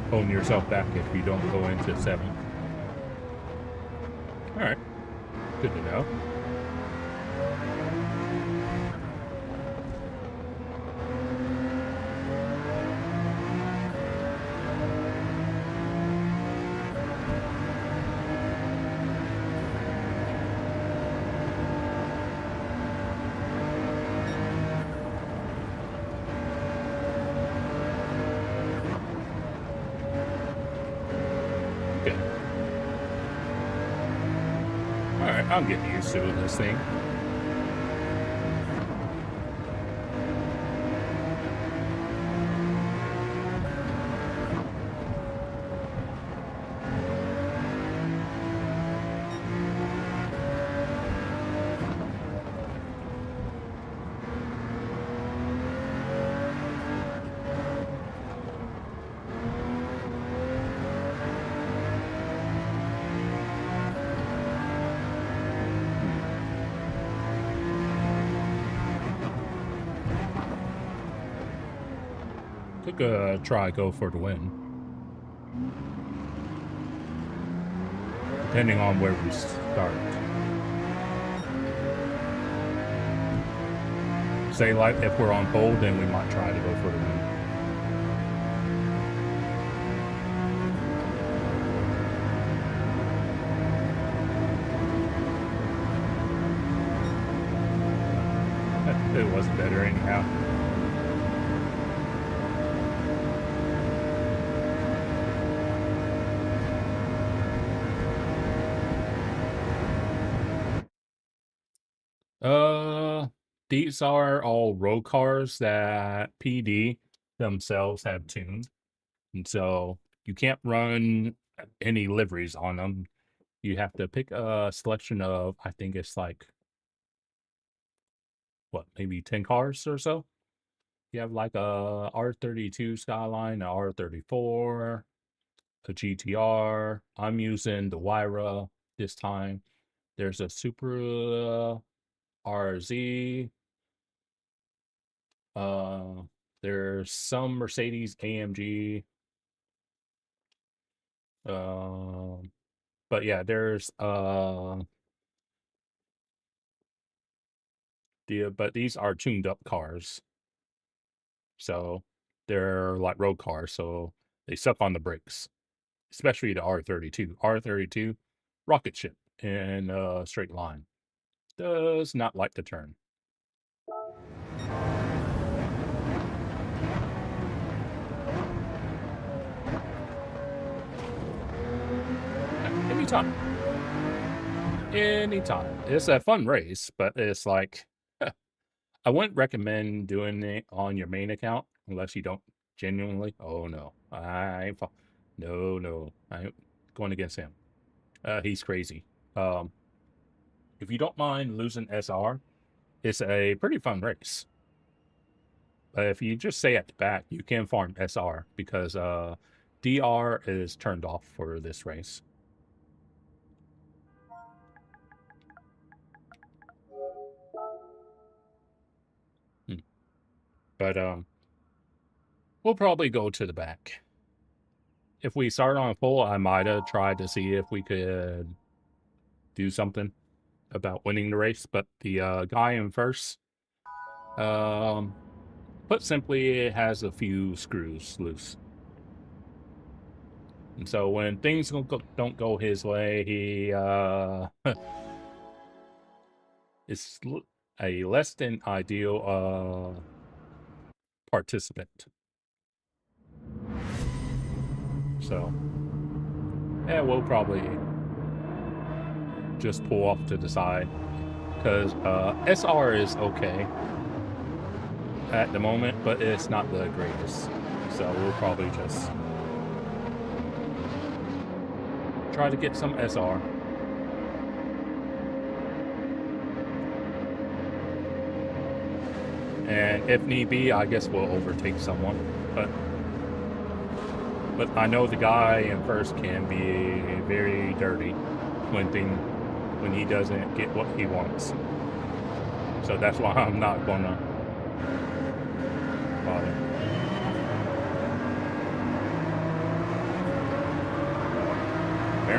hold yourself back if you don't go into 7th. Alright, good to know. I'm getting used to this thing. Took a go for the win. Depending on where we start. Say like if we're on pole, then we might try to go for the win. It wasn't better anyhow. These are all road cars that PD themselves have tuned. And so you can't run any liveries on them. You have to pick a selection of, I think it's like, what, maybe 10 cars or so? You have like a R32 Skyline, a R34, a GTR. I'm using the Wyra this time. There's a Supra RZ. There's some Mercedes AMG. But yeah, there's but these are tuned up cars. So they're like road cars, so they suck on the brakes. Especially the R32. R32 rocket ship in a straight line. Does not like to turn. Anytime. It's a fun race, but it's like I wouldn't recommend doing it on your main account unless you don't genuinely. Oh no, I ain't going against him. He's crazy. If you don't mind losing SR, it's a pretty fun race. But if you just stay at the back, you can farm SR because DR is turned off for this race. But we'll probably go to the back. If we start on a pole, I might have tried to see if we could do something about winning the race. But the guy in first, put simply, it has a few screws loose. And so when things don't go his way, he is a less than ideal participant. So, yeah, we'll probably just pull off to the side because SR is okay at the moment, but it's not the greatest. So we'll probably just try to get some SR. And if need be, I guess we'll overtake someone. But I know the guy in first can be very dirty when he doesn't get what he wants. So that's why I'm not gonna bother.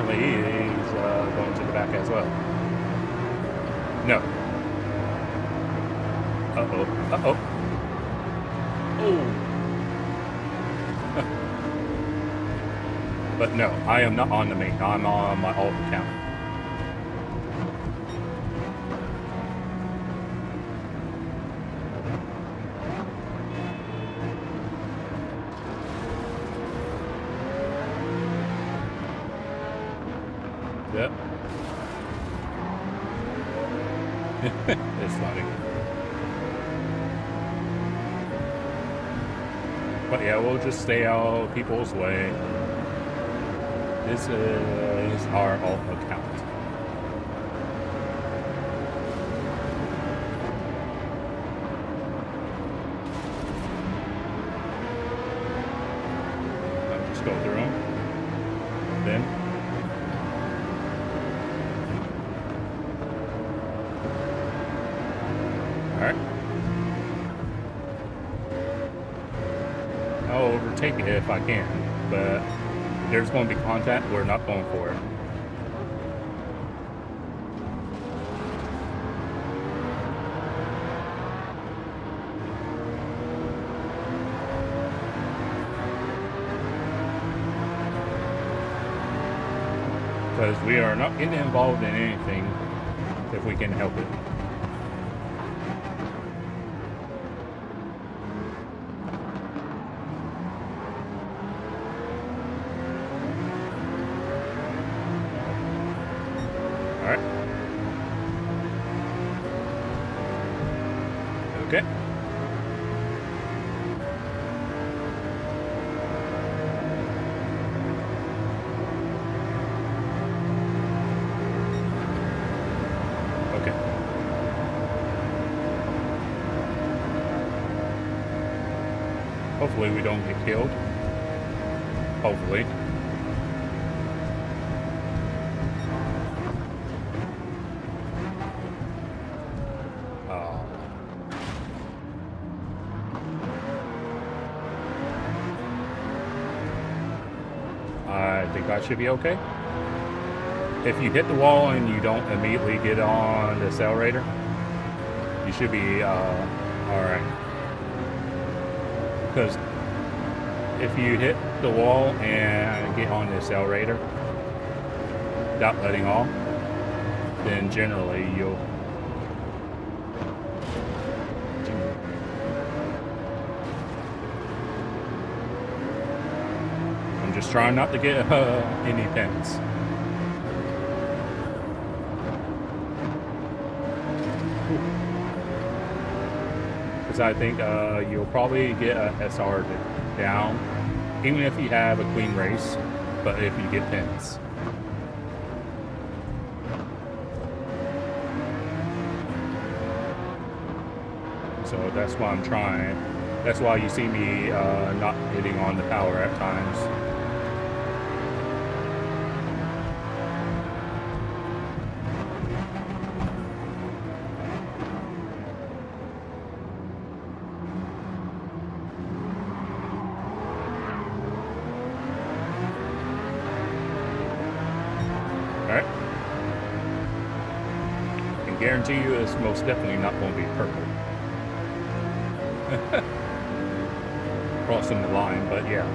apparently he's going to the back as well. No. Uh-oh. Uh-oh. Oh. But no, I am not on the main. I'm on my alt account. Yep. It's funny. But yeah, we'll just stay out of people's way. This is our alt account. I'll just go through them. Then. Alright. I'll overtake it if I can, but there's going to be contact, we're not going for it. Because we are not getting involved in anything if we can help it. Okay. Okay. Hopefully we don't get killed. Hopefully. I think I should be okay. If you hit the wall and you don't immediately get on the accelerator, you should be alright. Because if you hit the wall and get on the accelerator without letting off, then generally you'll just trying not to get any pins. Because I think you'll probably get a SR down, even if you have a clean race, but if you get pins. So that's why I'm trying. That's why you see me not hitting on the power at times. Alright. I can guarantee you it's most definitely not going to be purple. Crossing the line, but yeah.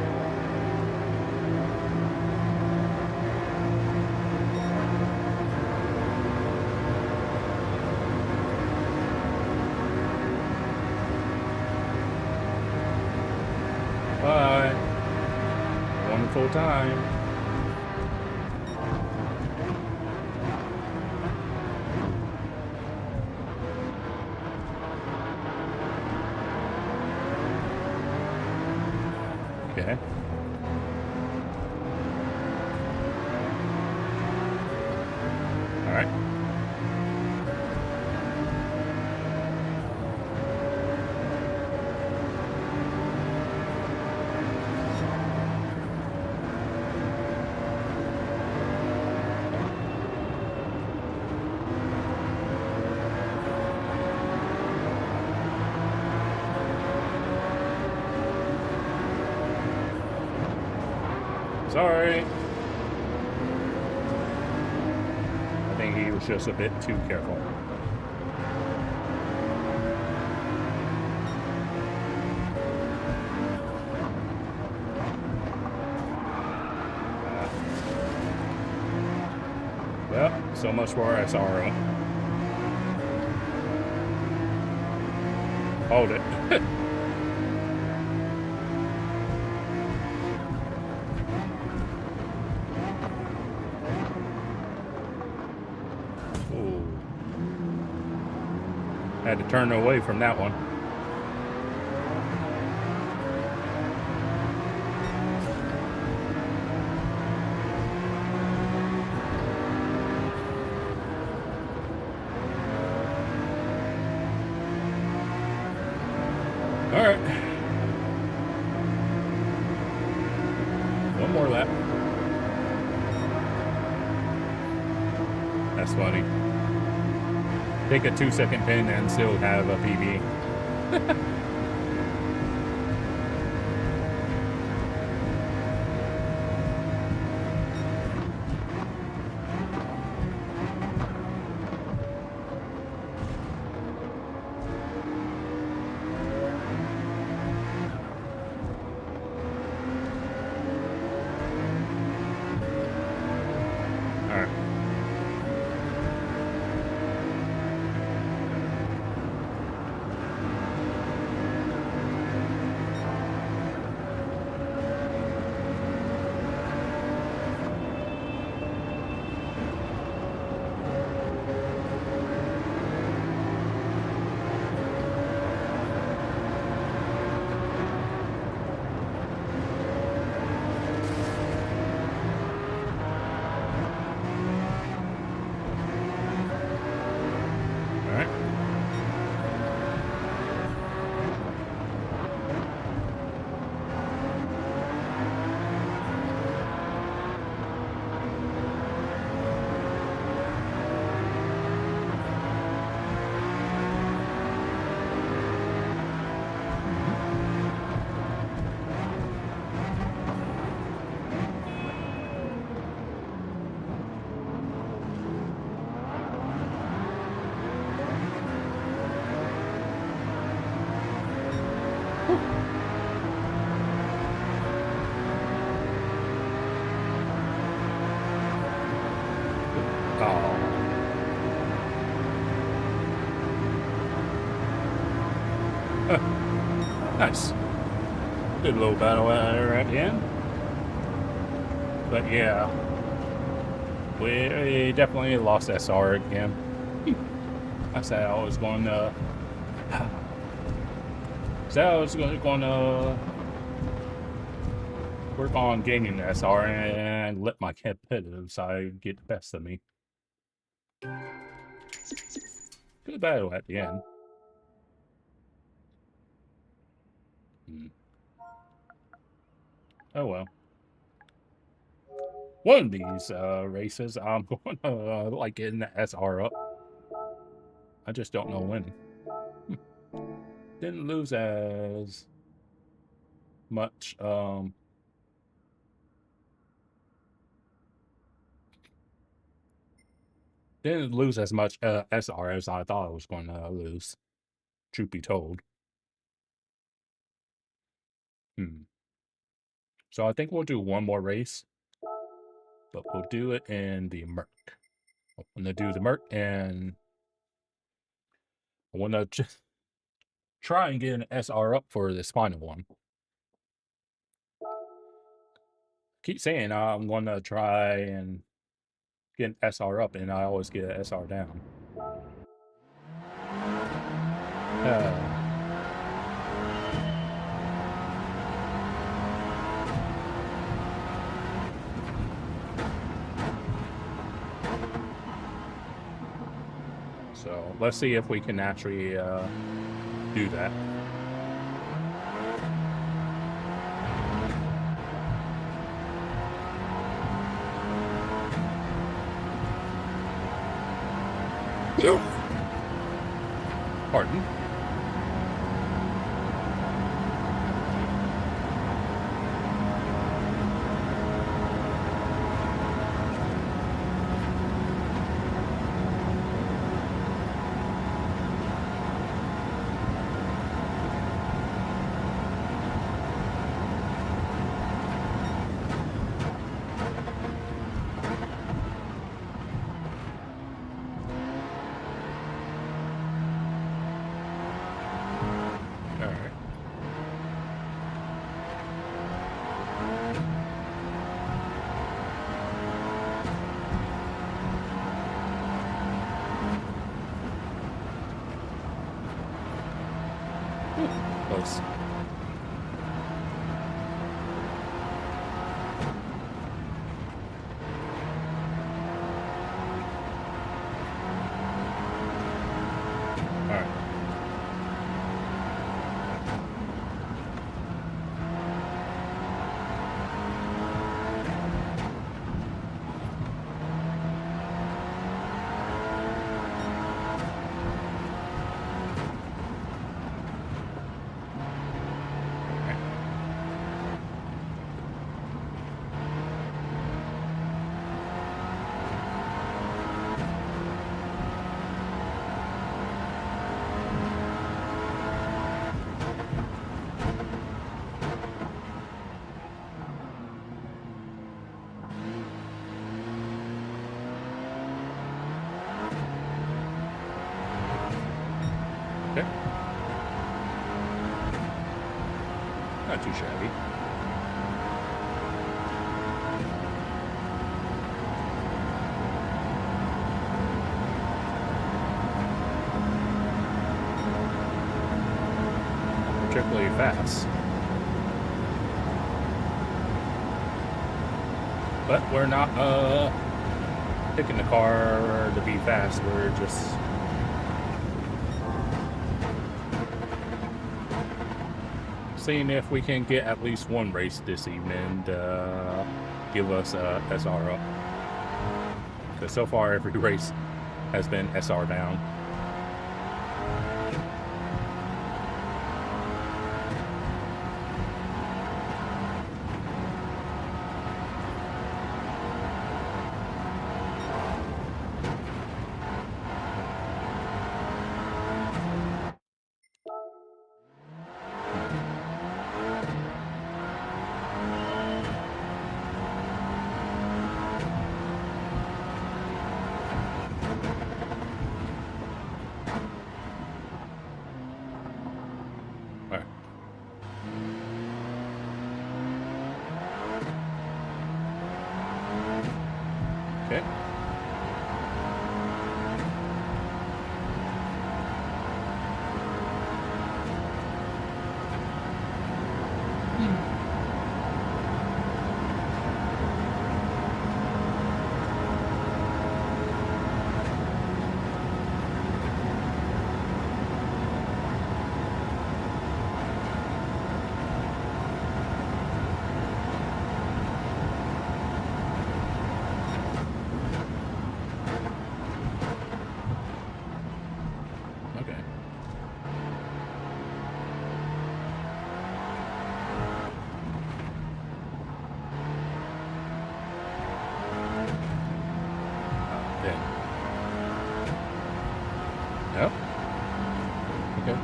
Bye. Wonderful time. Okay. All right. Sorry. think he was just a bit too careful. Well, so much for SRO. Hold it. Ooh. Had to turn away from that one. All right. One more lap. That's funny. Take a 2-second pin and still have a PB. Nice. Good little battle at the end. But yeah, we definitely lost SR again. I said I was going to. Going to work on gaining the SR and let my competitive side get the best of me. Good battle at the end. Oh well. One of these races, I'm going to like getting the SR up. I just don't know when. Didn't lose as much. Didn't lose as much SR as I thought I was going to lose. Truth be told. So I think we'll do one more race, but we'll do it in the Merc. I'm gonna do the Merc, and I want to just try and get an SR up for this final one. Keep saying I'm gonna try and get an SR up, and I always get an SR down. So let's see if we can actually do that. Pardon? too shabby. Particularly fast. But we're not picking the car to be fast, we're just seeing if we can get at least one race this evening to give us a SR up. Because so far every race has been SR down. Yep. Okay.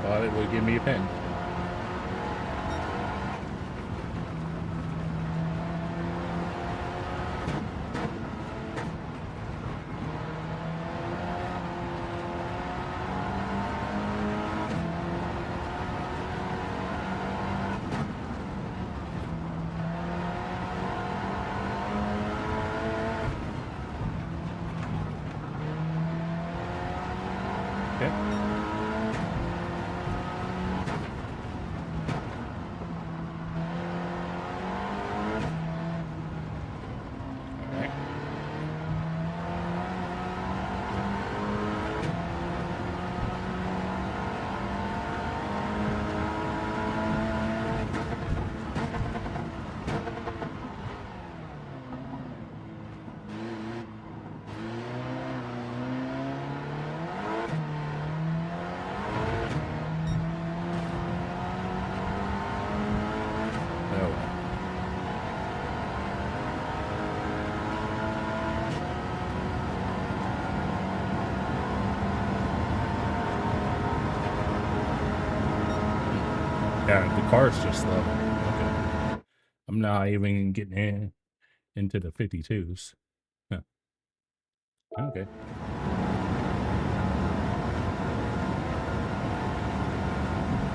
Thought it would give me a pen. Yeah, the car's just slow. Okay. I'm not even getting into the 52s. Huh. Okay.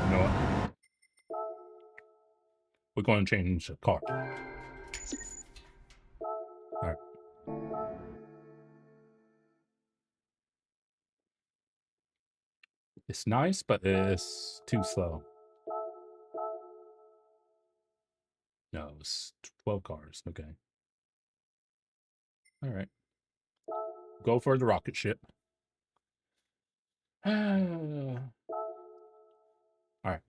You know what? We're going to change the car. Alright. It's nice, but it's too slow. No, it's 12 cars. Okay. Alright. Go for the rocket ship. Alright. Alright.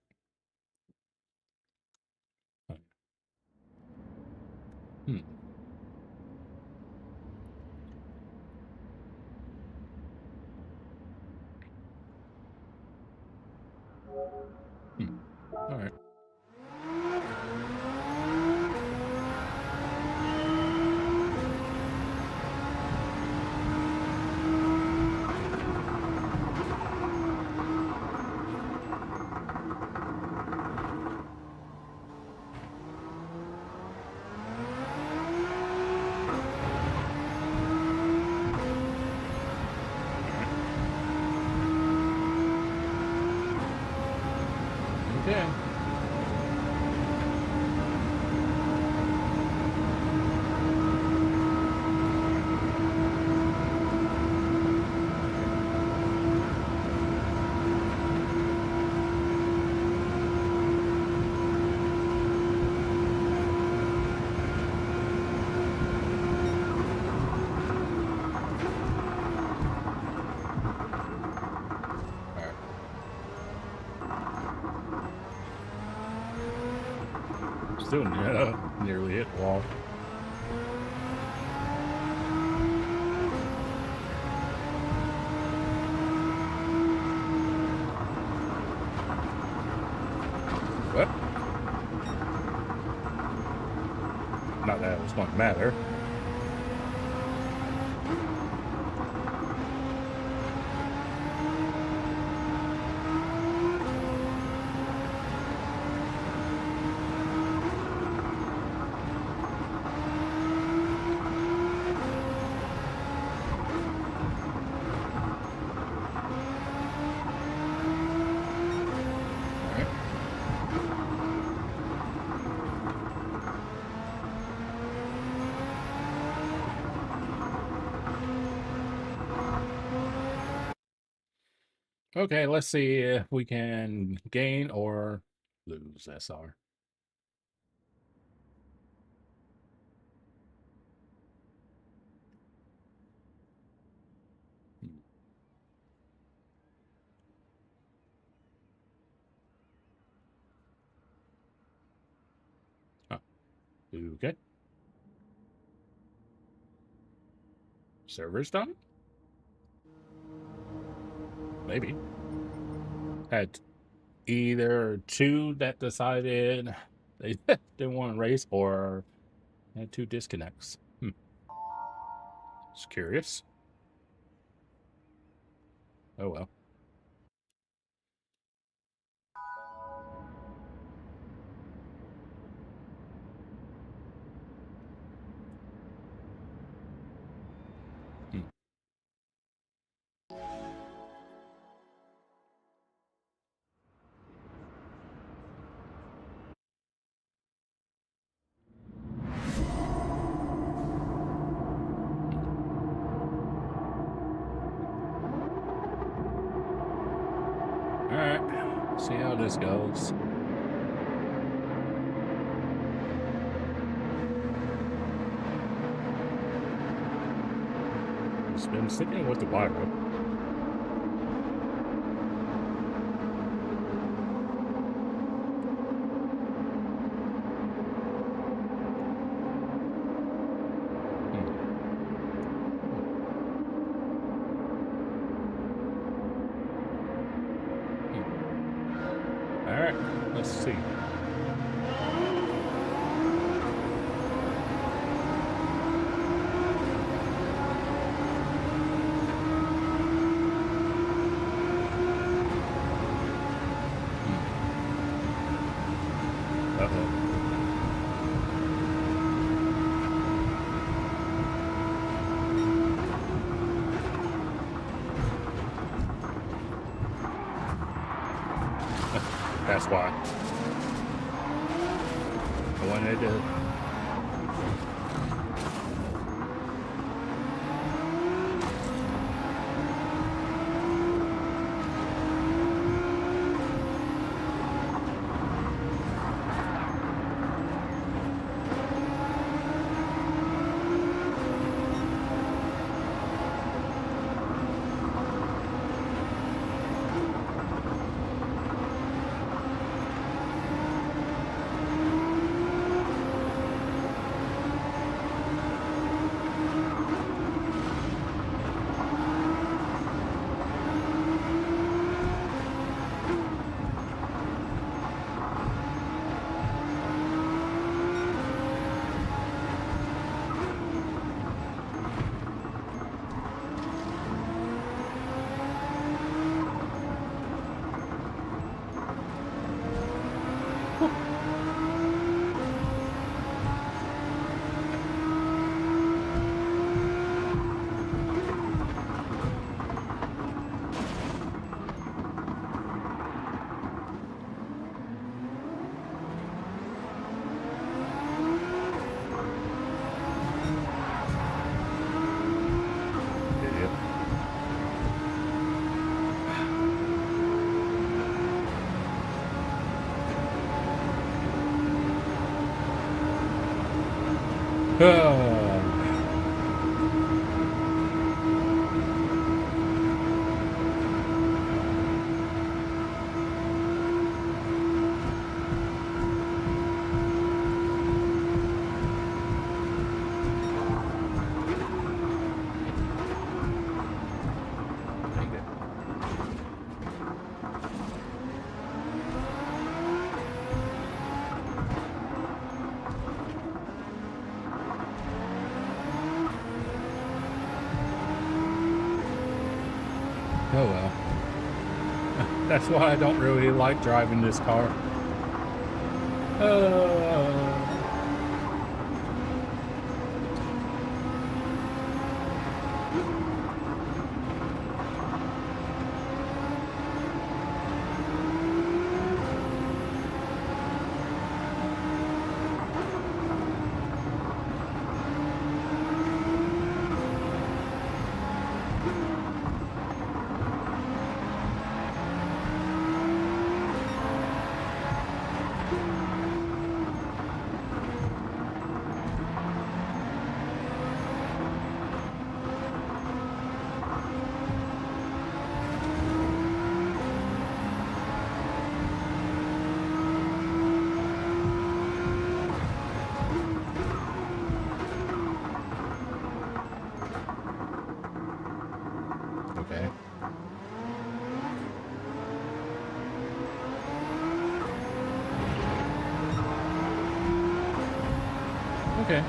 too. Nearly hit the wall. What? Not that it's going to matter. Okay, let's see if we can gain or lose SR. Oh, okay. Server's done? Maybe. Had either two that decided they didn't want to race or had two disconnects. Just curious. Oh well. Alright, see how this goes. It's been sticking with the wire. Alright, let's see. That's why. I wanted to. Oh well. That's why I don't really like driving this car. Okay. Okay.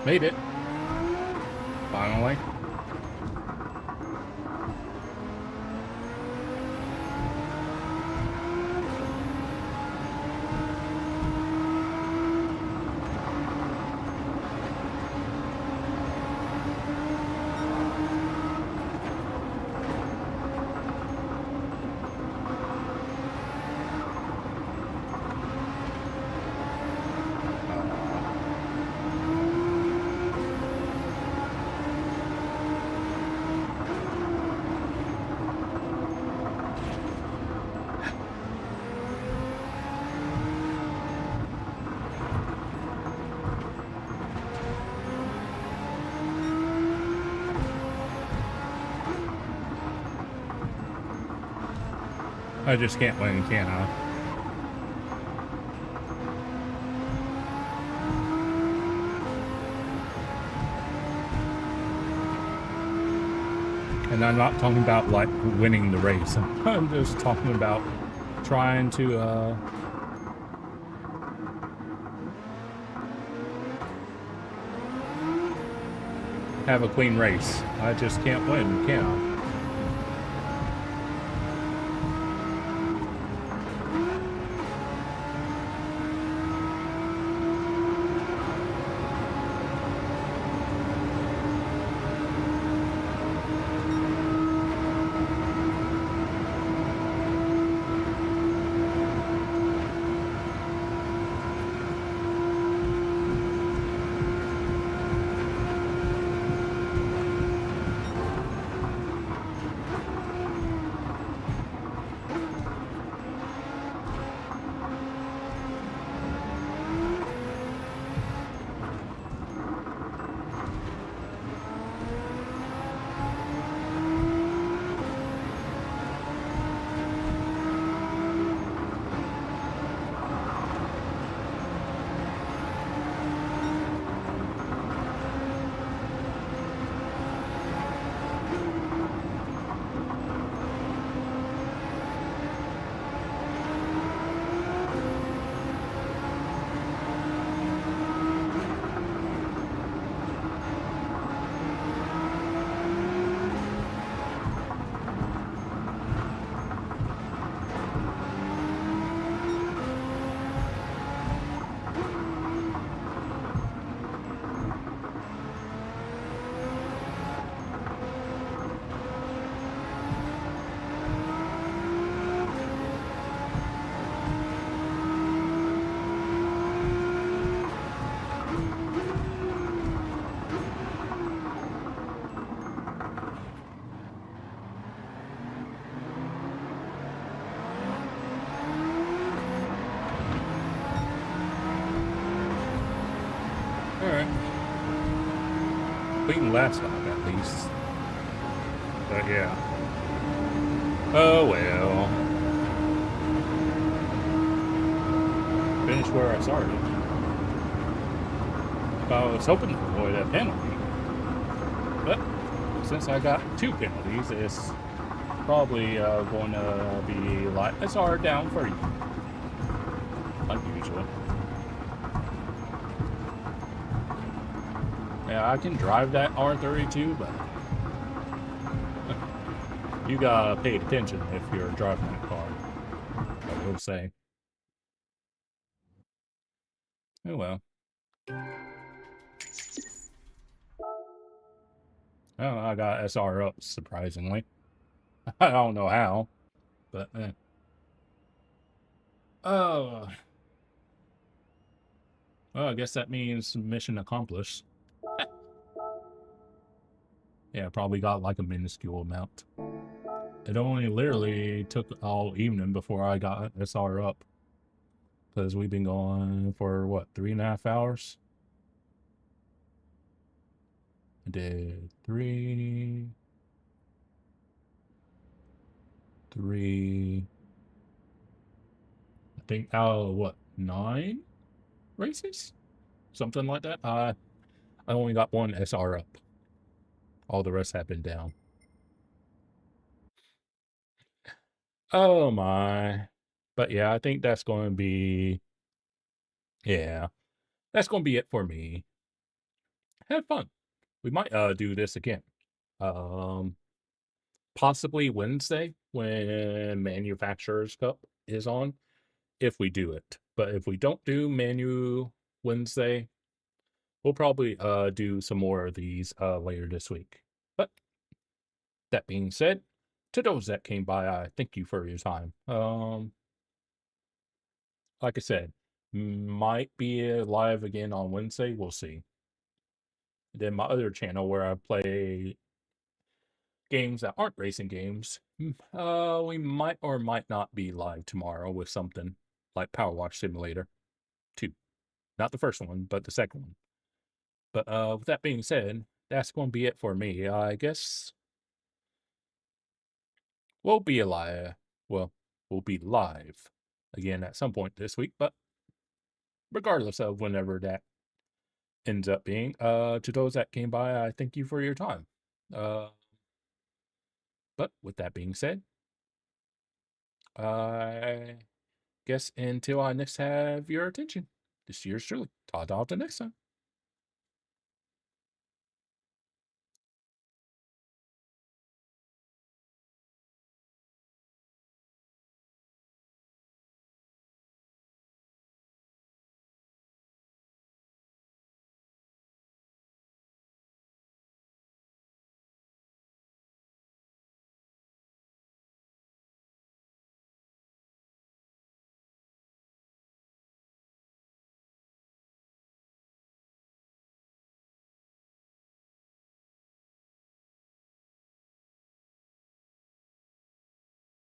Made it. Finally. I just can't win, can I? And I'm not talking about, like, winning the race. I'm just talking about trying to, have a clean race. I just can't win, can I? Alright. Clean last time, I bet. least. But yeah. Oh well. Finish where I started. I was hoping to avoid a penalty. But since I got 2 penalties, it's probably going to be like SR down for you. Like usual. Yeah, I can drive that R32, but you gotta pay attention if you're driving that car, I will say. Oh well. Oh, I got SR up, surprisingly. I don't know how, but oh. Well, I guess that means mission accomplished. Yeah, probably got like a minuscule amount. It only literally took all evening before I got SR up. Because we've been going for, what, 3.5 hours? I did 3... I think out of, what, 9 races? Something like that. I only got 1 SR up. All the rest have been down. Oh my. But yeah, I think that's going to be... Yeah. That's going to be it for me. Have fun. We might do this again. Possibly Wednesday when Manufacturer's Cup is on, if we do it. But if we don't do Manu Wednesday, we'll probably do some more of these later this week. But that being said, to those that came by, I thank you for your time. Like I said, might be live again on Wednesday. We'll see. Then my other channel where I play games that aren't racing games, we might or might not be live tomorrow with something like Power Wash Simulator 2. Not the first one, but the second one. But with that being said, that's going to be it for me. I guess we'll be alive. Well, we'll be live again at some point this week, but regardless of whenever that ends up being, to those that came by, I thank you for your time. But with that being said, I guess until I next have your attention, this is yours truly. Ta-ta till next time.